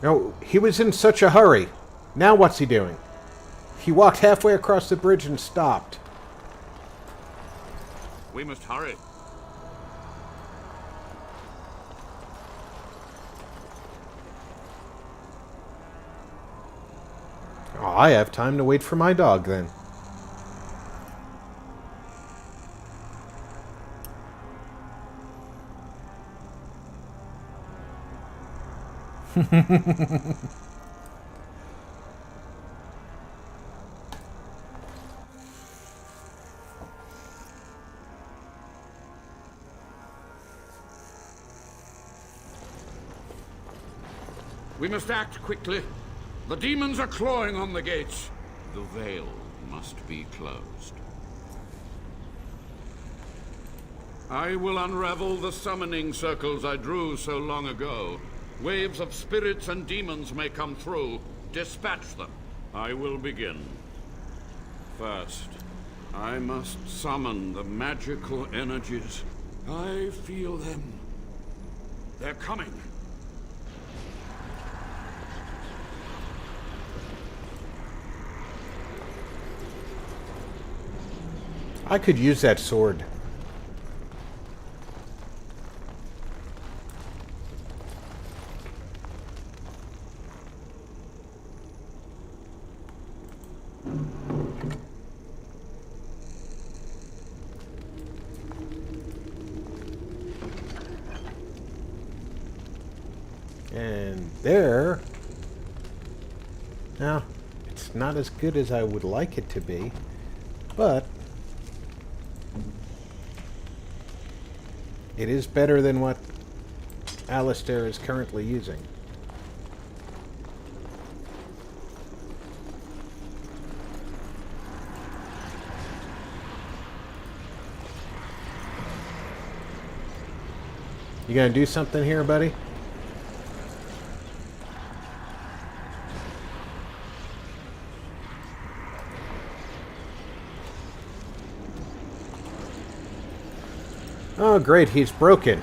No, he was in such a hurry. Now what's he doing? He walked halfway across the bridge and stopped. We must hurry. Oh, I have time to wait for my dog then. We must act quickly. The demons are clawing on the gates. The veil must be closed. I will unravel the summoning circles I drew so long ago. Waves of spirits and demons may come through. Dispatch them. I will begin. First, I must summon the magical energies. I feel them. They're coming. I could use that sword. And there. Now, it's not as good as I would like it to be, but it is better than what Alistair is currently using. You gonna do something here, buddy? Oh, great, he's broken.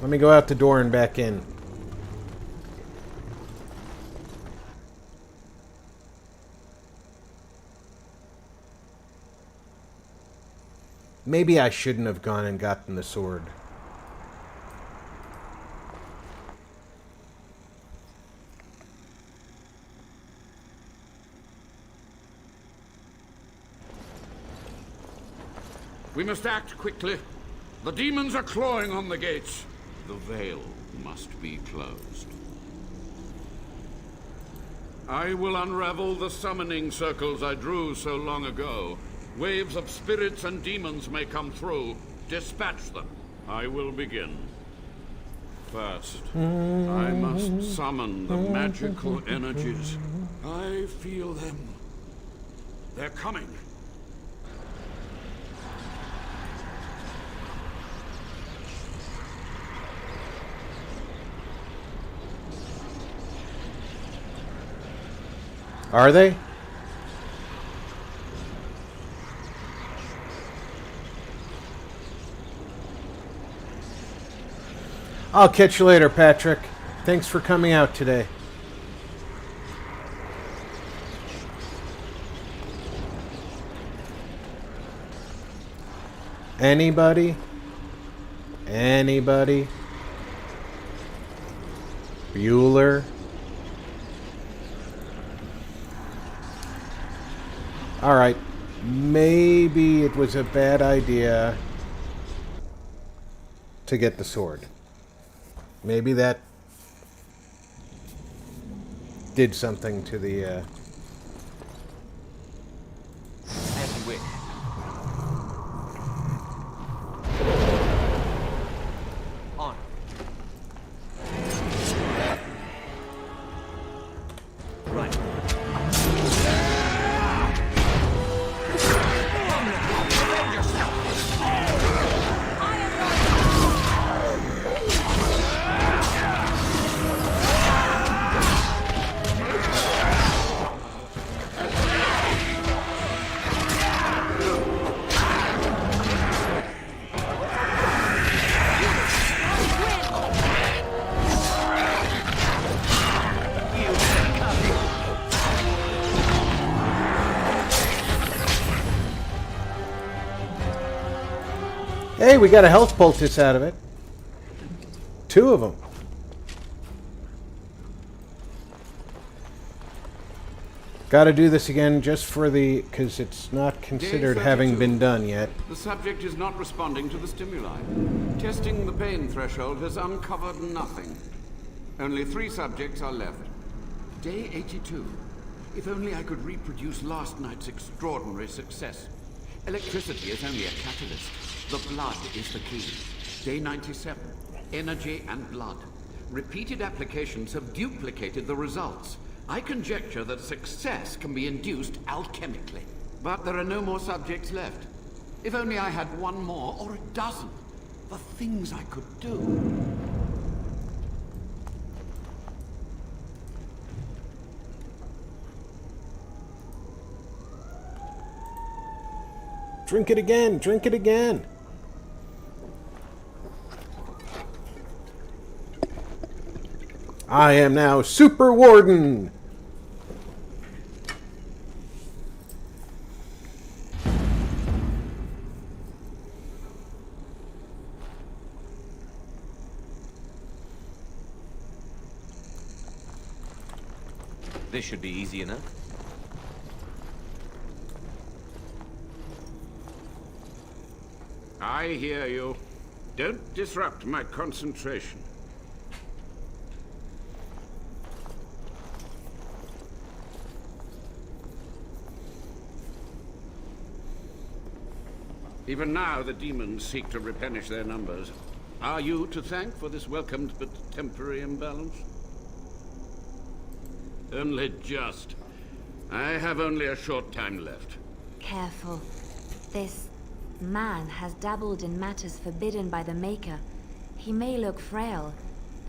Let me go out the door and back in. Maybe I shouldn't have gone and gotten the sword. We must act quickly. The demons are clawing on the gates. The veil must be closed. I will unravel the summoning circles I drew so long ago. Waves of spirits and demons may come through. Dispatch them. I will begin. First, I must summon the magical energies. I feel them. They're coming. Are they? I'll catch you later, Patrick. Thanks for coming out today. Anybody? Anybody? Bueller? Alright, maybe it was a bad idea to get the sword. Maybe that did something to the, As you wish. On. Right. Hey, we got a health poultice out of it. 2 of them. Gotta do this again just for the... because it's not considered having been done yet. The subject is not responding to the stimuli. Testing the pain threshold has uncovered nothing. Only 3 subjects are left. Day 82. If only I could reproduce last night's extraordinary success. Electricity is only a catalyst. The blood is the key. Day 97. Energy and blood. Repeated applications have duplicated the results. I conjecture that success can be induced alchemically. But there are no more subjects left. If only I had one more, or a dozen. The things I could do. Drink it again! Drink it again! I am now Super Warden! This should be easy enough. I hear you. Don't disrupt my concentration. Even now, the demons seek to replenish their numbers. Are you to thank for this welcomed but temporary imbalance? Only just. I have only a short time left. Careful. This man has dabbled in matters forbidden by the Maker. He may look frail,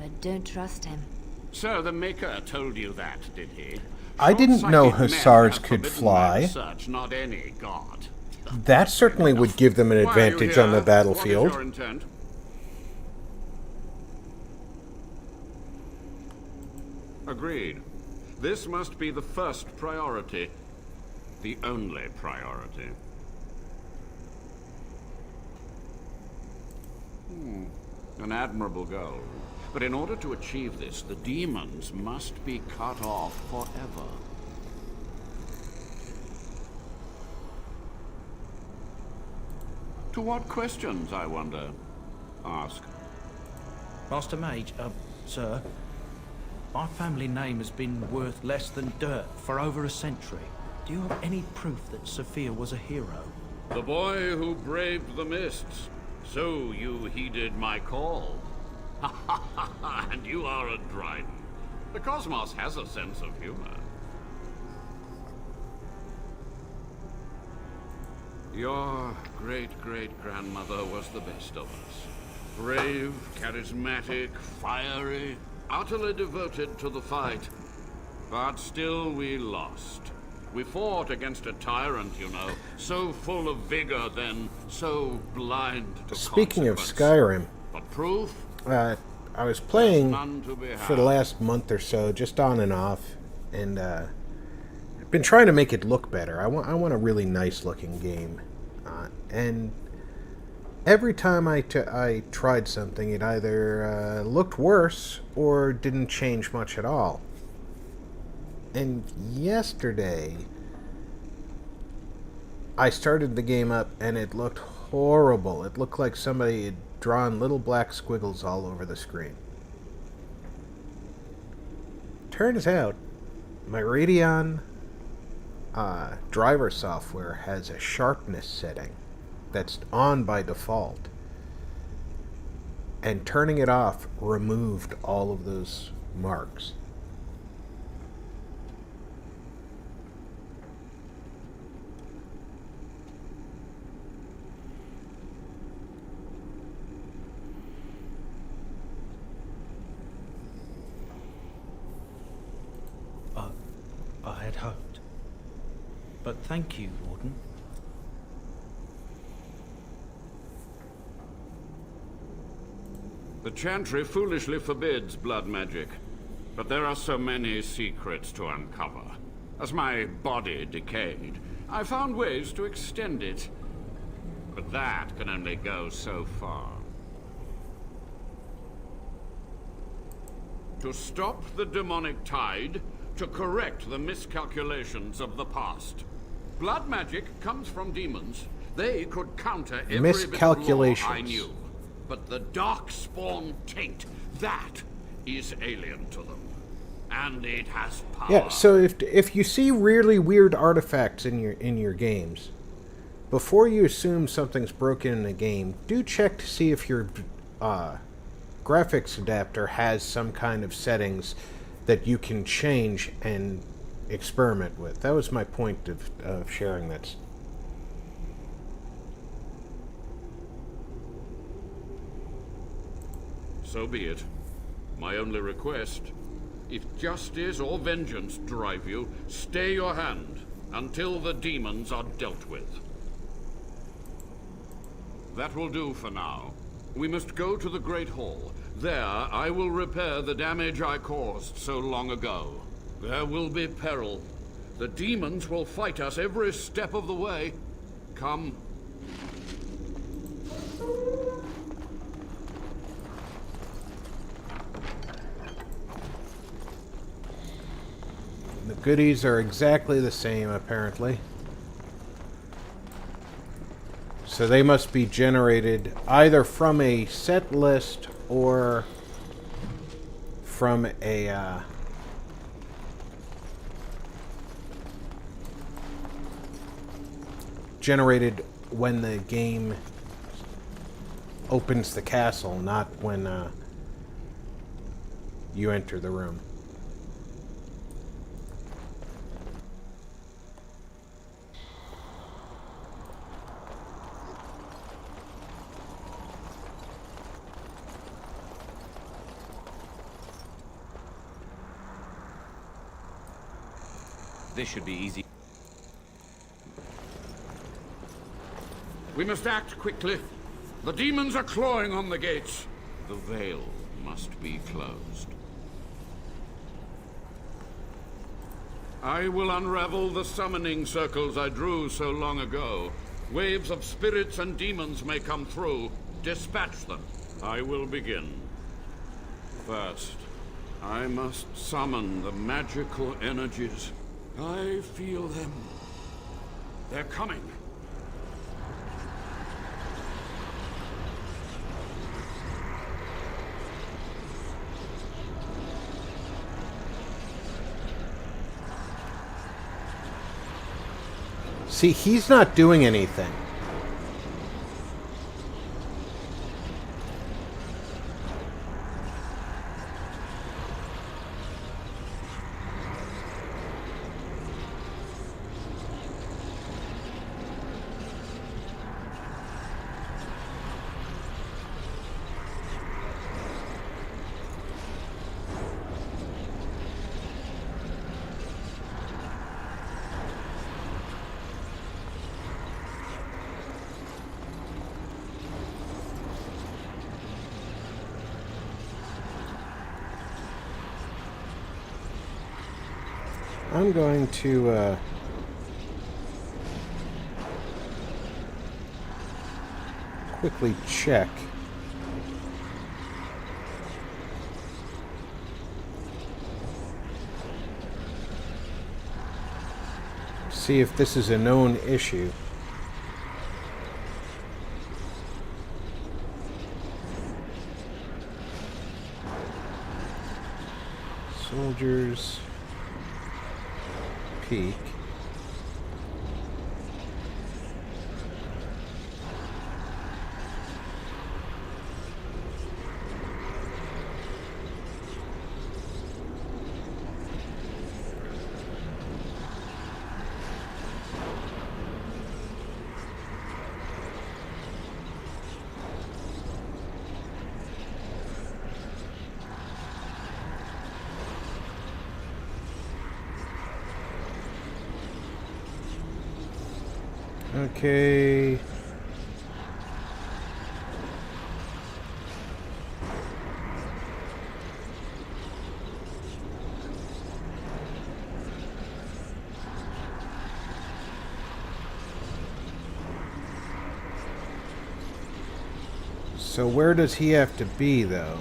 but don't trust him. So the Maker told you that, did he? I didn't know hussars could Forbidden fly. by research, not any god. That certainly would give them an Why are you advantage on the here? battlefield. What is your intent? Agreed. This must be the first priority. The only priority. An admirable goal. But in order to achieve this, the demons must be cut off forever. To what questions, I wonder? Ask. Master Mage, sir, my family name has been worth less than dirt for over a century. Do you have any proof that Sophia was a hero? The boy who braved the mists. So you heeded my call. And you are a Dryden. The cosmos has a sense of humor. Your great-great-grandmother was the best of us. Brave, charismatic, fiery, utterly devoted to the fight. But still we lost. We fought against a tyrant, you know, so full of vigor then, so blind to Speaking of consequence. Skyrim, But proof? I was playing None to be for the had. last month or so, just on and off, and I've been trying to make it look better. I want a really nice looking game, and every time I tried something, it either looked worse or didn't change much at all. And yesterday, I started the game up and it looked horrible. It looked like somebody had drawn little black squiggles all over the screen. Turns out, my Radeon driver software has a sharpness setting that's on by default. And turning it off removed all of those marks. I had hoped. But thank you, Warden. The Chantry foolishly forbids blood magic. But there are so many secrets to uncover. As my body decayed, I found ways to extend it. But that can only go so far. To stop the demonic tide, to correct the miscalculations of the past. Blood magic comes from demons. They could counter every bit of law I Miscalculations. knew. But the darkspawn taint, that is alien to them. And it has power. Yeah, so if you see really weird artifacts in your games, before you assume something's broken in a game, do check to see if you're graphics adapter has some kind of settings that you can change and experiment with. That was my point of sharing this. So be it. My only request, if justice or vengeance drive you, stay your hand until the demons are dealt with. That will do for now. We must go to the Great Hall. There, I will repair the damage I caused so long ago. There will be peril. The demons will fight us every step of the way. Come. The goodies are exactly the same, apparently. So they must be generated either from a set list or from a generated when the game opens the castle, not when you enter the room. This should be easy. We must act quickly. The demons are clawing on the gates. The veil must be closed. I will unravel the summoning circles I drew so long ago. Waves of spirits and demons may come through. Dispatch them. I will begin. First, I must summon the magical energies. I feel them. They're coming. See, he's not doing anything. I'm going to quickly check. See if this is a known issue. Soldiers. Peak. Okay. So where does he have to be, though?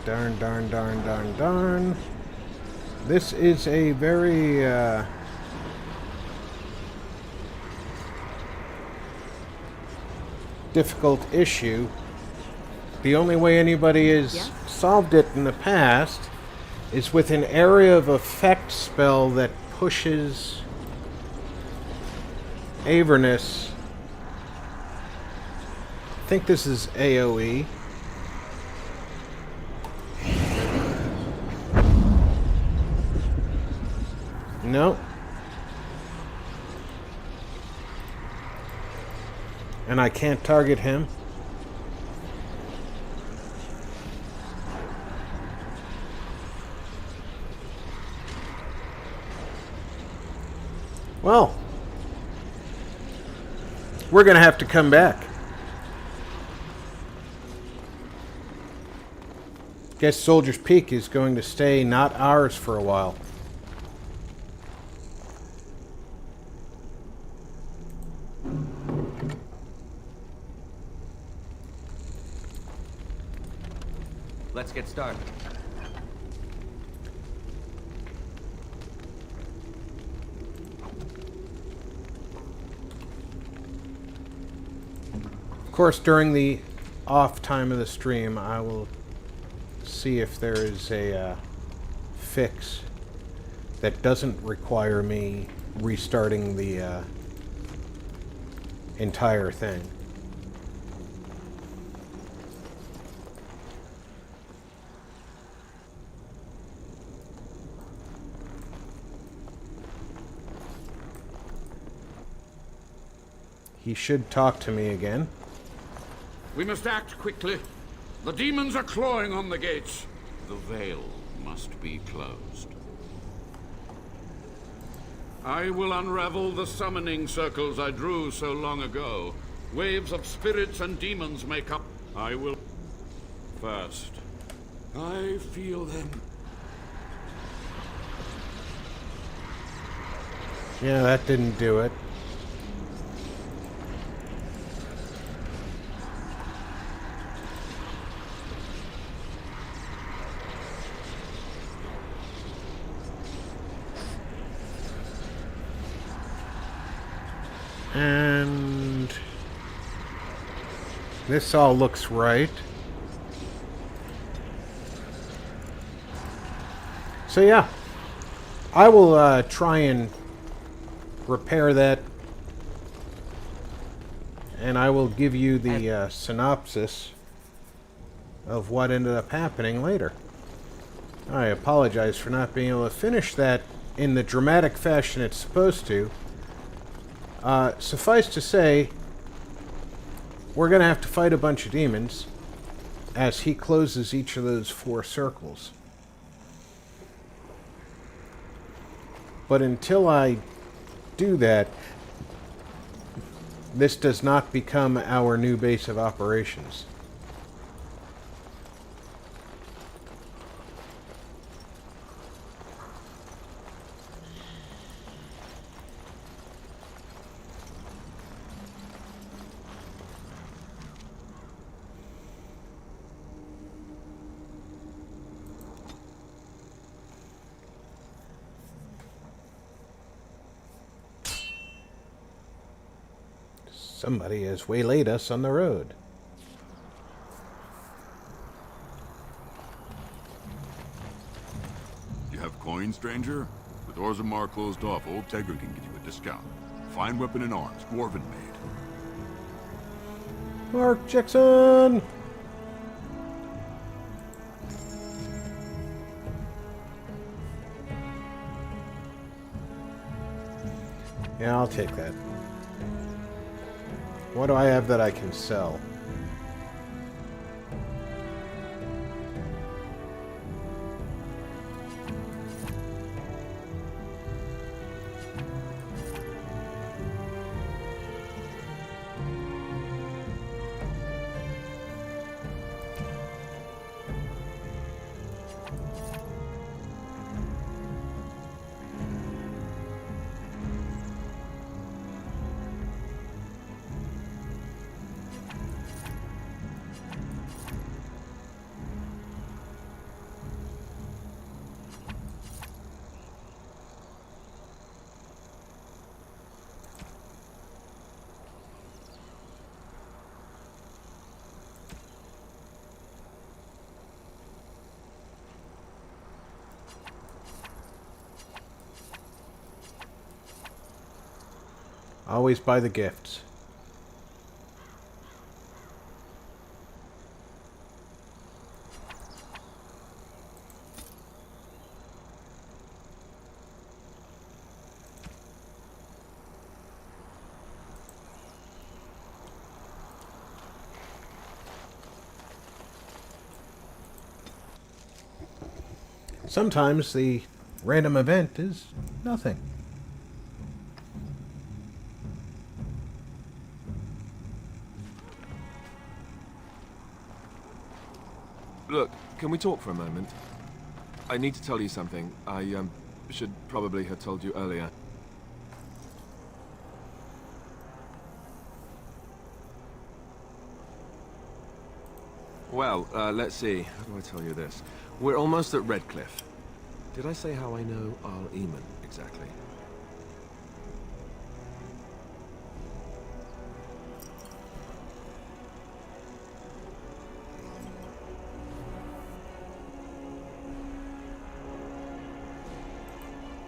Darn. This is a very, difficult issue. The only way anybody has solved it in the past is with an area of effect spell that pushes Avernus. I think this is AoE. No. And I can't target him. Well, we're going to have to come back. Guess Soldier's Peak is going to stay not ours for a while. Let's get started. Of course, during the off time of the stream, I will see if there is a fix that doesn't require me restarting the entire thing. He should talk to me again. We must act quickly. The demons are clawing on the gates. The veil must be closed. I will unravel the summoning circles I drew so long ago. Waves of spirits and demons make up. I will... First, I feel them. Yeah, that didn't do it. And this all looks right. So yeah, I will try and repair that, and I will give you the synopsis of what ended up happening later. I apologize for not being able to finish that in the dramatic fashion it's supposed to. Suffice to say, we're going to have to fight a bunch of demons as he closes each of those 4 circles. But until I do that, this does not become our new base of operations. Somebody has waylaid us on the road. You have coin, stranger? With Orzammar closed off, Old Tegger can give you a discount. Fine weapon and arms, dwarven made. Mark Jackson! Yeah, I'll take that. What do I have that I can sell? Always buy the gifts. Sometimes the random event is nothing. Look, can we talk for a moment? I need to tell you something. I, should probably have told you earlier. Well, let's see. How do I tell you this? We're almost at Redcliffe. Did I say how I know Al Eamon exactly?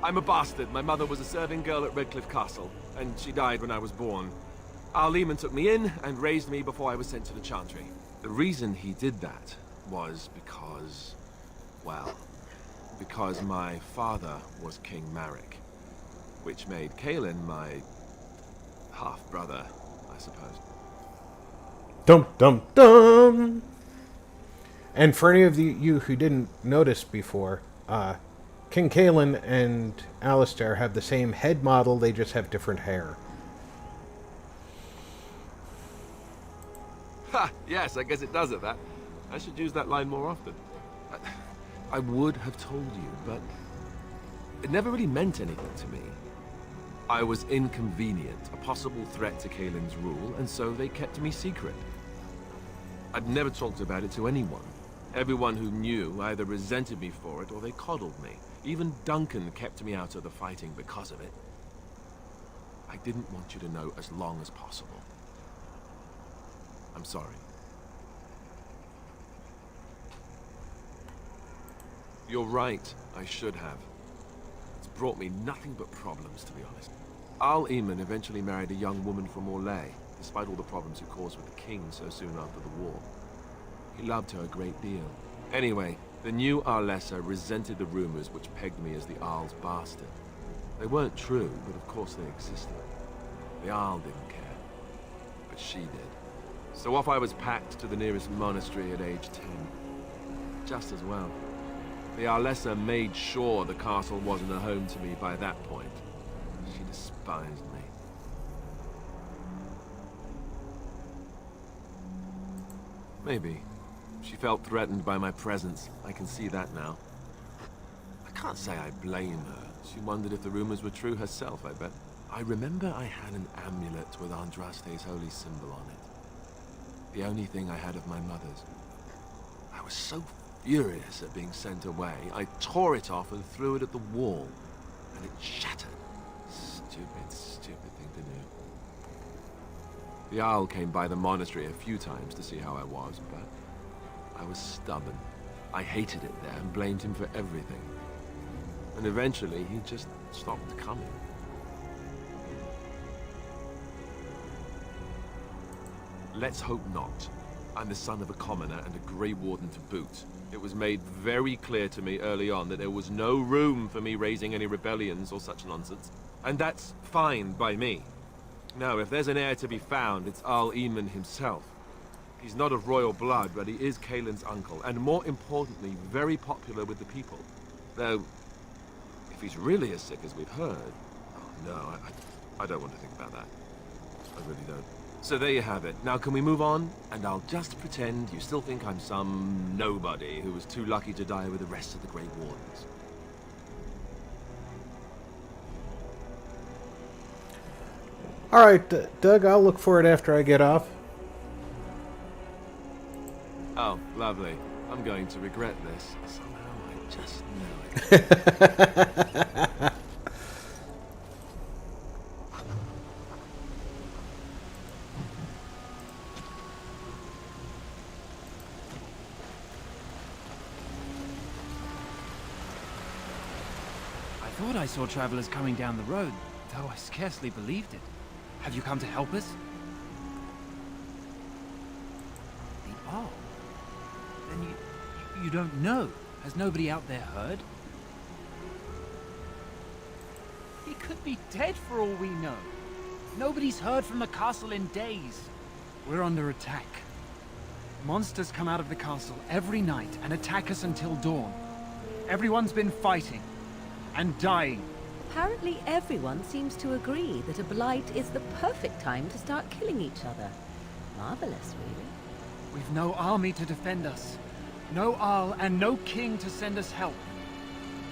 I'm a bastard. My mother was a serving girl at Redcliffe Castle, and she died when I was born. Al Eamon took me in and raised me before I was sent to the Chantry. The reason he did that was because, well, because my father was King Marek, which made Kaelin my half-brother, I suppose. Dum dum dum! And for any of you who didn't notice before, King Kaelin and Alistair have the same head model, they just have different hair. Ha! Yes, I guess it does it, that. I should use that line more often. I would have told you, but it never really meant anything to me. I was inconvenient, a possible threat to Kaelin's rule, and so they kept me secret. I'd never talked about it to anyone. Everyone who knew either resented me for it or they coddled me. Even Duncan kept me out of the fighting because of it. I didn't want you to know as long as possible. I'm sorry. You're right, I should have. It's brought me nothing but problems, to be honest. Al Eamon eventually married a young woman from Orlais, despite all the problems he caused with the king so soon after the war. He loved her a great deal. Anyway, the new Arlessa resented the rumors which pegged me as the Arl's bastard. They weren't true, but of course they existed. The Arl didn't care, but she did. So off I was packed to the nearest monastery at age 10. Just as well. The Arlessa made sure the castle wasn't a home to me by that point. She despised me. Maybe. She felt threatened by my presence. I can see that now. I can't say I blame her. She wondered if the rumors were true herself, I bet. I remember I had an amulet with Andraste's holy symbol on it. The only thing I had of my mother's. I was so furious at being sent away, I tore it off and threw it at the wall, and it shattered. Stupid thing to do. The Owl came by the monastery a few times to see how I was, but I was stubborn. I hated it there and blamed him for everything. And eventually, he just stopped coming. Let's hope not. I'm the son of a commoner and a Grey Warden to boot. It was made very clear to me early on that there was no room for me raising any rebellions or such nonsense. And that's fine by me. Now, if there's an heir to be found, it's Al Eamon himself. He's not of royal blood, but he is Kaelin's uncle, and more importantly, very popular with the people. Though, if he's really as sick as we've heard... Oh, no, I don't want to think about that. I really don't. So there you have it. Now can we move on? And I'll just pretend you still think I'm some nobody who was too lucky to die with the rest of the Grey Wardens. Alright, Doug, I'll look for it after I get off. Oh, lovely. I'm going to regret this. Somehow I just know it. I thought I saw travelers coming down the road, though I scarcely believed it. Have you come to help us? The Arl? Then you don't know. Has nobody out there heard? He could be dead for all we know. Nobody's heard from the castle in days. We're under attack. Monsters come out of the castle every night and attack us until dawn. Everyone's been fighting and dying. Apparently everyone seems to agree that a blight is the perfect time to start killing each other. Marvelous, really. We've no army to defend us. No Arl and no king to send us help.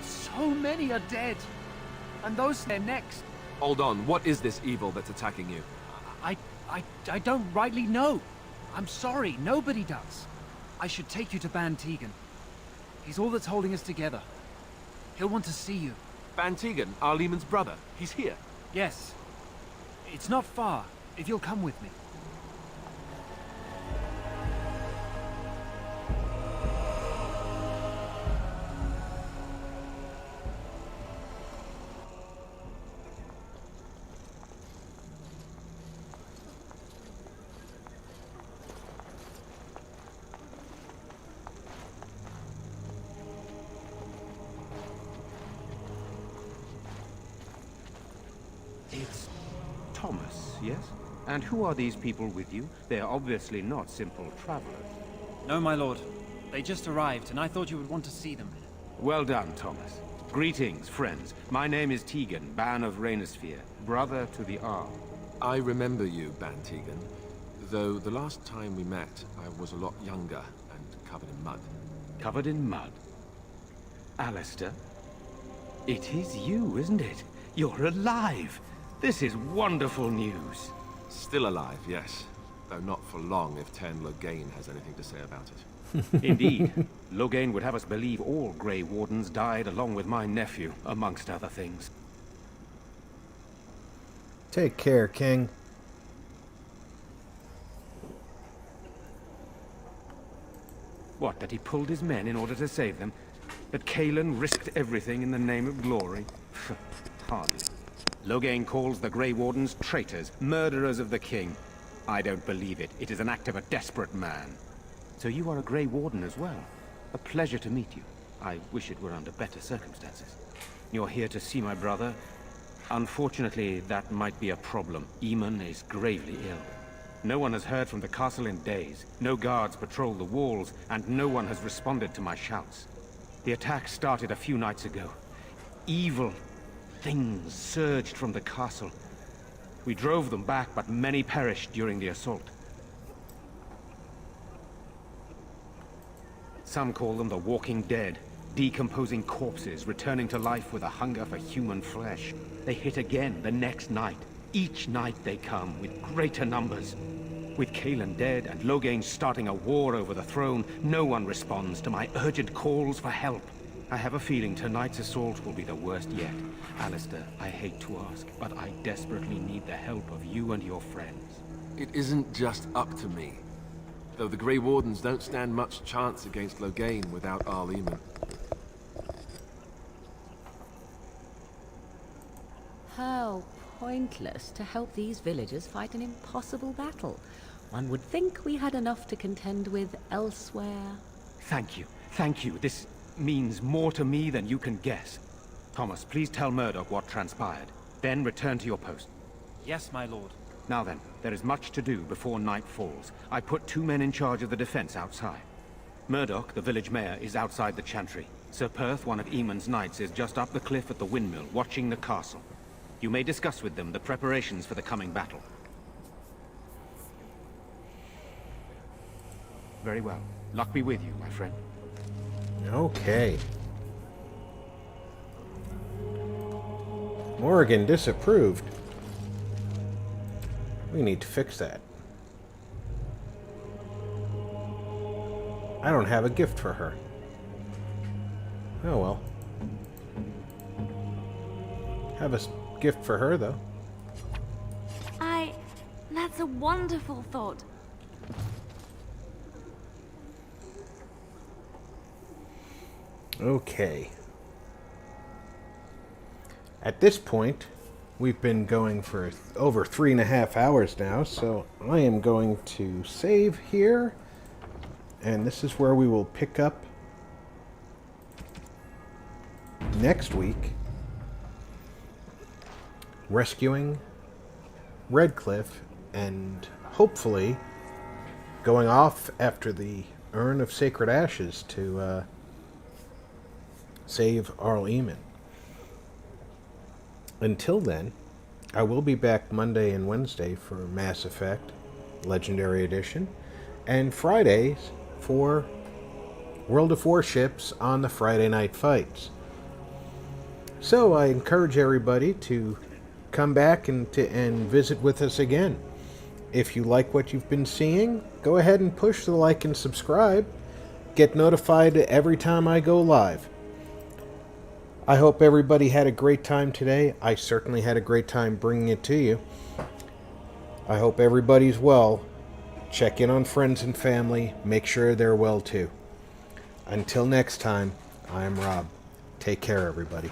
So many are dead. And those they're next. Hold on, what is this evil that's attacking you? I don't rightly know. I'm sorry, nobody does. I should take you to Ban Tegan. He's all that's holding us together. He'll want to see you. Ban Tegan, Arlemon's brother. He's here. Yes. It's not far, if you'll come with me. It's Thomas, yes? And who are these people with you? They're obviously not simple travelers. No, my lord. They just arrived, and I thought you would want to see them. Well done, Thomas. Greetings, friends. My name is Tegan, Ban of Rainisfere, brother to the Arl. I remember you, Ban Tegan. Though the last time we met, I was a lot younger and covered in mud. Covered in mud? Alistair? It is you, isn't it? You're alive! This is wonderful news. Still alive, yes. Though not for long if Ten Logain has anything to say about it. Indeed. Logain would have us believe all Grey Wardens died along with my nephew, amongst other things. Take care, King. What, that he pulled his men in order to save them? That Cailan risked everything in the name of glory? Hardly. Logain calls the Grey Wardens traitors, murderers of the king. I don't believe it. It is an act of a desperate man. So you are a Grey Warden as well. A pleasure to meet you. I wish it were under better circumstances. You're here to see my brother? Unfortunately, that might be a problem. Eamon is gravely ill. No one has heard from the castle in days. No guards patrol the walls, and no one has responded to my shouts. The attack started a few nights ago. Evil things surged from the castle. We drove them back, but many perished during the assault. Some call them the Walking Dead, decomposing corpses returning to life with a hunger for human flesh. They hit again the next night. Each night they come with greater numbers. With Cailan dead and Logain starting a war over the throne, no one responds to my urgent calls for help. I have a feeling tonight's assault will be the worst yet. Alistair, I hate to ask, but I desperately need the help of you and your friends. It isn't just up to me. Though the Grey Wardens don't stand much chance against Logain without Arleman. How pointless to help these villagers fight an impossible battle. One would think we had enough to contend with elsewhere. Thank you. Thank you. This means more to me than you can guess. Thomas, please tell Murdoch what transpired. Then return to your post. Yes, my lord. Now then, there is much to do before night falls. I put 2 men in charge of the defense outside. Murdoch, the village mayor, is outside the chantry. Sir Perth, one of Eamon's knights, is just up the cliff at the windmill, watching the castle. You may discuss with them the preparations for the coming battle. Very well. Luck be with you, my friend. Okay. Morrigan disapproved. We need to fix that. I don't have a gift for her. Oh well. Have a gift for her, though. That's a wonderful thought. Okay. At this point, we've been going for over 3.5 hours now, so I am going to save here, and this is where we will pick up next week, rescuing Redcliffe and hopefully going off after the Urn of Sacred Ashes to save Arl Eamon. Until then, I will be back Monday and Wednesday for Mass Effect Legendary Edition, and Fridays for World of Warships on the Friday Night Fights. So I encourage everybody to come back and visit with us again. If you like what you've been seeing, go ahead and push the like and subscribe. Get notified every time I go live. I hope everybody had a great time today. I certainly had a great time bringing it to you. I hope everybody's well. Check in on friends and family. Make sure they're well too. Until next time, I'm Rob. Take care, everybody.